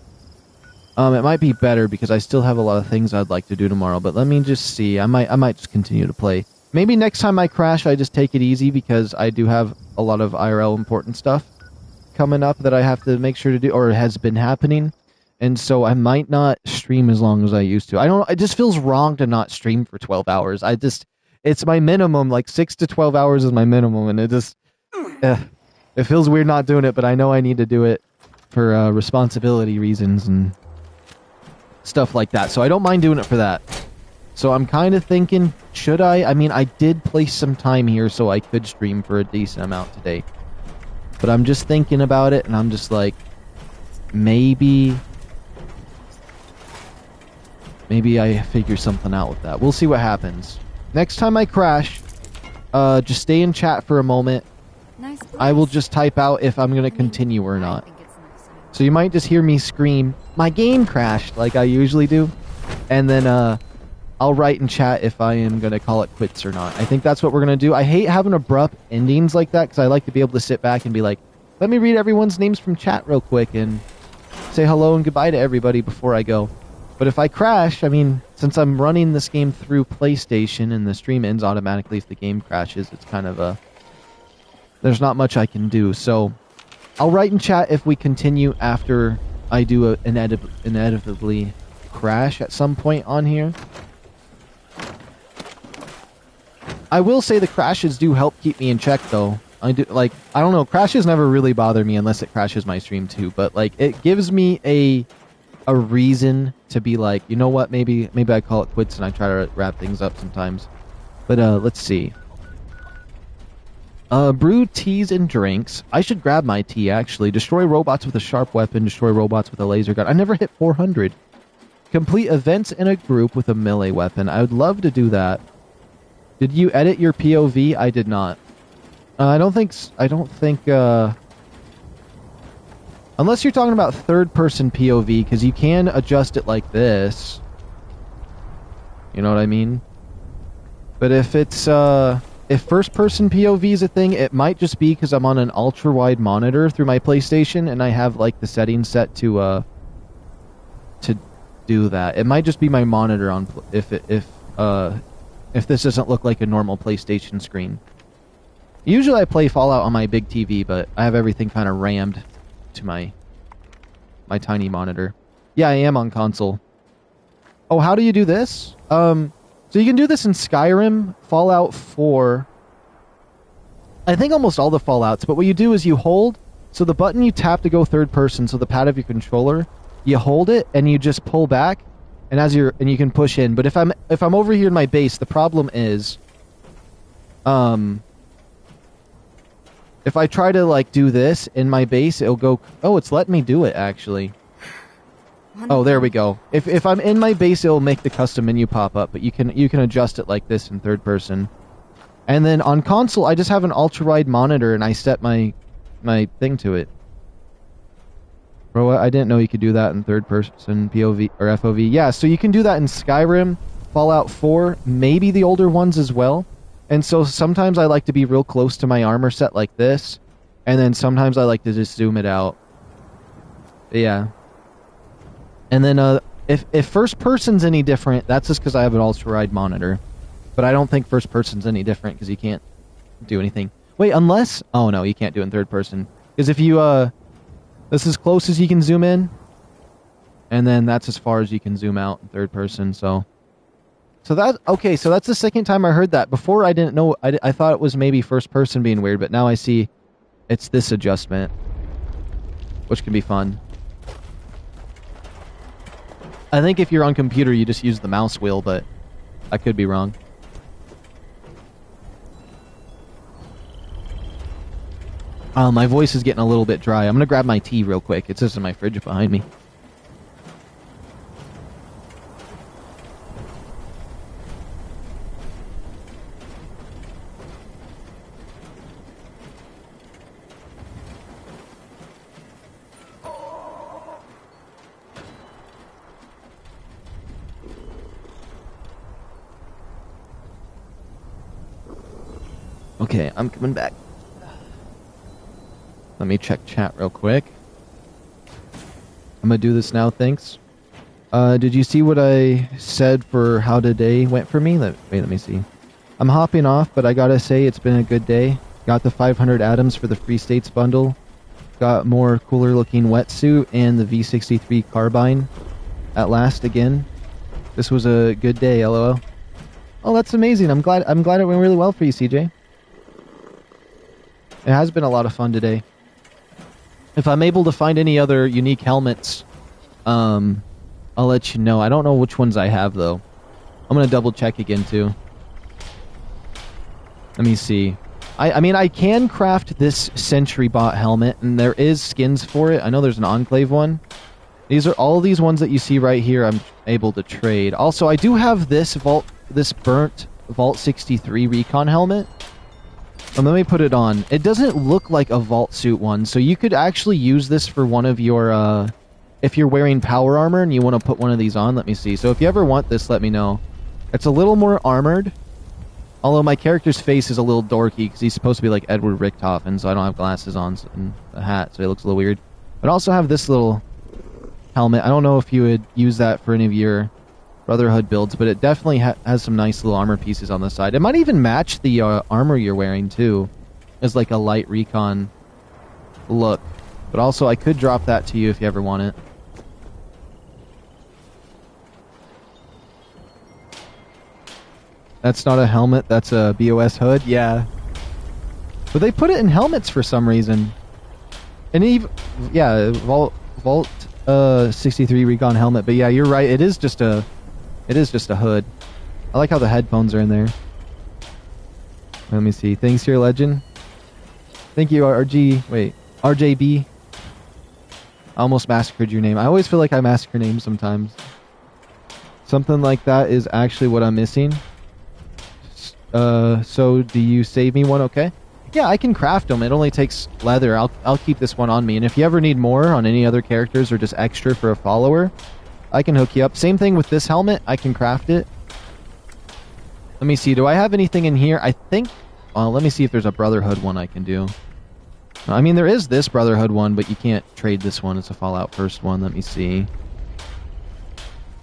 it might be better because I still have a lot of things I'd like to do tomorrow. But let me just see. I might just continue to play. Maybe next time I crash, I just take it easy because I do have a lot of IRL important stuff coming up that I have to make sure to do, or has been happening. And so I might not stream as long as I used to. It just feels wrong to not stream for 12 hours. It's my minimum, like 6 to 12 hours is my minimum, and it feels weird not doing it, but I know I need to do it for responsibility reasons and stuff like that. So I don't mind doing it for that. So I'm kind of thinking, should I? I mean, I did place some time here so I could stream for a decent amount today. But I'm just thinking about it, and I'm just like, maybe I figure something out with that. We'll see what happens. Next time I crash, just stay in chat for a moment. Nice. I will just type out if I'm going to continue or not. So you might just hear me scream, my game crashed, like I usually do. And then I'll write in chat if I am going to call it quits or not. I think that's what we're going to do. I hate having abrupt endings like that because I like to be able to sit back and be like, let me read everyone's names from chat real quick and say hello and goodbye to everybody before I go. But if I crash, I mean, since I'm running this game through PlayStation and the stream ends automatically if the game crashes, it's kind of there's not much I can do. So I'll write in chat if we continue after I do inevitably crash at some point on here. I will say the crashes do help keep me in check, though. I don't know, crashes never really bother me unless it crashes my stream too, but like it gives me a reason to be like, you know what, maybe I call it quits and I try to wrap things up sometimes. But let's see. Brew teas and drinks. I should grab my tea actually. Destroy robots with a sharp weapon, destroy robots with a laser gun. I never hit 400. Complete events in a group with a melee weapon. I would love to do that. Did you edit your POV? I did not. I don't think... Unless you're talking about third-person POV, because you can adjust it like this. You know what I mean? But if it's, if first-person POV is a thing, it might just be because I'm on an ultra-wide monitor through my PlayStation, and I have, like, the settings set to do that. It might just be my monitor on, if this doesn't look like a normal PlayStation screen. Usually I play Fallout on my big TV, but I have everything kind of rammed to my tiny monitor. Yeah, I am on console. Oh, how do you do this? So you can do this in Skyrim, Fallout 4. I think almost all the Fallouts, but what you do is you hold, so the button you tap to go third person, so the pad of your controller, you hold it and you just pull back, and you can push in. But if I'm over here in my base, the problem is if I try to like do this in my base, it'll go, oh, it's letting me do it actually. Oh, there we go. If I'm in my base, it'll make the custom menu pop up, but you can adjust it like this in third person. And then on console, I just have an ultra-wide monitor, and I set my thing to it. Bro, I didn't know you could do that in third person POV or FOV. Yeah, so you can do that in Skyrim, Fallout 4, maybe the older ones as well. And so sometimes I like to be real close to my armor set like this, and then sometimes I like to just zoom it out. Yeah. And then if first person's any different, that's just because I have an ultra-wide monitor. But I don't think first person's any different because you can't do anything. Wait, unless... Oh, no, you can't do it in third person. Because if you... This is as close as you can zoom in. And then that's as far as you can zoom out in third person, so... So that... Okay, so that's the second time I heard that. Before I didn't know... I thought it was maybe first person being weird, but now I see it's this adjustment. Which can be fun. I think if you're on computer, you just use the mouse wheel, but I could be wrong. My voice is getting a little bit dry. I'm gonna grab my tea real quick. It's just in my fridge behind me. Okay, I'm coming back. Let me check chat real quick. I'm gonna do this now, thanks. Did you see what I said for how today went for me? Wait, let me see. I'm hopping off, but I gotta say it's been a good day. Got the 500 atoms for the Free States bundle. Got more cooler looking wetsuit and the V63 carbine at last again. This was a good day, LOL. Oh, that's amazing. I'm glad it went really well for you, CJ. It has been a lot of fun today. If I'm able to find any other unique helmets, I'll let you know. I don't know which ones I have, though. I'm going to double check again, too. Let me see. I mean, I can craft this Sentry Bot helmet, and there is skins for it. I know there's an Enclave one. These are all these ones that you see right here I'm able to trade. Also, I do have this burnt Vault 63 Recon helmet. Let me put it on. It doesn't look like a vault suit one, so you could actually use this for one of your, if you're wearing power armor and you want to put one of these on, let me see. So if you ever want this, let me know. It's a little more armored, although my character's face is a little dorky because he's supposed to be like Edward Richtofen, so I don't have glasses on and a hat, so it looks a little weird. But I also have this little helmet. I don't know if you would use that for any of your Brotherhood builds, but it definitely has some nice little armor pieces on the side. It might even match the armor you're wearing too, as like a light recon look. But also, I could drop that to you if you ever want it. That's not a helmet, that's a BOS hood? Yeah. But they put it in helmets for some reason. And even, yeah, Vault 63 Recon helmet. But yeah, you're right, it is just a hood. I like how the headphones are in there. Let me see. Thanks here, Legend. Thank you, RJB. I almost massacred your name. I always feel like I massacre names sometimes. Something like that is actually what I'm missing. So do you save me one? Okay. Yeah, I can craft them. It only takes leather. I'll keep this one on me. And if you ever need more on any other characters or just extra for a follower, I can hook you up. Same thing with this helmet. I can craft it. Let me see. Do I have anything in here? I think... Well, let me see if there's a Brotherhood one I can do. I mean, there is this Brotherhood one, but you can't trade this one. It's a Fallout First one. Let me see.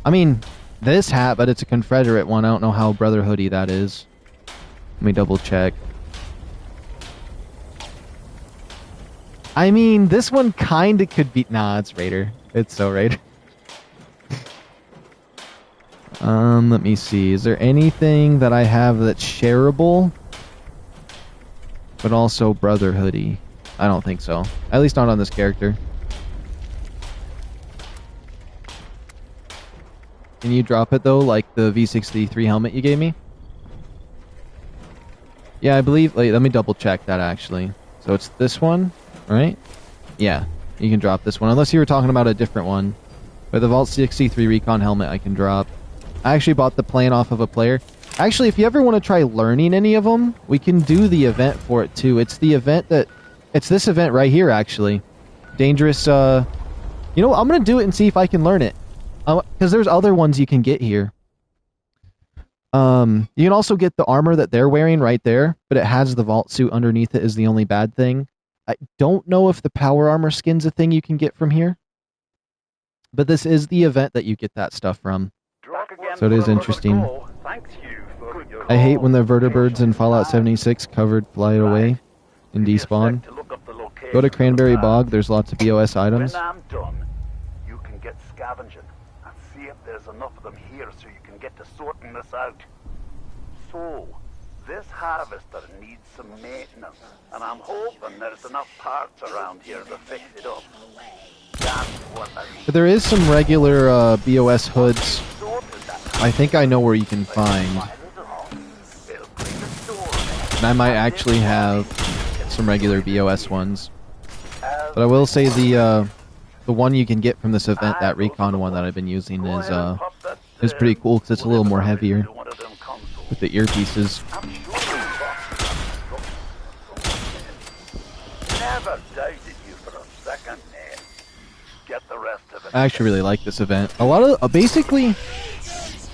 I mean, this hat, but it's a Confederate one. I don't know how Brotherhoody that is. Let me double check. I mean, this one kinda could be... Nah, it's Raider. It's so Raider. Let me see. Is there anything that I have that's shareable? But also Brotherhoody. I don't think so. At least not on this character. Can you drop it though, like the V63 helmet you gave me? Yeah, I believe... Wait, let me double check that actually. So it's this one, right? Yeah, you can drop this one. Unless you were talking about a different one. But the Vault 63 Recon helmet I can drop. I actually bought the plane off of a player. Actually, if you ever want to try learning any of them, we can do the event for it too. It's the event that... It's this event right here, actually. Dangerous, You know, I'm going to do it and see if I can learn it. Because there's other ones you can get here. You can also get the armor that they're wearing right there, but it has the vault suit underneath it is the only bad thing. I don't know if the power armor skin's a thing you can get from here. But this is the event that you get that stuff from. So it is interesting. I hate when the vertibirds in Fallout 76 covered fly away and despawn. Go to Cranberry Bog, there's lots of BOS items. When I'm done, you can get scavenging and see if there's enough of them here so you can get to sorting this out. So, this harvester needs some maintenance, and I'm hoping there's enough parts around here to fix it up. That's what I need. But there is some regular BOS hoods. I think I know where you can find. And I might actually have some regular BOS ones. But I will say the one you can get from this event, that Recon one that I've been using, is pretty cool because it's a little more heavier with the earpieces. Never doubted you for a second, man. Get the rest of it. I actually really like this event. A lot of basically,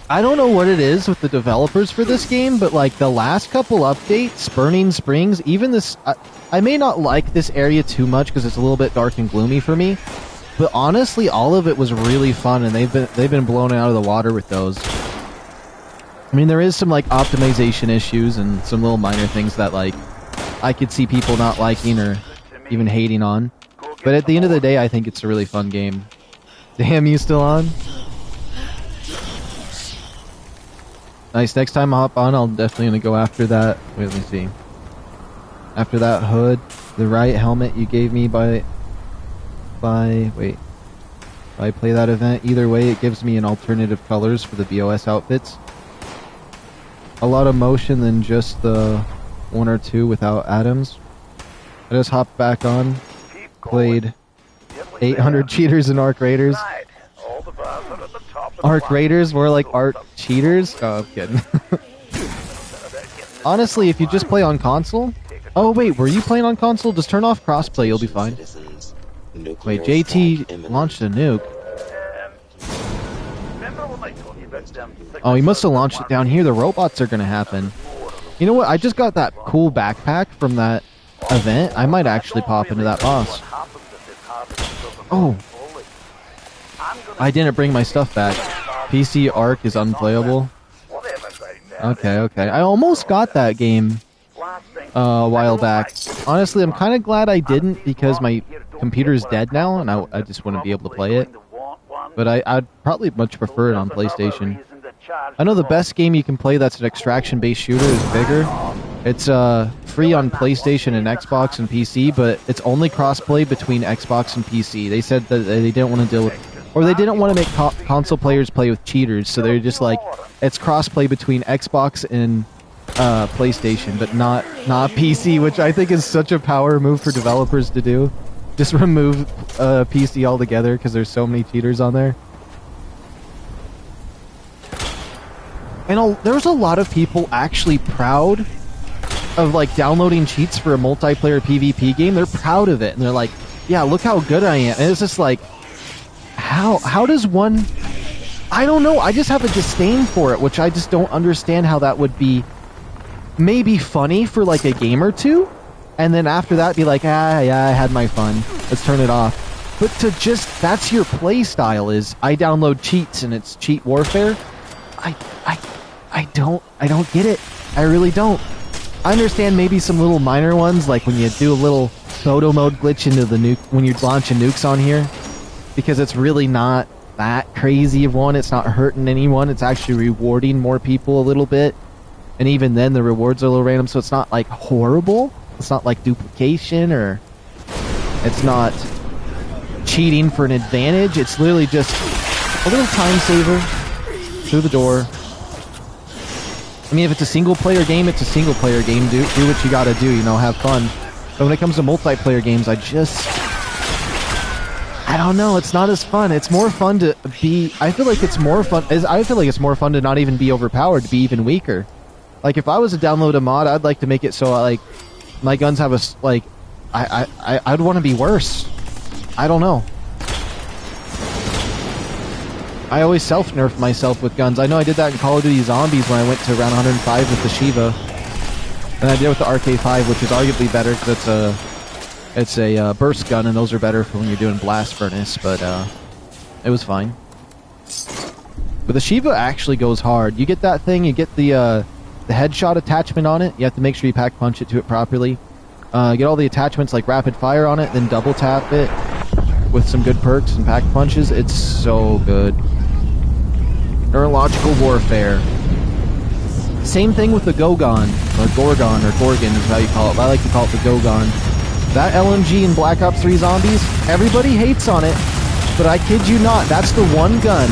I don't know what it is with the developers for this game, but like the last couple updates, Burning Springs, even this, I may not like this area too much because it's a little bit dark and gloomy for me, but honestly, all of it was really fun, and they've been blown out of the water with those. I mean, there is some like optimization issues and some little minor things that like I could see people not liking or even hating on, but at the end of the day, I think it's a really fun game. Damn, you still on? Nice. Next time I hop on, I'll definitely gonna go after that. Wait, let me see. After that hood, the right helmet you gave me by wait. If I play that event, either way, it gives me an alternative colors for the BOS outfits. A lot of motion than just the one or two without atoms. I just hopped back on, played 800 cheaters and Arc Raiders. Arc Raiders were like Arc cheaters? Oh, I'm kidding. Honestly, if you just play on console... Oh wait, were you playing on console? Just turn off crossplay, you'll be fine. Wait, JT launched a nuke. Oh, he must have launched it down here. The robots are gonna happen. You know what? I just got that cool backpack from that event. I might actually pop into that boss. Oh. I didn't bring my stuff back. PC Arc is unplayable. Okay, okay. I almost got that game a while back. Honestly, I'm kind of glad I didn't because my computer is dead now and I just wouldn't be able to play it. But I'd probably much prefer it on PlayStation. I know the best game you can play that's an extraction-based shooter is Bigger. It's free on PlayStation and Xbox and PC, but it's only crossplay between Xbox and PC. They said that they didn't want to deal with... Or they didn't want to make console players play with cheaters, so they're just like, it's crossplay between Xbox and PlayStation, but not PC, which I think is such a power move for developers to do. Just remove PC altogether because there's so many cheaters on there. And there's a lot of people actually proud of like downloading cheats for a multiplayer PvP game. They're proud of it, and they're like, "Yeah, look how good I am." And it's just like, how does one? I don't know. I just have a disdain for it, which I just don't understand how that would be. Maybe funny for like a game or two, and then after that be like, yeah, I had my fun. Let's turn it off. But to just that's your play style is I download cheats and it's cheat warfare. I don't get it. I really don't. I understand maybe some little minor ones, like when you do a little photo mode glitch into the nuke when you're launching nukes on here, because it's really not that crazy of one. It's not hurting anyone. It's actually rewarding more people a little bit. And even then, the rewards are a little random, so it's not, like, horrible. It's not, like, duplication, or it's not cheating for an advantage. It's literally just a little time saver through the door. I mean, if it's a single-player game, it's a single-player game. Do what you gotta do, you know, have fun. But when it comes to multiplayer games, I don't know, it's not as fun. It's more fun to be... I feel like it's more fun to not even be overpowered, to be even weaker. Like, if I was to download a mod, I'd like to make it so, like, my guns have a, like, I'd want to be worse. I don't know. I always self-nerf myself with guns. I know I did that in Call of Duty Zombies when I went to round 105 with the Shiva. And I did it with the RK5, which is arguably better, because it's a burst gun, and those are better for when you're doing Blast Furnace, but, it was fine. But the Shiva actually goes hard. You get that thing, you get the headshot attachment on it. You have to make sure you pack punch it to it properly. Get all the attachments like rapid fire on it, then double tap it with some good perks and pack punches. It's so good. Neurological warfare. Same thing with the Gogon, or Gorgon, or Gorgon is how you call it, but I like to call it the Gogon. That LMG in Black Ops 3 Zombies, everybody hates on it, but I kid you not, that's the one gun,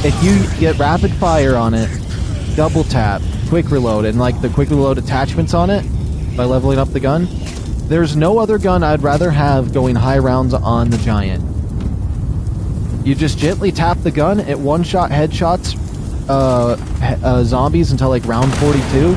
if you get rapid fire on it, double tap, quick reload, and like the quick reload attachments on it by leveling up the gun, there's no other gun I'd rather have going high rounds on the Giant. You just gently tap the gun, it one-shot headshots zombies until like round 42.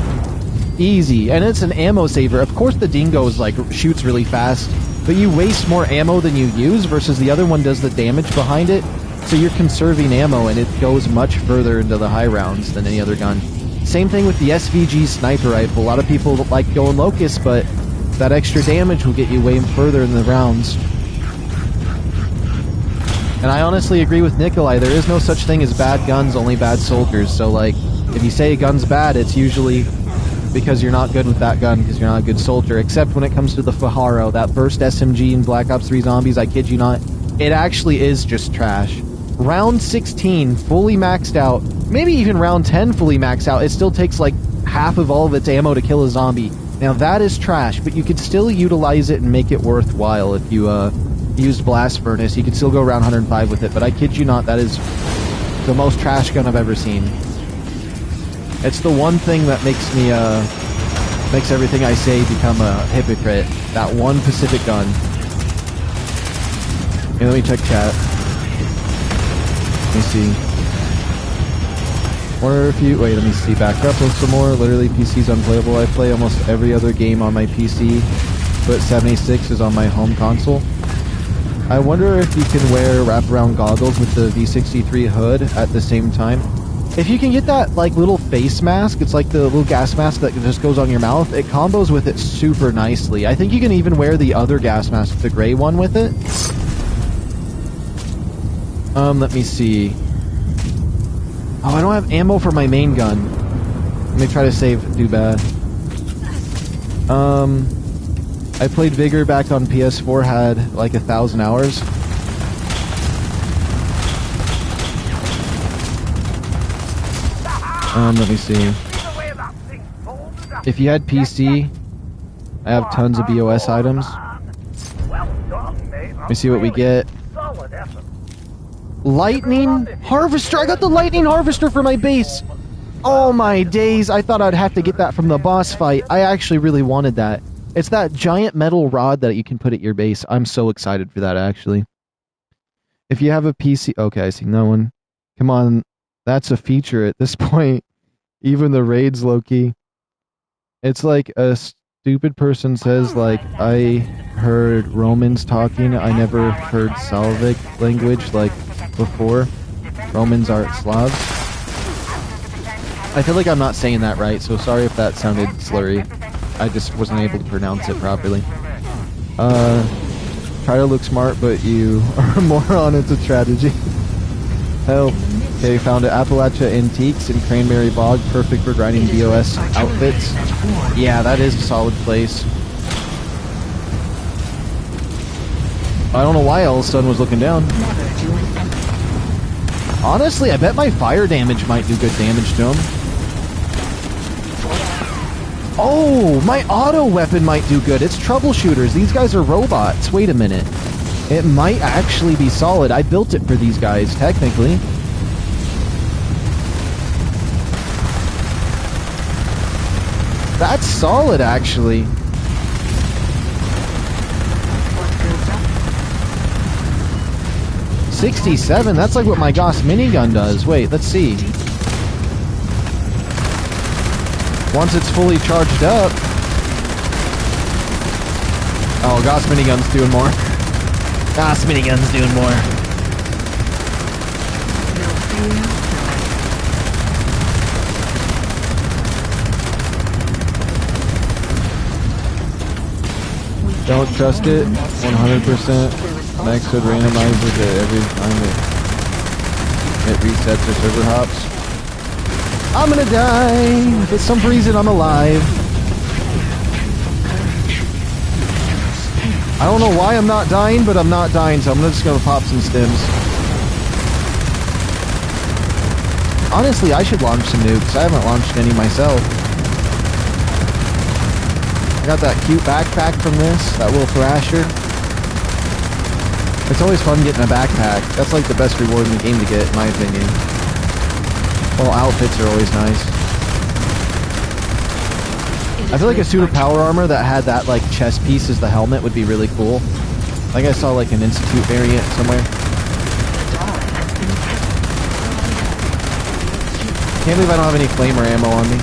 Easy, and it's an ammo saver. Of course the Dingo is like shoots really fast, but you waste more ammo than you use versus the other one does the damage behind it, so you're conserving ammo and it goes much further into the high rounds than any other gun. Same thing with the SVG sniper rifle. A lot of people like going Locust, but that extra damage will get you way further in the rounds. And I honestly agree with Nikolai. There is no such thing as bad guns, only bad soldiers. So like, if you say a gun's bad, it's usually because you're not good with that gun, because you're not a good soldier. Except when it comes to the Fajaro, that first SMG in Black Ops 3 Zombies, I kid you not, it actually is just trash. Round 16, fully maxed out, maybe even round 10 fully maxed out, it still takes like half of all of its ammo to kill a zombie. Now that is trash, but you could still utilize it and make it worthwhile if you used Blast Furnace. You could still go around 105 with it, but I kid you not, that is the most trash gun I've ever seen. It's the one thing that makes me, makes everything I say become a hypocrite. That one Pacific gun. Here, let me check chat. Let me see. Or if you... Wait, let me see. Back up some more. Literally, PC's unplayable. I play almost every other game on my PC, but 76 is on my home console. I wonder if you can wear wraparound goggles with the V63 hood at the same time. If you can get that, like, little face mask, it's like the little gas mask that just goes on your mouth, it combos with it super nicely. I think you can even wear the other gas mask, the gray one, with it. Let me see. Oh, I don't have ammo for my main gun. Let me try to save Dubad. I played Vigor back on PS4, had like 1,000 hours. Let me see. If you had PC, I have tons of BOS items. Let me see what we get. Lightning Harvester! I got the Lightning Harvester for my base! Oh my days, I thought I'd have to get that from the boss fight. I actually really wanted that. It's that giant metal rod that you can put at your base. I'm so excited for that, actually. If you have a PC... Okay, I see no one. Come on, that's a feature at this point. Even the raids low-key. It's like a stupid person says, like, I heard Romans talking. I never heard Slavic language, like, before. Romans are Slavs. I feel like I'm not saying that right, so sorry if that sounded slurry. I just wasn't able to pronounce it properly. Try to look smart, but you are a moron. It's a tragedy. Hell. Okay, found it. Appalachia Antiques in Cranberry Bog. Perfect for grinding BOS outfits. Yeah, that is a solid place. I don't know why Elstone was looking down. Honestly, I bet my fire damage might do good damage to him. Oh, my auto weapon might do good. It's troubleshooters. These guys are robots. Wait a minute. It might actually be solid. I built it for these guys, technically. That's solid, actually. $67? That's like what my Gauss minigun does. Wait, let's see. Once it's fully charged up... Oh, Gauss minigun's doing more. Gauss minigun's doing more. Don't trust it, 100%. Max would randomize it every time it resets or server hops. I'm gonna die! For some reason I'm alive. I don't know why I'm not dying, but I'm not dying, so I'm just gonna pop some stims. Honestly, I should launch some nukes. I haven't launched any myself. I got that cute backpack from this, that little thrasher. It's always fun getting a backpack. That's like the best reward in the game to get, in my opinion. Well, outfits are always nice. I feel like a suit of power armor that had that like chest piece as the helmet would be really cool. I think I saw like an Institute variant somewhere. Can't believe I don't have any flamer ammo on me.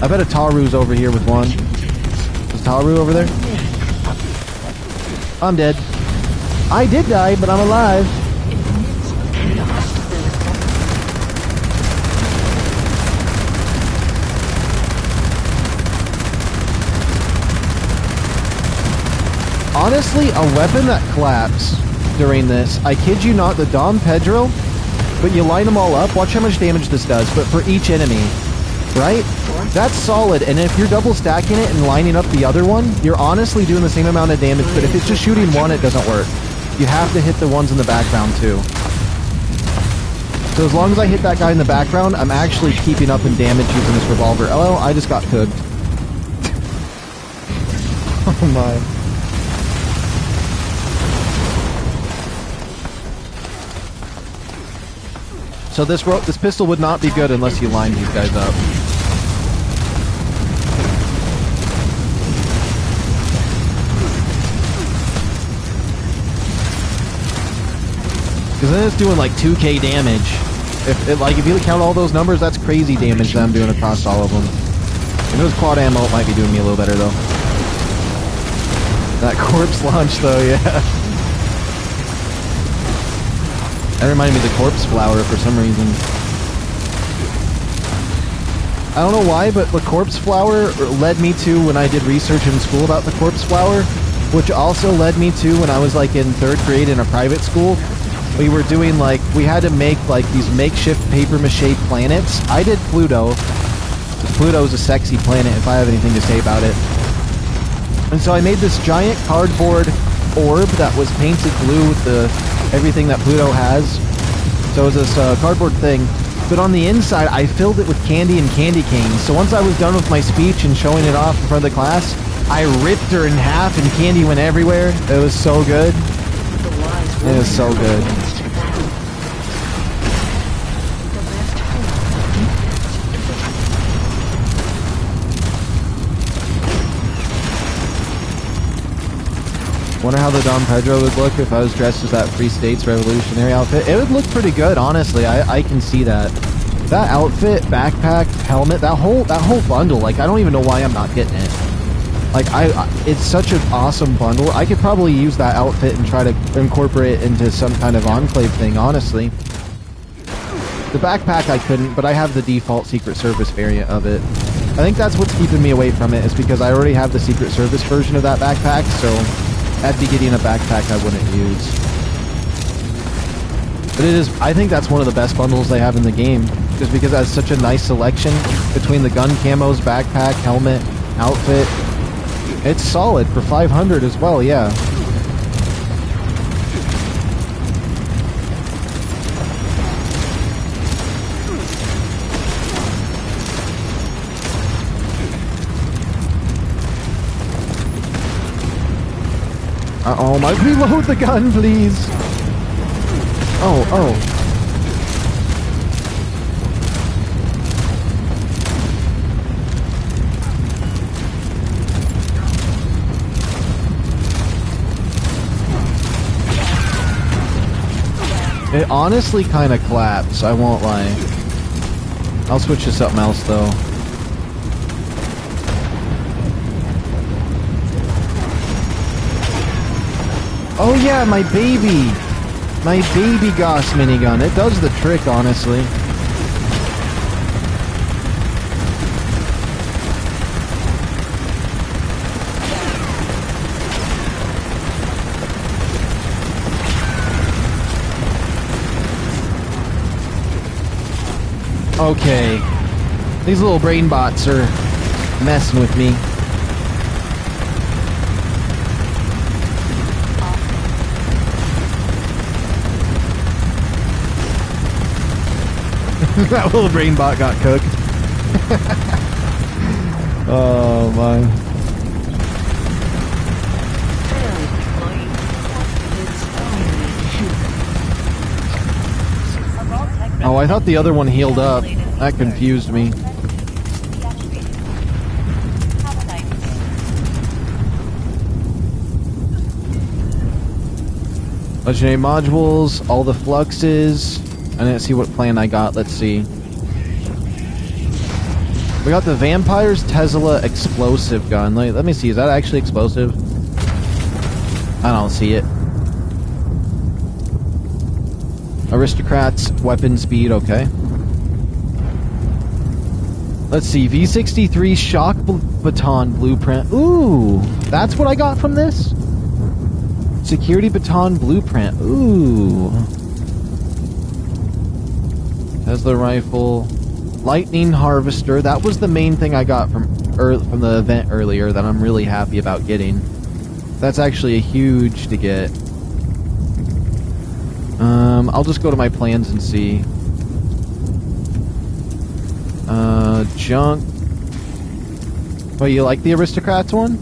I bet a Taru's over here with one. Is Taru over there? I'm dead. I did die, but I'm alive. Honestly, a weapon that claps during this, I kid you not, the Dom Pedro, but you line them all up, watch how much damage this does, but for each enemy, right? That's solid, and if you're double stacking it and lining up the other one, you're honestly doing the same amount of damage, but if it's just shooting one, it doesn't work. You have to hit the ones in the background too. So as long as I hit that guy in the background, I'm actually keeping up in damage using this revolver. Oh, I just got cooked. Oh my. So this pistol would not be good unless you line these guys up. Because then it's doing like 2k damage. If you count all those numbers, that's crazy damage that I'm doing across all of them. If it was quad ammo, it might be doing me a little better though. That corpse launch though, yeah. That reminded me of the corpse flower for some reason. I don't know why, but the corpse flower led me to when I did research in school about the corpse flower, which also led me to when I was like in 3rd grade in a private school. We were doing like, we had to make like these makeshift paper mache planets. I did Pluto. Pluto's a sexy planet if I have anything to say about it. And so I made this giant cardboard orb that was painted blue with everything that Pluto has. So it was this cardboard thing. But on the inside, I filled it with candy and candy canes. So once I was done with my speech and showing it off in front of the class, I ripped her in half and candy went everywhere. It was so good. It was so good. Wonder how the Dom Pedro would look if I was dressed as that Free States Revolutionary outfit. It would look pretty good, honestly. I can see that. That outfit, backpack, helmet, that whole bundle, like, I don't even know why I'm not getting it. Like, it's such an awesome bundle. I could probably use that outfit and try to incorporate it into some kind of Enclave thing, honestly. The backpack I couldn't, but I have the default Secret Service variant of it. I think that's what's keeping me away from it, is because I already have the Secret Service version of that backpack, so I'd be getting a backpack I wouldn't use. But it is, I think that's one of the best bundles they have in the game, just because it has such a nice selection between the gun camos, backpack, helmet, outfit. It's solid for 500 as well, yeah. Uh-oh, might reload the gun, please. Oh. It honestly kind of claps, I won't lie. I'll switch to something else, though. Oh yeah, my baby Goss minigun. It does the trick, honestly. Okay. These little brain bots are messing with me. That little brain bot got cooked. Oh my. Oh, I thought the other one healed up. That confused me. Legendary modules, all the fluxes. I didn't see what plan I got. Let's see. We got the Vampire's Tesla explosive gun. Let me see. Is that actually explosive? I don't see it. Aristocrats weapon speed. Okay. Let's see. V63 shock baton blueprint. Ooh, that's what I got from this? Security baton blueprint. Ooh. Tesla rifle, lightning harvester. That was the main thing I got from the event earlier that I'm really happy about getting. That's actually a huge to get. I'll just go to my plans and see. Junk. Well, you like the Aristocrats one?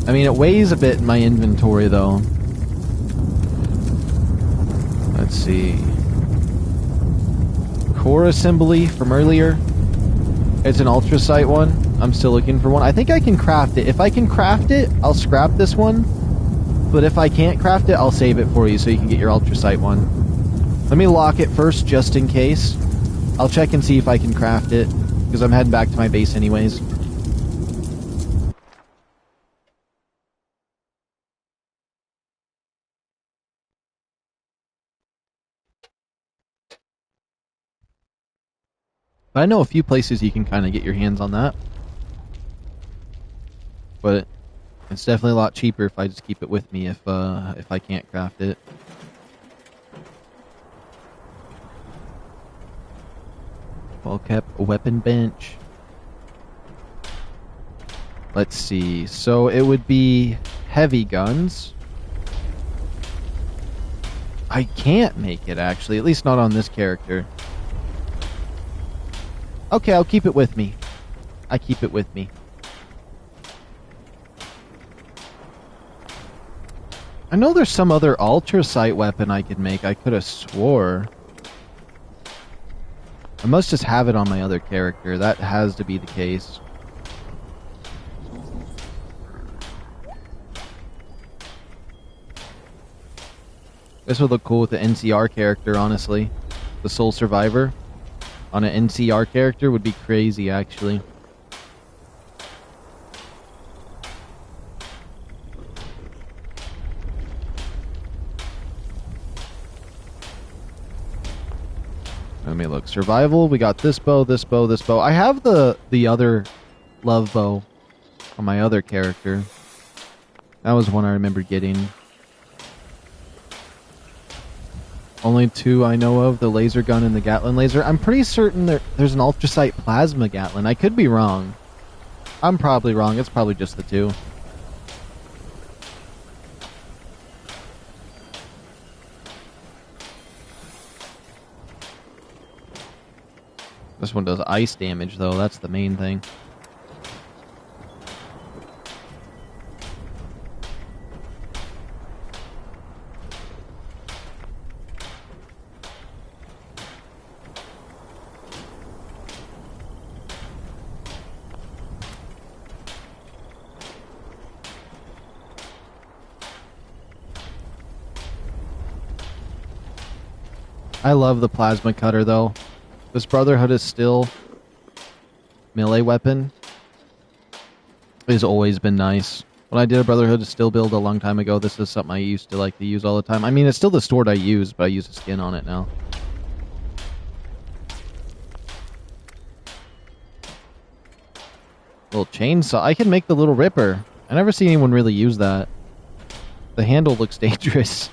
I mean, it weighs a bit in my inventory though. Let's see. Core assembly from earlier. It's an Ultracite one. I'm still looking for one. I think I can craft it. If I can craft it, I'll scrap this one. But if I can't craft it, I'll save it for you so you can get your Ultracite one. Let me lock it first, just in case. I'll check and see if I can craft it, because I'm heading back to my base anyways. But I know a few places you can kind of get your hands on that. But it's definitely a lot cheaper if I just keep it with me if I can't craft it. Well kept weapon bench. Let's see. So it would be heavy guns. I can't make it actually, at least not on this character. Okay, I'll keep it with me. I keep it with me. I know there's some other Ultracite weapon I could make. I could have swore. I must just have it on my other character. That has to be the case. This would look cool with the NCR character, honestly. The sole survivor on an NCR character would be crazy, actually. Let me look. Survival, we got this bow, this bow, this bow. I have the other love bow on my other character. That was one I remember getting. Only two I know of, the laser gun and the Gatling laser. I'm pretty certain there's an Ultracite plasma Gatling. I could be wrong. I'm probably wrong. It's probably just the two. This one does ice damage, though. That's the main thing. I love the plasma cutter, though. This Brotherhood is still melee weapon. It's always been nice. When I did a Brotherhood of Steel build a long time ago, this is something I used to like to use all the time. I mean, it's still the sword I use, but I use a skin on it now. Little chainsaw. I can make the little ripper. I never see anyone really use that. The handle looks dangerous.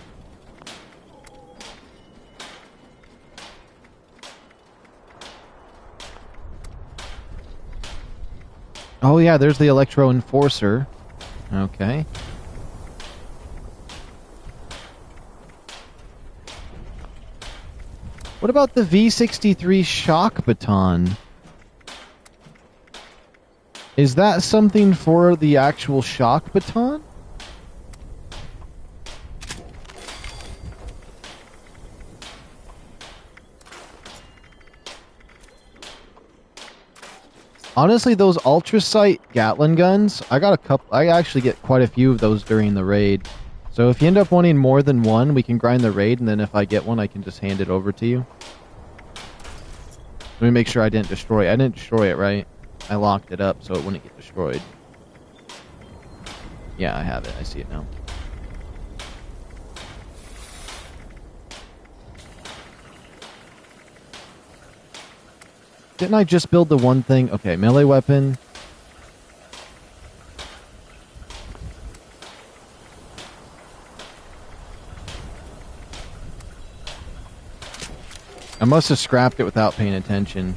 Oh yeah, there's the Electro Enforcer. Okay. What about the V63 Shock Baton? Is that something for the actual Shock Baton? Honestly, those Ultracite Gatling guns, I got a couple. I actually get quite a few of those during the raid. So if you end up wanting more than one, we can grind the raid, and then if I get one, I can just hand it over to you. Let me make sure I didn't destroy it. I didn't destroy it, right? I locked it up so it wouldn't get destroyed. Yeah, I have it. I see it now. Didn't I just build the one thing? Okay, melee weapon. I must have scrapped it without paying attention.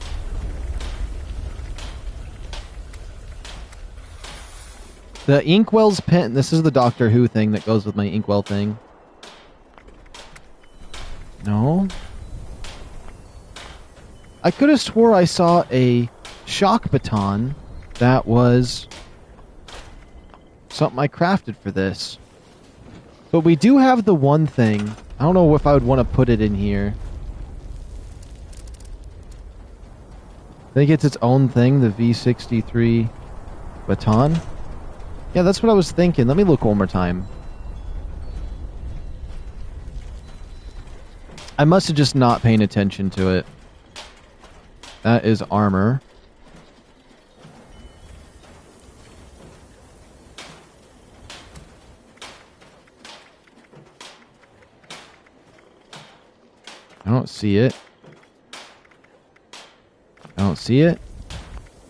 The Inkwell's pen. This is the Doctor Who thing that goes with my Inkwell thing. No. I could have swore I saw a shock baton that was something I crafted for this. But we do have the one thing. I don't know if I would want to put it in here. I think it's its own thing, the V63 baton. Yeah, that's what I was thinking. Let me look one more time. I must have just not paying attention to it. That is armor. I don't see it. I don't see it.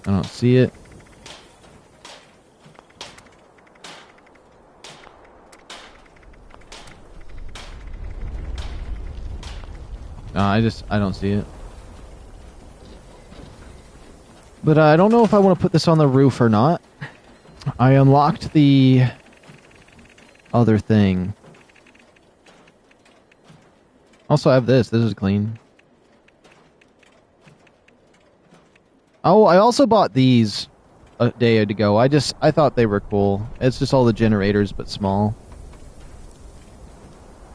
I don't see it. No, I don't see it. But I don't know if I want to put this on the roof or not. I unlocked the other thing. Also, I have this. This is clean. Oh, I also bought these a day ago. I thought they were cool. It's just all the generators, but small.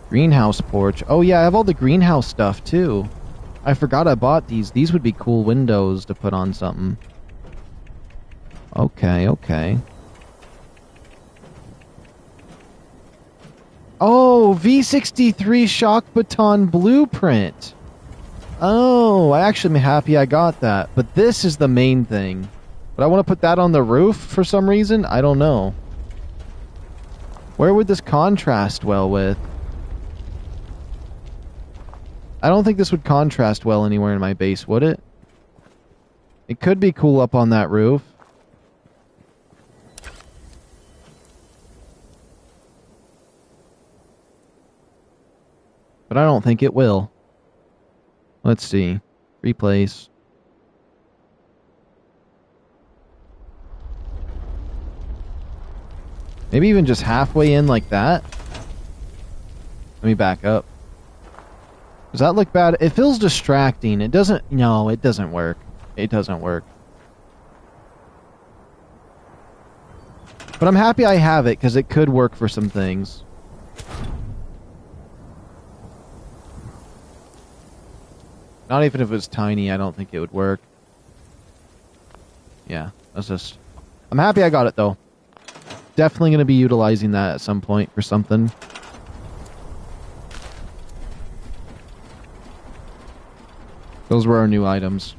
Greenhouse porch. Oh yeah, I have all the greenhouse stuff too. I forgot I bought these. These would be cool windows to put on something. Okay, okay. Oh, V63 shock baton blueprint. Oh, I actually am happy I got that. But this is the main thing. But I want to put that on the roof for some reason. I don't know. Where would this contrast well with? I don't think this would contrast well anywhere in my base, would it? It could be cool up on that roof. But I don't think it will. Let's see. Replace. Maybe even just halfway in like that. Let me back up. Does that look bad? It feels distracting. It doesn't... No, it doesn't work. It doesn't work. But I'm happy I have it, because it could work for some things. Not even if it was tiny, I don't think it would work. Yeah, that's just... I'm happy I got it, though. Definitely going to be utilizing that at some point for something. Those were our new items.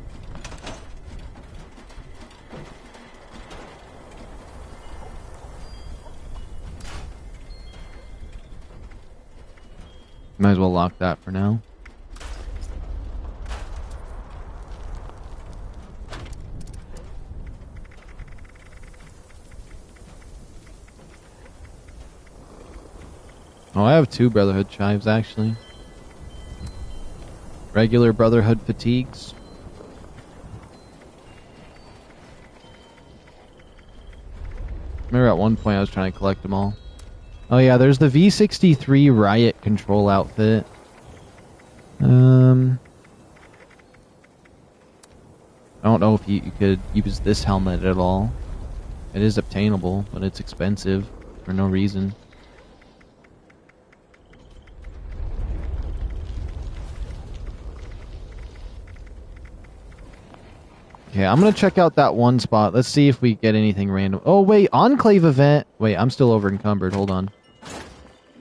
Might as well lock that for now. Oh, I have 2 Brotherhood chives, actually. Regular Brotherhood fatigues. Remember at one point I was trying to collect them all. Oh yeah, there's the V63 riot control outfit. I don't know if you could use this helmet at all. It is obtainable, but it's expensive for no reason. Okay, I'm gonna check out that one spot. Let's see if we get anything random. Oh wait, Enclave event. Wait, I'm still over encumbered. Hold on.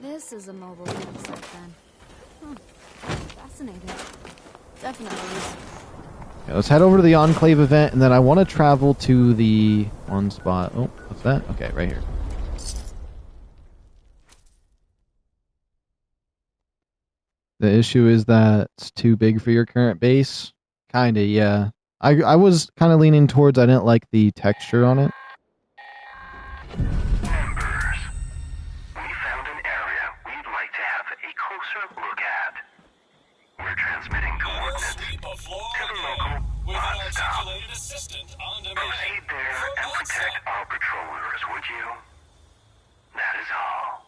This is a mobile campsite then. Fascinating. Definitely. Okay, let's head over to the Enclave event, and then I want to travel to the one spot. Oh, what's that? Okay, right here. The issue is that it's too big for your current base. Kinda, yeah. I was kind of leaning towards I didn't like the texture on it. Members, we found an area we'd like to have a closer look at. We're transmitting coordinates to the local bot stop. Proceed there and protect our patrollers, would you? That is all.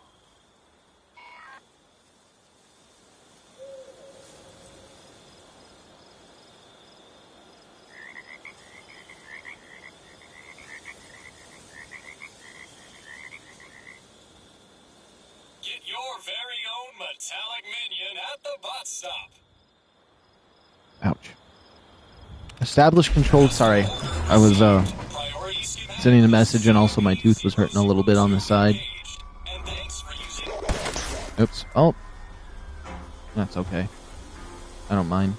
Your very own metallic minion at the bot stop. Ouch. Establish controlled. Sorry, I was sending a message, and also my tooth was hurting a little bit on the side. Oops. Oh, that's okay. I don't mind.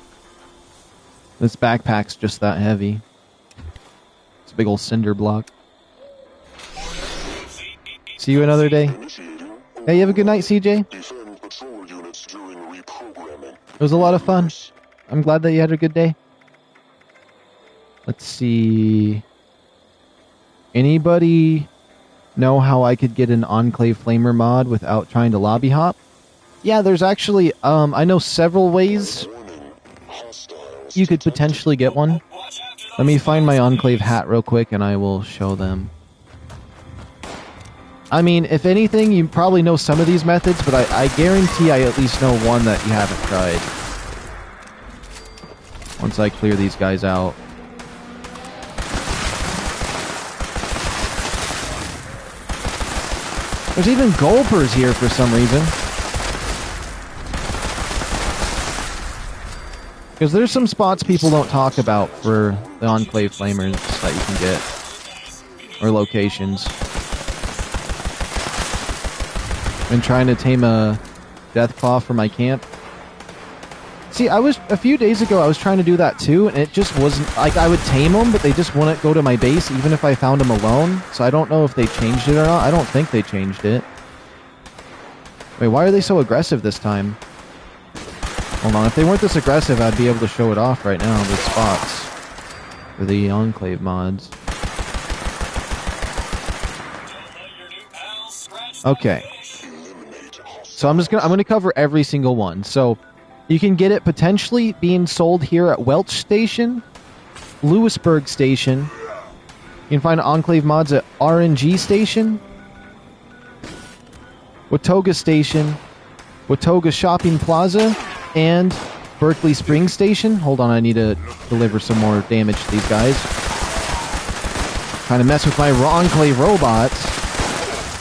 This backpack's just that heavy. It's a big old cinder block. See you another day. Hey, you have a good night, CJ. It was a lot of fun. I'm glad that you had a good day. Let's see. Anybody know how I could get an Enclave Flamer mod without trying to lobby hop? Yeah, there's actually, I know several ways you could potentially get one. Let me find my Enclave hat real quick and I will show them. I mean, if anything, you probably know some of these methods, but I guarantee I at least know one that you haven't tried. Once I clear these guys out. There's even gulpers here for some reason. Because there's some spots people don't talk about for the Enclave Flamers that you can get. Or locations. and trying to tame a Deathclaw for my camp. See, a few days ago, I was trying to do that too, and it just wasn't, like, I would tame them, but they just wouldn't go to my base, even if I found them alone, so I don't know if they changed it or not. I don't think they changed it. Wait, why are they so aggressive this time? Hold on, if they weren't this aggressive, I'd be able to show it off right now, the spots for the Enclave mods. Okay. So I'm gonna cover every single one. So you can get it potentially being sold here at Welch Station, Lewisburg Station. You can find Enclave mods at RNG Station, Watauga Station, Watauga Shopping Plaza, and Berkeley Springs Station. Hold on, I need to deliver some more damage to these guys. Trying to mess with my Enclave robots.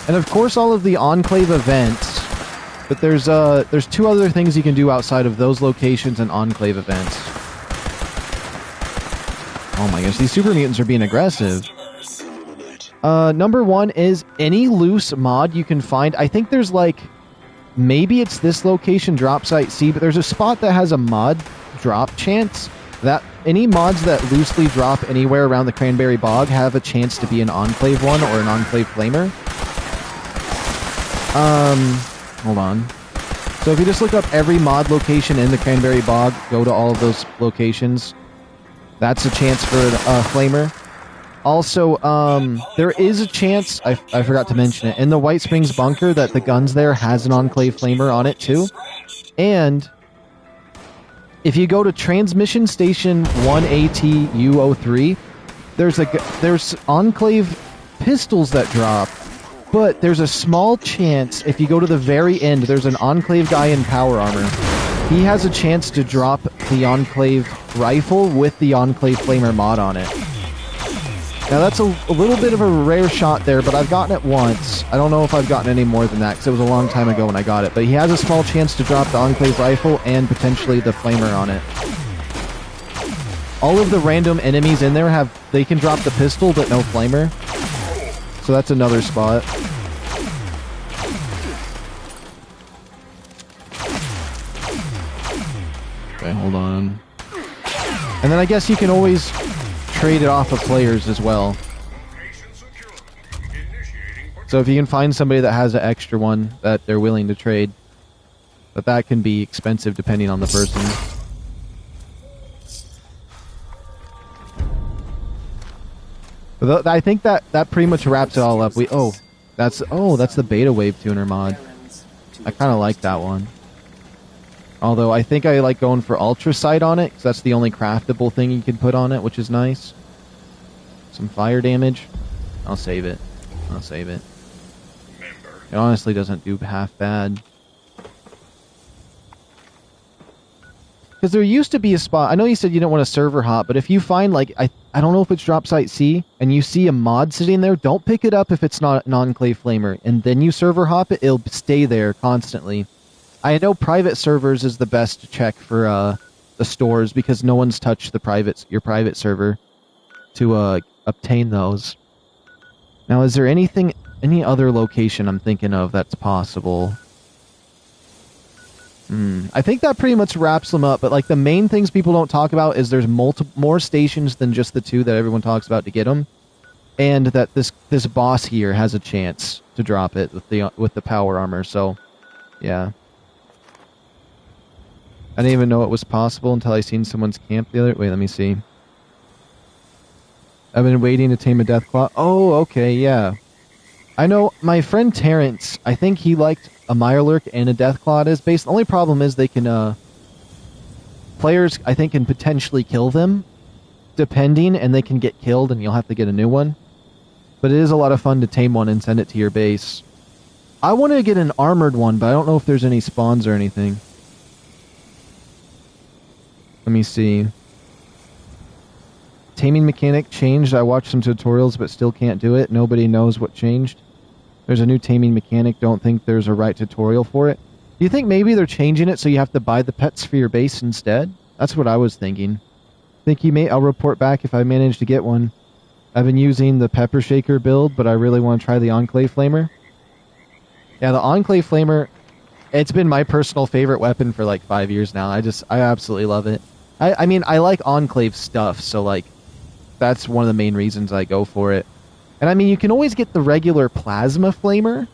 And of course all of the Enclave events. But there's 2 other things you can do outside of those locations and Enclave events. Oh my gosh, these super mutants are being aggressive. Number 1 is any loose mod you can find. I think there's like, maybe it's this location, Drop Site C, but there's a spot that has a mod drop chance. That any mods that loosely drop anywhere around the Cranberry Bog have a chance to be an Enclave one or an Enclave Flamer. Hold on. So if you just look up every mod location in the Cranberry Bog, go to all of those locations, that's a chance for a Flamer. Also, there is a chance, I forgot to mention it, in the White Springs Bunker that the guns there has an Enclave Flamer on it too. And if you go to Transmission Station 1ATU03, there's Enclave pistols that drop. But there's a small chance, if you go to the very end, there's an Enclave guy in power armor. He has a chance to drop the Enclave rifle with the Enclave Flamer mod on it. Now that's a little bit of a rare shot there, but I've gotten it once. I don't know if I've gotten any more than that, because it was a long time ago when I got it. But he has a small chance to drop the Enclave rifle and potentially the Flamer on it. All of the random enemies in there they can drop the pistol, but no Flamer. So that's another spot. Okay, hold on. And then I guess you can always trade it off of players as well. So if you can find somebody that has an extra one that they're willing to trade. But that can be expensive depending on the person. I think that pretty much wraps it all up. That's the Beta Wave Tuner mod. I kind of like that one. Although I think I like going for Ultracite on it, because that's the only craftable thing you can put on it, which is nice. Some fire damage. I'll save it. It honestly doesn't do half bad. Because there used to be a spot, I know you said you don't want a server hop, but if you find, like, I don't know if it's Drop Site C, and you see a mod sitting there, don't pick it up if it's not an Enclave Flamer, and then you server hop it, it'll stay there constantly. I know private servers is the best to check for the stores, because no one's touched your private server to obtain those. Now, is there any other location I'm thinking of that's possible? I think that pretty much wraps them up, but like the main things people don't talk about is there's more stations than just the 2 that everyone talks about to get them, and that this boss here has a chance to drop it with the power armor. So, yeah. I didn't even know it was possible until I seen someone's camp the other... Wait, let me see. I've been waiting to tame a Deathclaw. Oh, okay, yeah. I know my friend Terrence, I think he liked a Mirelurk and a Deathclaw at his base. The only problem is they can, players, I think, can potentially kill them, depending, and they can get killed and you'll have to get a new one. But it is a lot of fun to tame one and send it to your base. I want to get an armored one, but I don't know if there's any spawns or anything. Let me see. Taming mechanic changed. I watched some tutorials, but still can't do it. Nobody knows what changed. There's a new taming mechanic. Don't think there's a right tutorial for it. Do you think maybe they're changing it so you have to buy the pets for your base instead? That's what I was thinking. I'll report back if I manage to get one. I've been using the Pepper Shaker build, but I really want to try the Enclave Flamer. Yeah, the Enclave Flamer, it's been my personal favorite weapon for like 5 years now. I absolutely love it. I mean, I like Enclave stuff, so like, that's one of the main reasons I go for it. And I mean, you can always get the regular Plasma Flamer,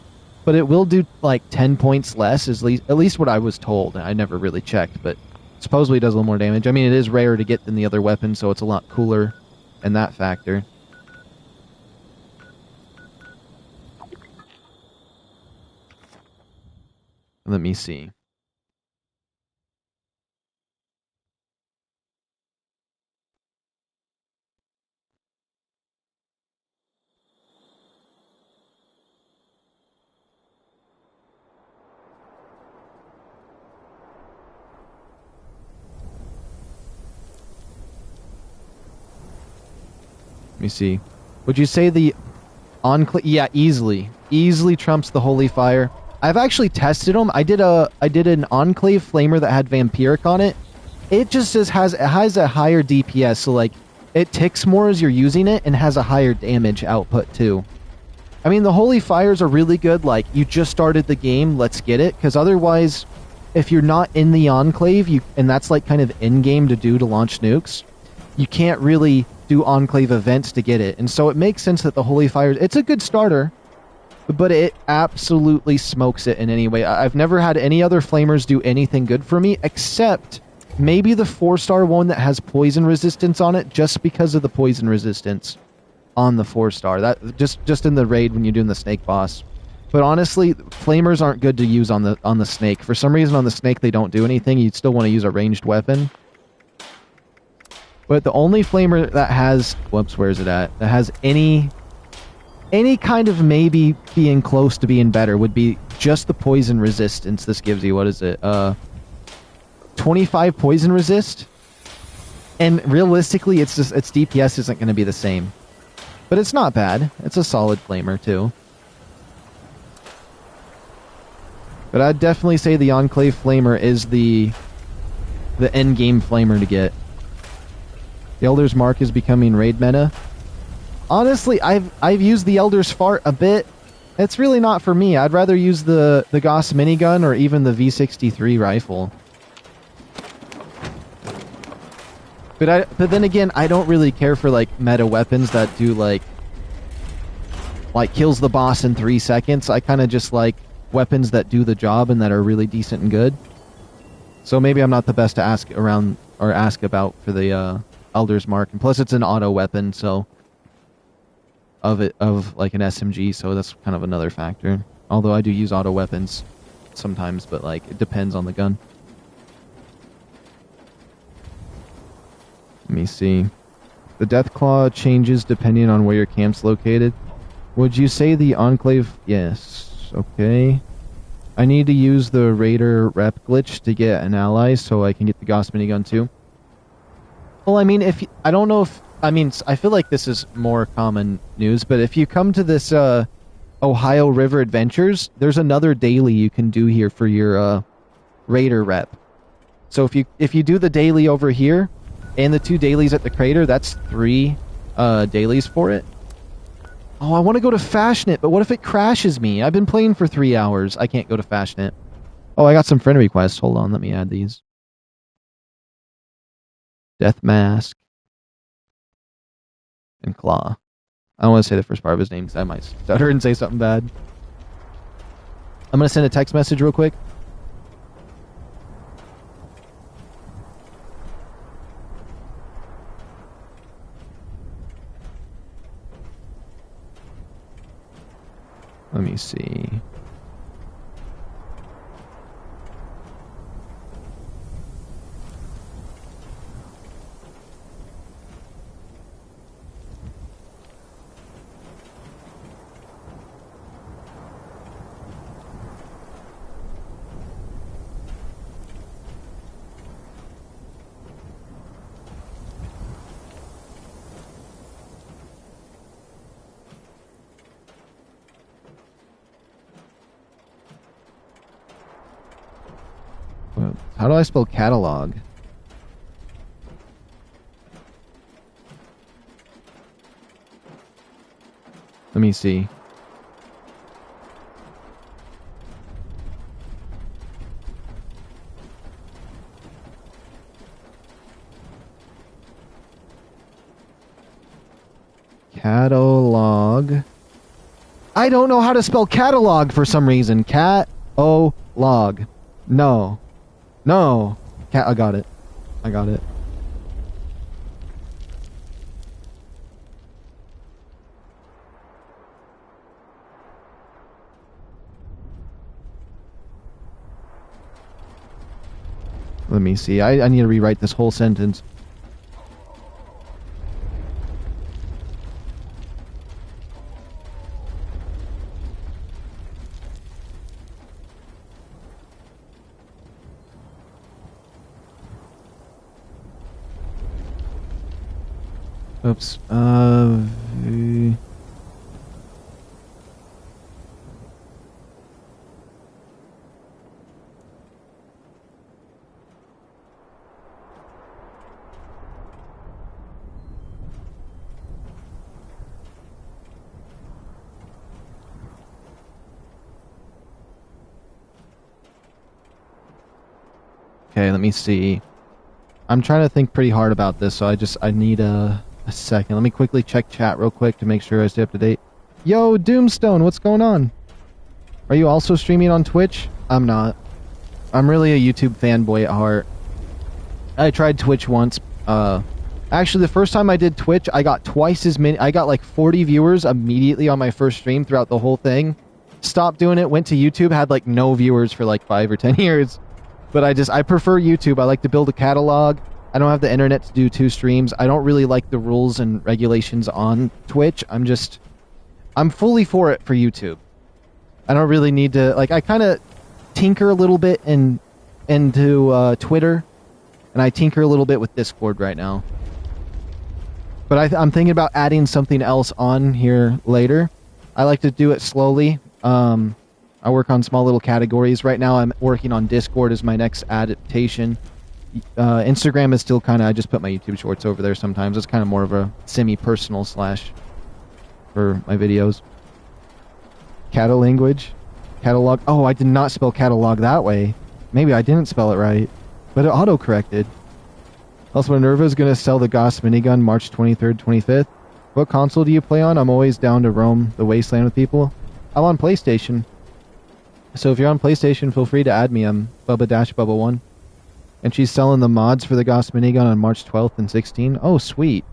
but it will do like 10 points less, at least what I was told. I never really checked, but supposedly it does a little more damage. I mean, it is rarer to get than the other weapon, so it's a lot cooler in that factor. Let me see. Let me see. Would you say the Enclave? Yeah, easily. Easily trumps the Holy Fire. I've actually tested them. I did an Enclave Flamer that had Vampiric on it. It just has a higher DPS, so like it ticks more as you're using it and has a higher damage output too. I mean, the Holy Fires are really good. Like, you just started the game, let's get it, because otherwise, if you're not in the Enclave, and that's like kind of in-game to launch nukes, you can't really do Enclave events to get it. And so it makes sense that the Holy Fires, it's a good starter, but it absolutely smokes it in any way. I've never had any other Flamers do anything good for me, except maybe the 4-star one that has poison resistance on it, just because of the poison resistance on the 4-star. That just in the raid when you're doing the snake boss. But honestly, Flamers aren't good to use on the snake. For some reason on the snake they don't do anything. You'd still want to use a ranged weapon. But the only Flamer that has... Whoops, where is it at? That has any kind of maybe being close to being better would be just the poison resistance this gives you. What is it? 25 poison resist? And realistically, its DPS isn't going to be the same. But it's not bad. It's a solid Flamer, too. But I'd definitely say the Enclave Flamer is the endgame Flamer to get. The Elder's Mark is becoming raid meta. Honestly, I've used the Elder's Fart a bit. It's really not for me. I'd rather use the Gauss minigun or even the V63 rifle. But then again, I don't really care for like meta weapons that do like kills the boss in 3 seconds. I kind of just like weapons that do the job and that are really decent and good. So maybe I'm not the best to ask about for the Elder's Mark, and plus it's an auto weapon, so of like an SMG, so that's kind of another factor. Although I do use auto weapons sometimes, but like it depends on the gun. Let me see. The Deathclaw changes depending on where your camp's located. Would you say the Enclave? Yes. Okay. I need to use the Raider rep glitch to get an ally so I can get the Gauss minigun too. Well, I mean, I don't know if... I mean, I feel like this is more common news, but if you come to this Ohio River Adventures, there's another daily you can do here for your Raider rep. So if you do the daily over here, and the 2 dailies at the crater, that's 3 dailies for it. Oh, I want to go to Fashionit, but what if it crashes me? I've been playing for 3 hours. I can't go to Fashionit. Oh, I got some friend requests. Hold on, let me add these. Death Mask. And Claw. I don't want to say the first part of his name because I might stutter and say something bad. I'm going to send a text message real quick. Let me see. How do I spell catalog? Let me see. Catalog. I don't know how to spell catalog for some reason. Cat-o-log. No. No. I got it. I got it. Let me see. I need to rewrite this whole sentence. Oops. Okay, let me see. I'm trying to think pretty hard about this, so I need a second. Let me quickly check chat real quick to make sure I stay up to date. Yo, Doomstone, what's going on? Are you also streaming on Twitch? I'm not. I'm really a YouTube fanboy at heart. I tried Twitch once. Actually, the first time I did Twitch, I got twice as many. I got like 40 viewers immediately on my first stream throughout the whole thing. Stopped doing it, went to YouTube, had like no viewers for like 5 or 10 years. But I prefer YouTube. I like to build a catalog. I don't have the internet to do 2 streams. I don't really like the rules and regulations on Twitch. I'm fully for it for YouTube. I don't really need to, like, I kind of tinker a little bit into Twitter, and I tinker a little bit with Discord right now. But I'm thinking about adding something else on here later. I like to do it slowly. I work on small little categories. Right now I'm working on Discord as my next adaptation. Instagram is still kind of, I just put my YouTube shorts over there sometimes. It's kind of more of a semi-personal slash for my videos. Catalanguage? Catalog? Oh, I did not spell catalog that way. Maybe I didn't spell it right. But it auto-corrected. Also, Minerva's going to sell the Gauss minigun March 23rd, 25th. What console do you play on? I'm always down to roam the wasteland with people. I'm on PlayStation. So if you're on PlayStation, feel free to add me. I'm Bubba-Bubba1. And she's selling the mods for the Gauss minigun on March 12th and 16th. Oh, sweet.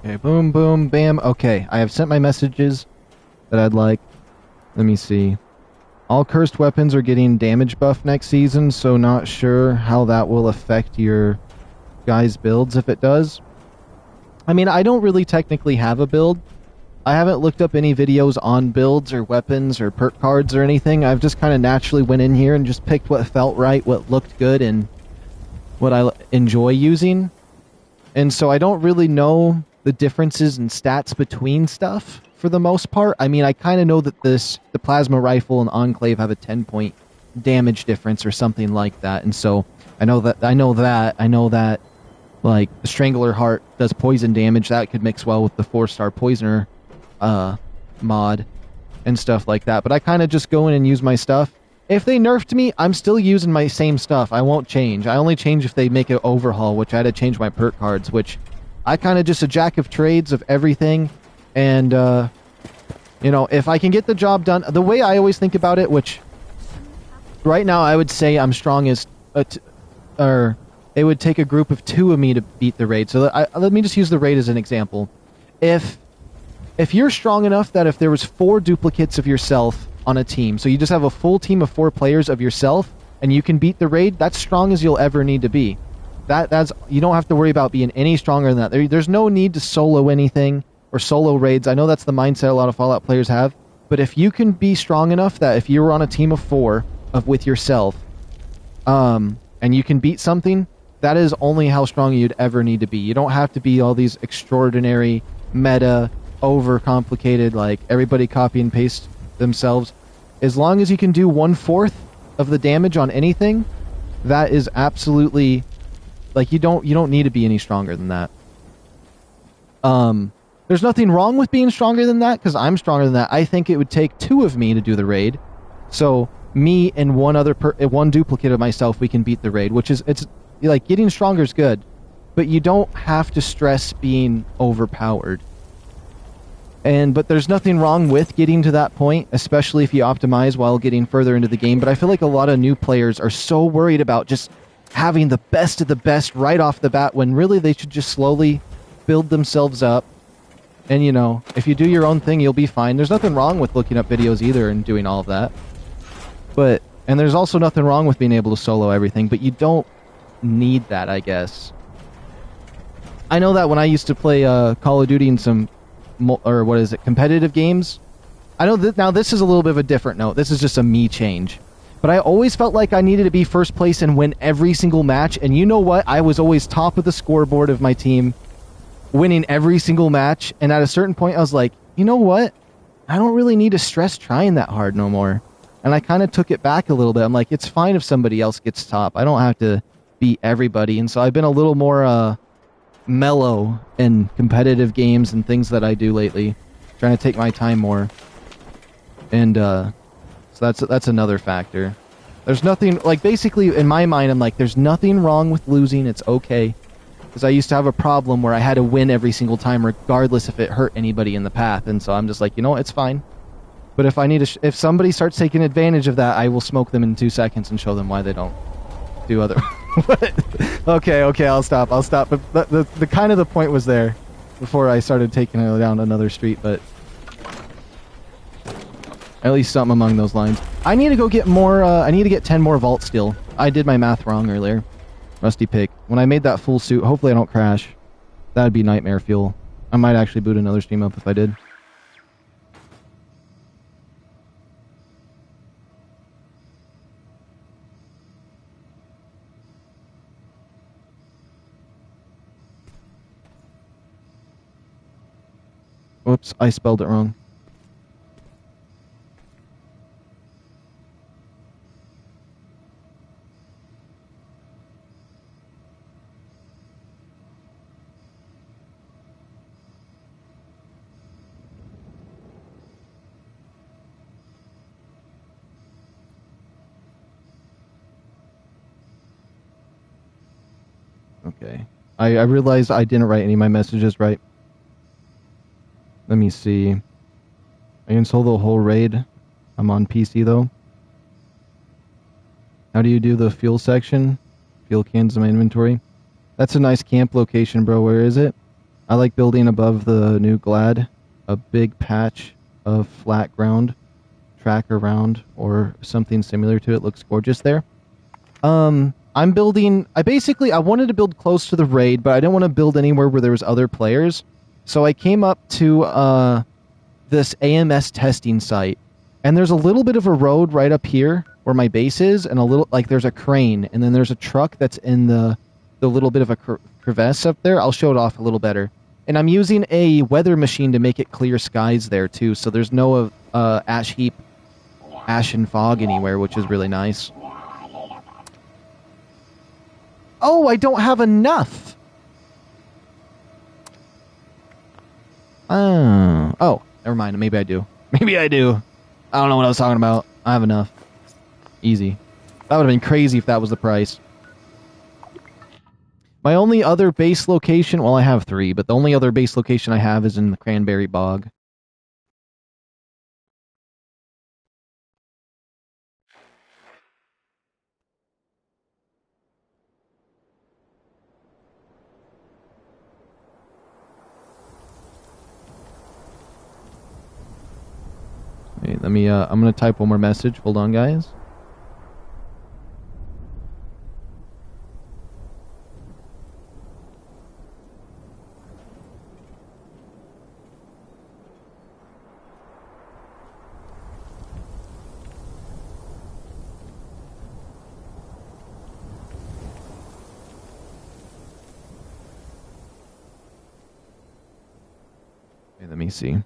Okay, boom, boom, bam. Okay, I have sent my messages that I'd like. Let me see. All cursed weapons are getting damage buff next season, so not sure how that will affect your guys' builds if it does. I mean, I don't really technically have a build. I haven't looked up any videos on builds or weapons or perk cards or anything. I've just kind of naturally went in here and just picked what felt right, what looked good, and what I enjoy using. And so I don't really know the differences in stats between stuff for the most part. I mean, I kind of know that the plasma rifle and Enclave have a 10-point damage difference or something like that. And so I know that like the Strangler Heart does poison damage. That could mix well with the 4-star Poisoner mod and stuff like that. But I kind of just go in and use my stuff. If they nerfed me, I'm still using my same stuff. I won't change. I only change if they make an overhaul, which I had to change my perk cards, which I kind of just a jack of trades of everything, and You know, if I can get the job done, the way I always think about it, which right now I would say I'm strong as, or it would take a group of 2 of me to beat the raid. So let me just use the raid as an example. If you're strong enough that if there was 4 duplicates of yourself on a team, so you just have a full team of 4 players of yourself, and you can beat the raid, that's strong as you'll ever need to be. That's you don't have to worry about being any stronger than that. There's no need to solo anything or solo raids. I know that's the mindset a lot of Fallout players have, but if you can be strong enough that if you were on a team of 4 with yourself, and you can beat something, that is only how strong you'd ever need to be. You don't have to be all these extraordinary, meta, over-complicated, like everybody copy and paste themselves. As long as you can do 1/4 of the damage on anything, that is absolutely, like, you don't need to be any stronger than that. There's nothing wrong with being stronger than that, because I'm stronger than that. I think it would take 2 of me to do the raid. So me and one duplicate of myself, we can beat the raid, which is, it's like, getting stronger is good, but you don't have to stress being overpowered. But there's nothing wrong with getting to that point, especially if you optimize while getting further into the game. But I feel like a lot of new players are so worried about just having the best of the best right off the bat, when really they should just slowly build themselves up. And, you know, if you do your own thing, you'll be fine. There's nothing wrong with looking up videos either and doing all of that. And there's also nothing wrong with being able to solo everything, but you don't need that, I guess. I know that when I used to play Call of Duty and some, or what is it, competitive games, I know that now this is a little bit of a different note. This is just a me change. But I always felt like I needed to be first place and win every single match. And you know what? I was always top of the scoreboard of my team, winning every single match. And at a certain point, I was like, you know what? I don't really need to stress trying that hard no more. And I kind of took it back a little bit. I'm like, it's fine if somebody else gets top. I don't have to beat everybody. And so I've been a little more mellow in competitive games and things that I do lately, trying to take my time more. And so that's another factor. There's nothing, like, basically in my mind, I'm like, there's nothing wrong with losing. It's okay. Because I used to have a problem where I had to win every single time, regardless if it hurt anybody in the path. And so I'm just like, you know what, it's fine. But if I need to, if somebody starts taking advantage of that, I will smoke them in 2 seconds and show them why they don't do other. Okay, I'll stop. But the kind of the point was there before I started taking it down another street. But at least something among those lines. I need to go get more. I need to get 10 more vault steel. I did my math wrong earlier. Rusty pick. When I made that full suit, hopefully I don't crash. That'd be nightmare fuel. I might actually boot another stream up if I did. Whoops, I spelled it wrong. Okay. I realized I didn't write any of my messages right. Let me see. I installed the whole raid. I'm on PC though. How do you do the fuel section? Fuel cans in my inventory. That's a nice camp location, bro. Where is it? I like building above the new Glad. A big patch of flat ground. Track around or something similar to it. Looks gorgeous there. I'm building... I wanted to build close to the raid, but I didn't want to build anywhere where there was other players. So I came up to this AMS testing site, and there's a little bit of a road right up here where my base is, and a little, like, there's a crane, and then there's a truck that's in the little bit of a crevasse up there. I'll show it off a little better. And I'm using a weather machine to make it clear skies there too, so there's no ash and fog anywhere, which is really nice. Oh, I don't have enough! Oh, never mind. Maybe I do. Maybe I do. I don't know what I was talking about. I have enough. Easy. That would have been crazy if that was the price. My only other base location... Well, I have 3, but the only other base location I have is in the Cranberry Bog. let me, I'm gonna type one more message. Hold on, guys. Okay, let me see.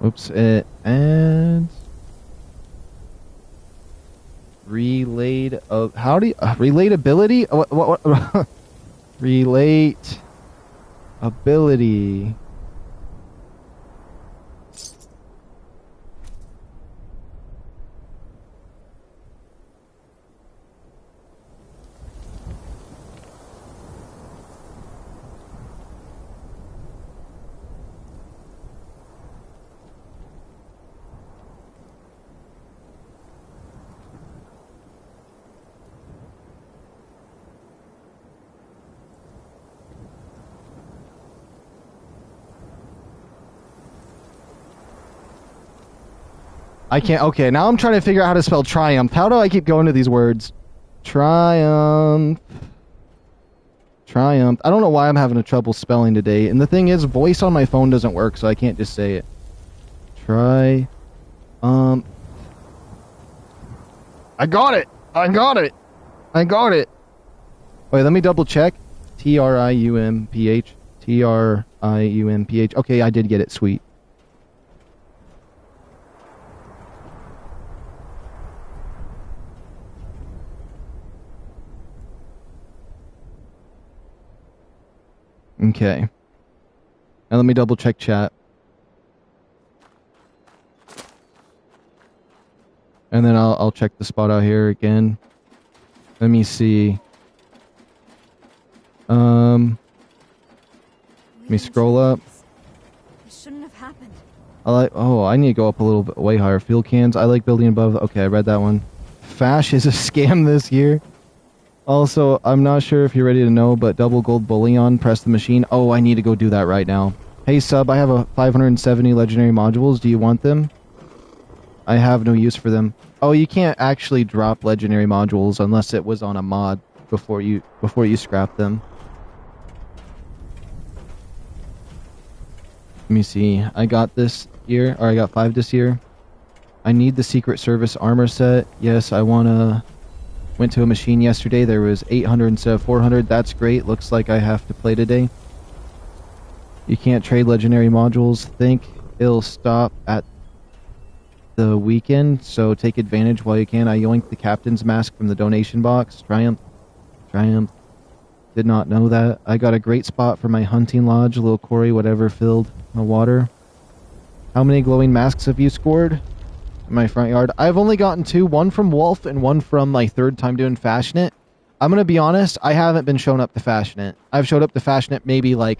Oops, it adds relayed of how do you, relatability? What relate ability. I can't. Okay, now I'm trying to figure out how to spell triumph. How do I keep going to these words? Triumph. Triumph. I don't know why I'm having a trouble spelling today. And the thing is, voice on my phone doesn't work, so I can't just say it. I got it. I got it. I got it. Wait, let me double check. Triumph. Triumph. Okay, I did get it. Sweet. Okay. Now let me double check chat. And then I'll check the spot out here again. Let me see. Let me scroll up. It shouldn't have happened. I need to go up a little bit way higher. Field cans. I like building above. Okay, I read that one. Fash is a scam this year. Also, I'm not sure if you're ready to know, but double gold bullion, press the machine. Oh, I need to go do that right now. Hey, sub, I have a 570 legendary modules. Do you want them? I have no use for them. Oh, you can't actually drop legendary modules unless it was on a mod before you scrap them. Let me see. I got this year, or I got 5 this year. I need the Secret Service armor set. Yes, I wanna... Went to a machine yesterday. There was 800 instead of 400. That's great. Looks like I have to play today. You can't trade legendary modules. Think it'll stop at the weekend, so take advantage while you can. I yoinked the captain's mask from the donation box. Triumph. Triumph. Did not know that. I got a great spot for my hunting lodge. Little quarry, whatever, filled the water. How many glowing masks have you scored? My front yard. I've only gotten 2, one from Wolf and one from my 3rd time doing Fashion It. I'm gonna be honest, I haven't been shown up to Fashion It. I've showed up to Fashion It maybe like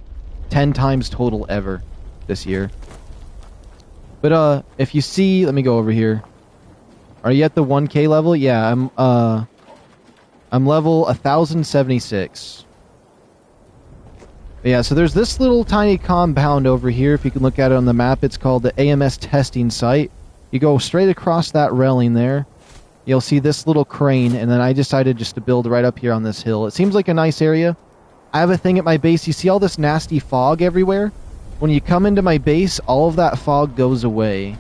10 times total ever this year. But if you see, let me go over here. Are you at the 1K level? Yeah, I'm level 1076. Yeah, so there's this little tiny compound over here. If you can look at it on the map, it's called the AMS testing site. You go straight across that railing there. You'll see this little crane, and then I decided just to build right up here on this hill. It seems like a nice area. I have a thing at my base. You see all this nasty fog everywhere? When you come into my base, all of that fog goes away.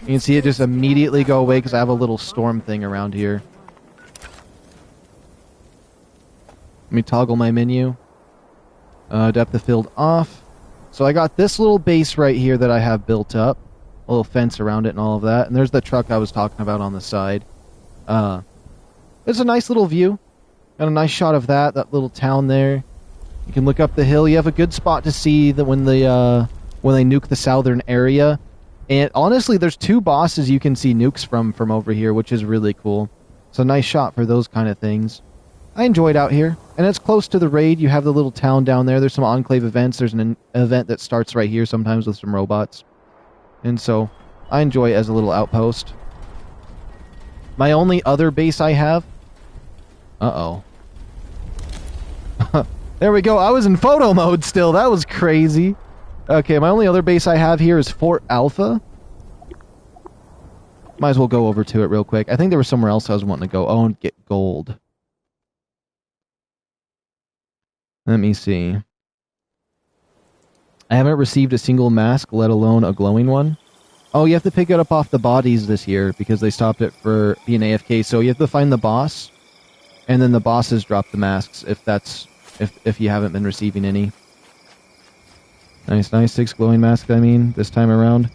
You can see it just immediately go away because I have a little storm thing around here. Let me toggle my menu. Depth of field off. So I got this little base right here that I have built up. A little fence around it and all of that. And there's the truck I was talking about on the side. It's a nice little view. Got a nice shot of that little town there. You can look up the hill. You have a good spot to see that when they nuke the southern area. And honestly, there's 2 bosses you can see nukes from over here, which is really cool. It's a nice shot for those kind of things. I enjoyed out here, and it's close to the raid. You have the little town down there. There's some Enclave events. There's an event that starts right here sometimes with some robots. And so, I enjoy it as a little outpost. My only other base I have... Uh-oh. There we go. I was in photo mode still. That was crazy. Okay, my only other base I have here is Fort Alpha. Might as well go over to it real quick. I think there was somewhere else I was wanting to go. Oh, and get gold. Let me see. I haven't received a single mask, let alone a glowing one. Oh, you have to pick it up off the bodies this year because they stopped it for being AFK. So you have to find the boss, and then the bosses drop the masks if you haven't been receiving any. Nice, 6 glowing masks, I mean, this time around.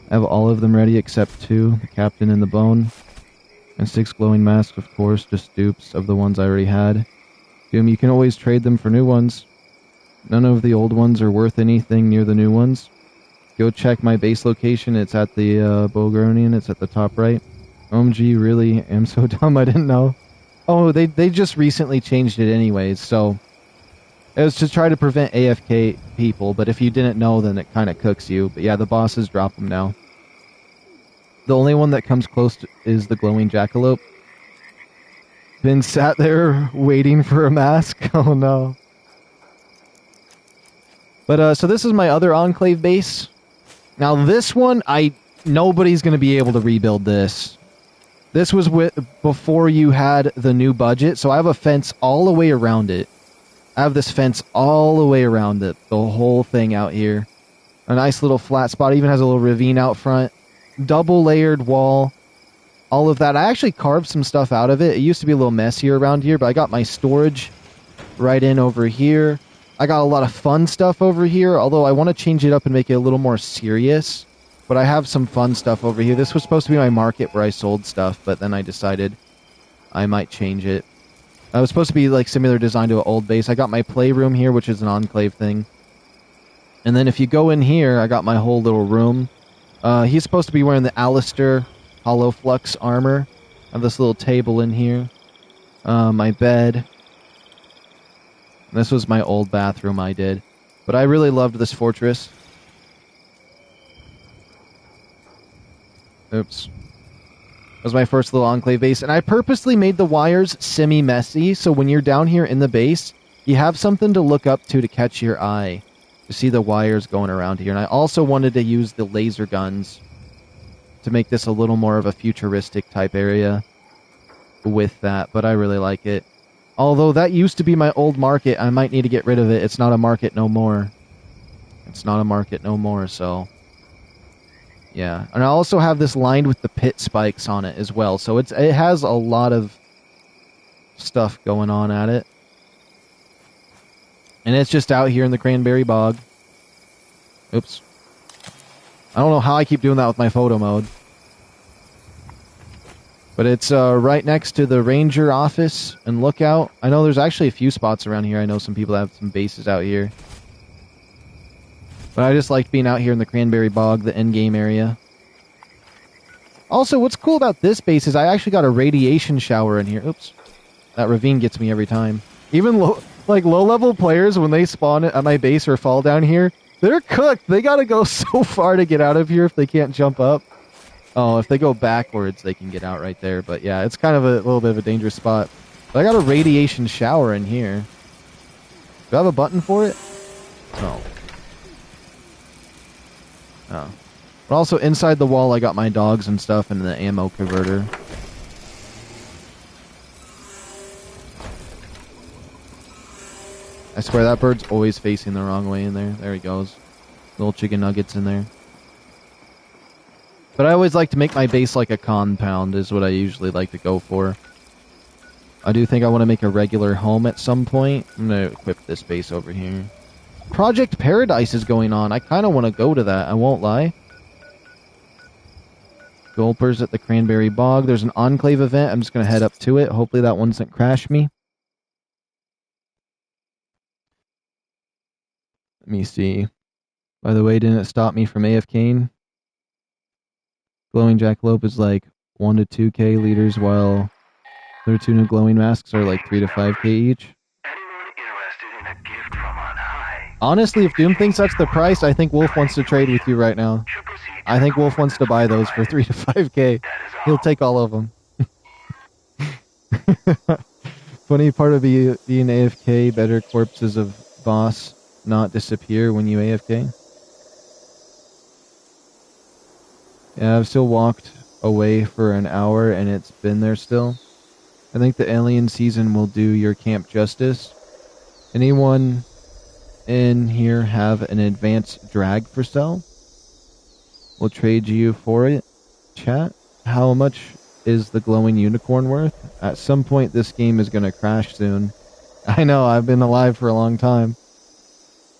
I have all of them ready except 2, the captain and the bone. And 6 glowing masks, of course, just dupes of the ones I already had. Doom, you can always trade them for new ones. None of the old ones are worth anything near the new ones. Go check my base location, it's at the Bogronian, it's at the top right. OMG, really am so dumb, I didn't know. Oh, they just recently changed it anyways, so... It was to try to prevent AFK people, but if you didn't know, then it kind of cooks you. But yeah, the bosses drop them now. The only one that comes close is the glowing jackalope. Been sat there waiting for a mask. Oh no. But so this is my other Enclave base. Now this one, nobody's going to be able to rebuild this. This was before you had the new budget, so I have a fence all the way around it. I have this fence all the way around it, the whole thing out here. A nice little flat spot, even has a little ravine out front. Double layered wall. All of that. I actually carved some stuff out of it. It used to be a little messier around here, but I got my storage right in over here. I got a lot of fun stuff over here, although I want to change it up and make it a little more serious. But I have some fun stuff over here. This was supposed to be my market where I sold stuff, but then I decided I might change it. I was supposed to be like similar design to an old base. I got my playroom here, which is an Enclave thing. And then if you go in here, I got my whole little room. He's supposed to be wearing the Alistair Hollow Flux armor. I have this little table in here. My bed. This was my old bathroom I did. But I really loved this fortress. Oops. That was my first little Enclave base. And I purposely made the wires semi-messy, so when you're down here in the base, you have something to look up to catch your eye. To see the wires going around here. And I also wanted to use the laser guns to make this a little more of a futuristic type area with that. But I really like it. Although that used to be my old market, I might need to get rid of it. It's not a market no more. It's not a market no more, so... Yeah, and I also have this lined with the pit spikes on it as well, so it has a lot of stuff going on at it. And it's just out here in the cranberry bog. Oops. I don't know how I keep doing that with my photo mode. But it's right next to the ranger office and lookout. I know there's actually a few spots around here. I know some people have some bases out here. But I just liked being out here in the cranberry bog, the endgame area. Also, what's cool about this base is I actually got a radiation shower in here. Oops. That ravine gets me every time. Even low-level players, when they spawn at my base or fall down here, they're cooked. They gotta go so far to get out of here if they can't jump up. Oh, if they go backwards, they can get out right there. But yeah, it's kind of a little bit of a dangerous spot. But I got a radiation shower in here. Do I have a button for it? No. Oh. But also inside the wall I got my dogs and stuff and the ammo converter. I swear that bird's always facing the wrong way in there. There he goes. Little chicken nuggets in there. But I always like to make my base like a compound is what I usually like to go for. I do think I want to make a regular home at some point. I'm going to equip this base over here. Project Paradise is going on. I kind of want to go to that. I won't lie. Gulpers at the Cranberry Bog. There's an Enclave event. I'm just going to head up to it. Hopefully that one doesn't crash me. Let me see. By the way, didn't it stop me from AFKing? Glowing jackalope is like 1 to 2k liters, while their 2 new glowing masks are like 3 to 5k each. Honestly, if Doom thinks that's the price, I think Wolf wants to trade with you right now. I think Wolf wants to buy those for 3 to 5k. He'll take all of them. Funny part of being AFK, better corpses of boss not disappear when you AFK. Yeah, I've still walked away for an hour and it's been there still. I think the alien season will do your camp justice. Anyone in here have an advanced drag for sale? We'll trade you for it. Chat, how much is the glowing unicorn worth? At some point this game is going to crash soon. I know, I've been alive for a long time.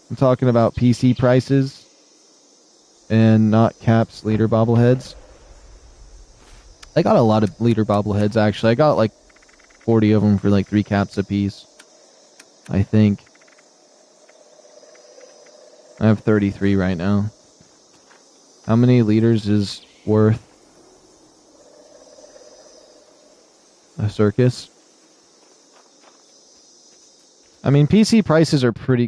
I'm talking about PC prices and not caps leader bobbleheads. I got a lot of leader bobbleheads actually. I got like 40 of them for like 3 caps a piece. I think. I have 33 right now. How many liters is worth a circus? I mean, PC prices are pretty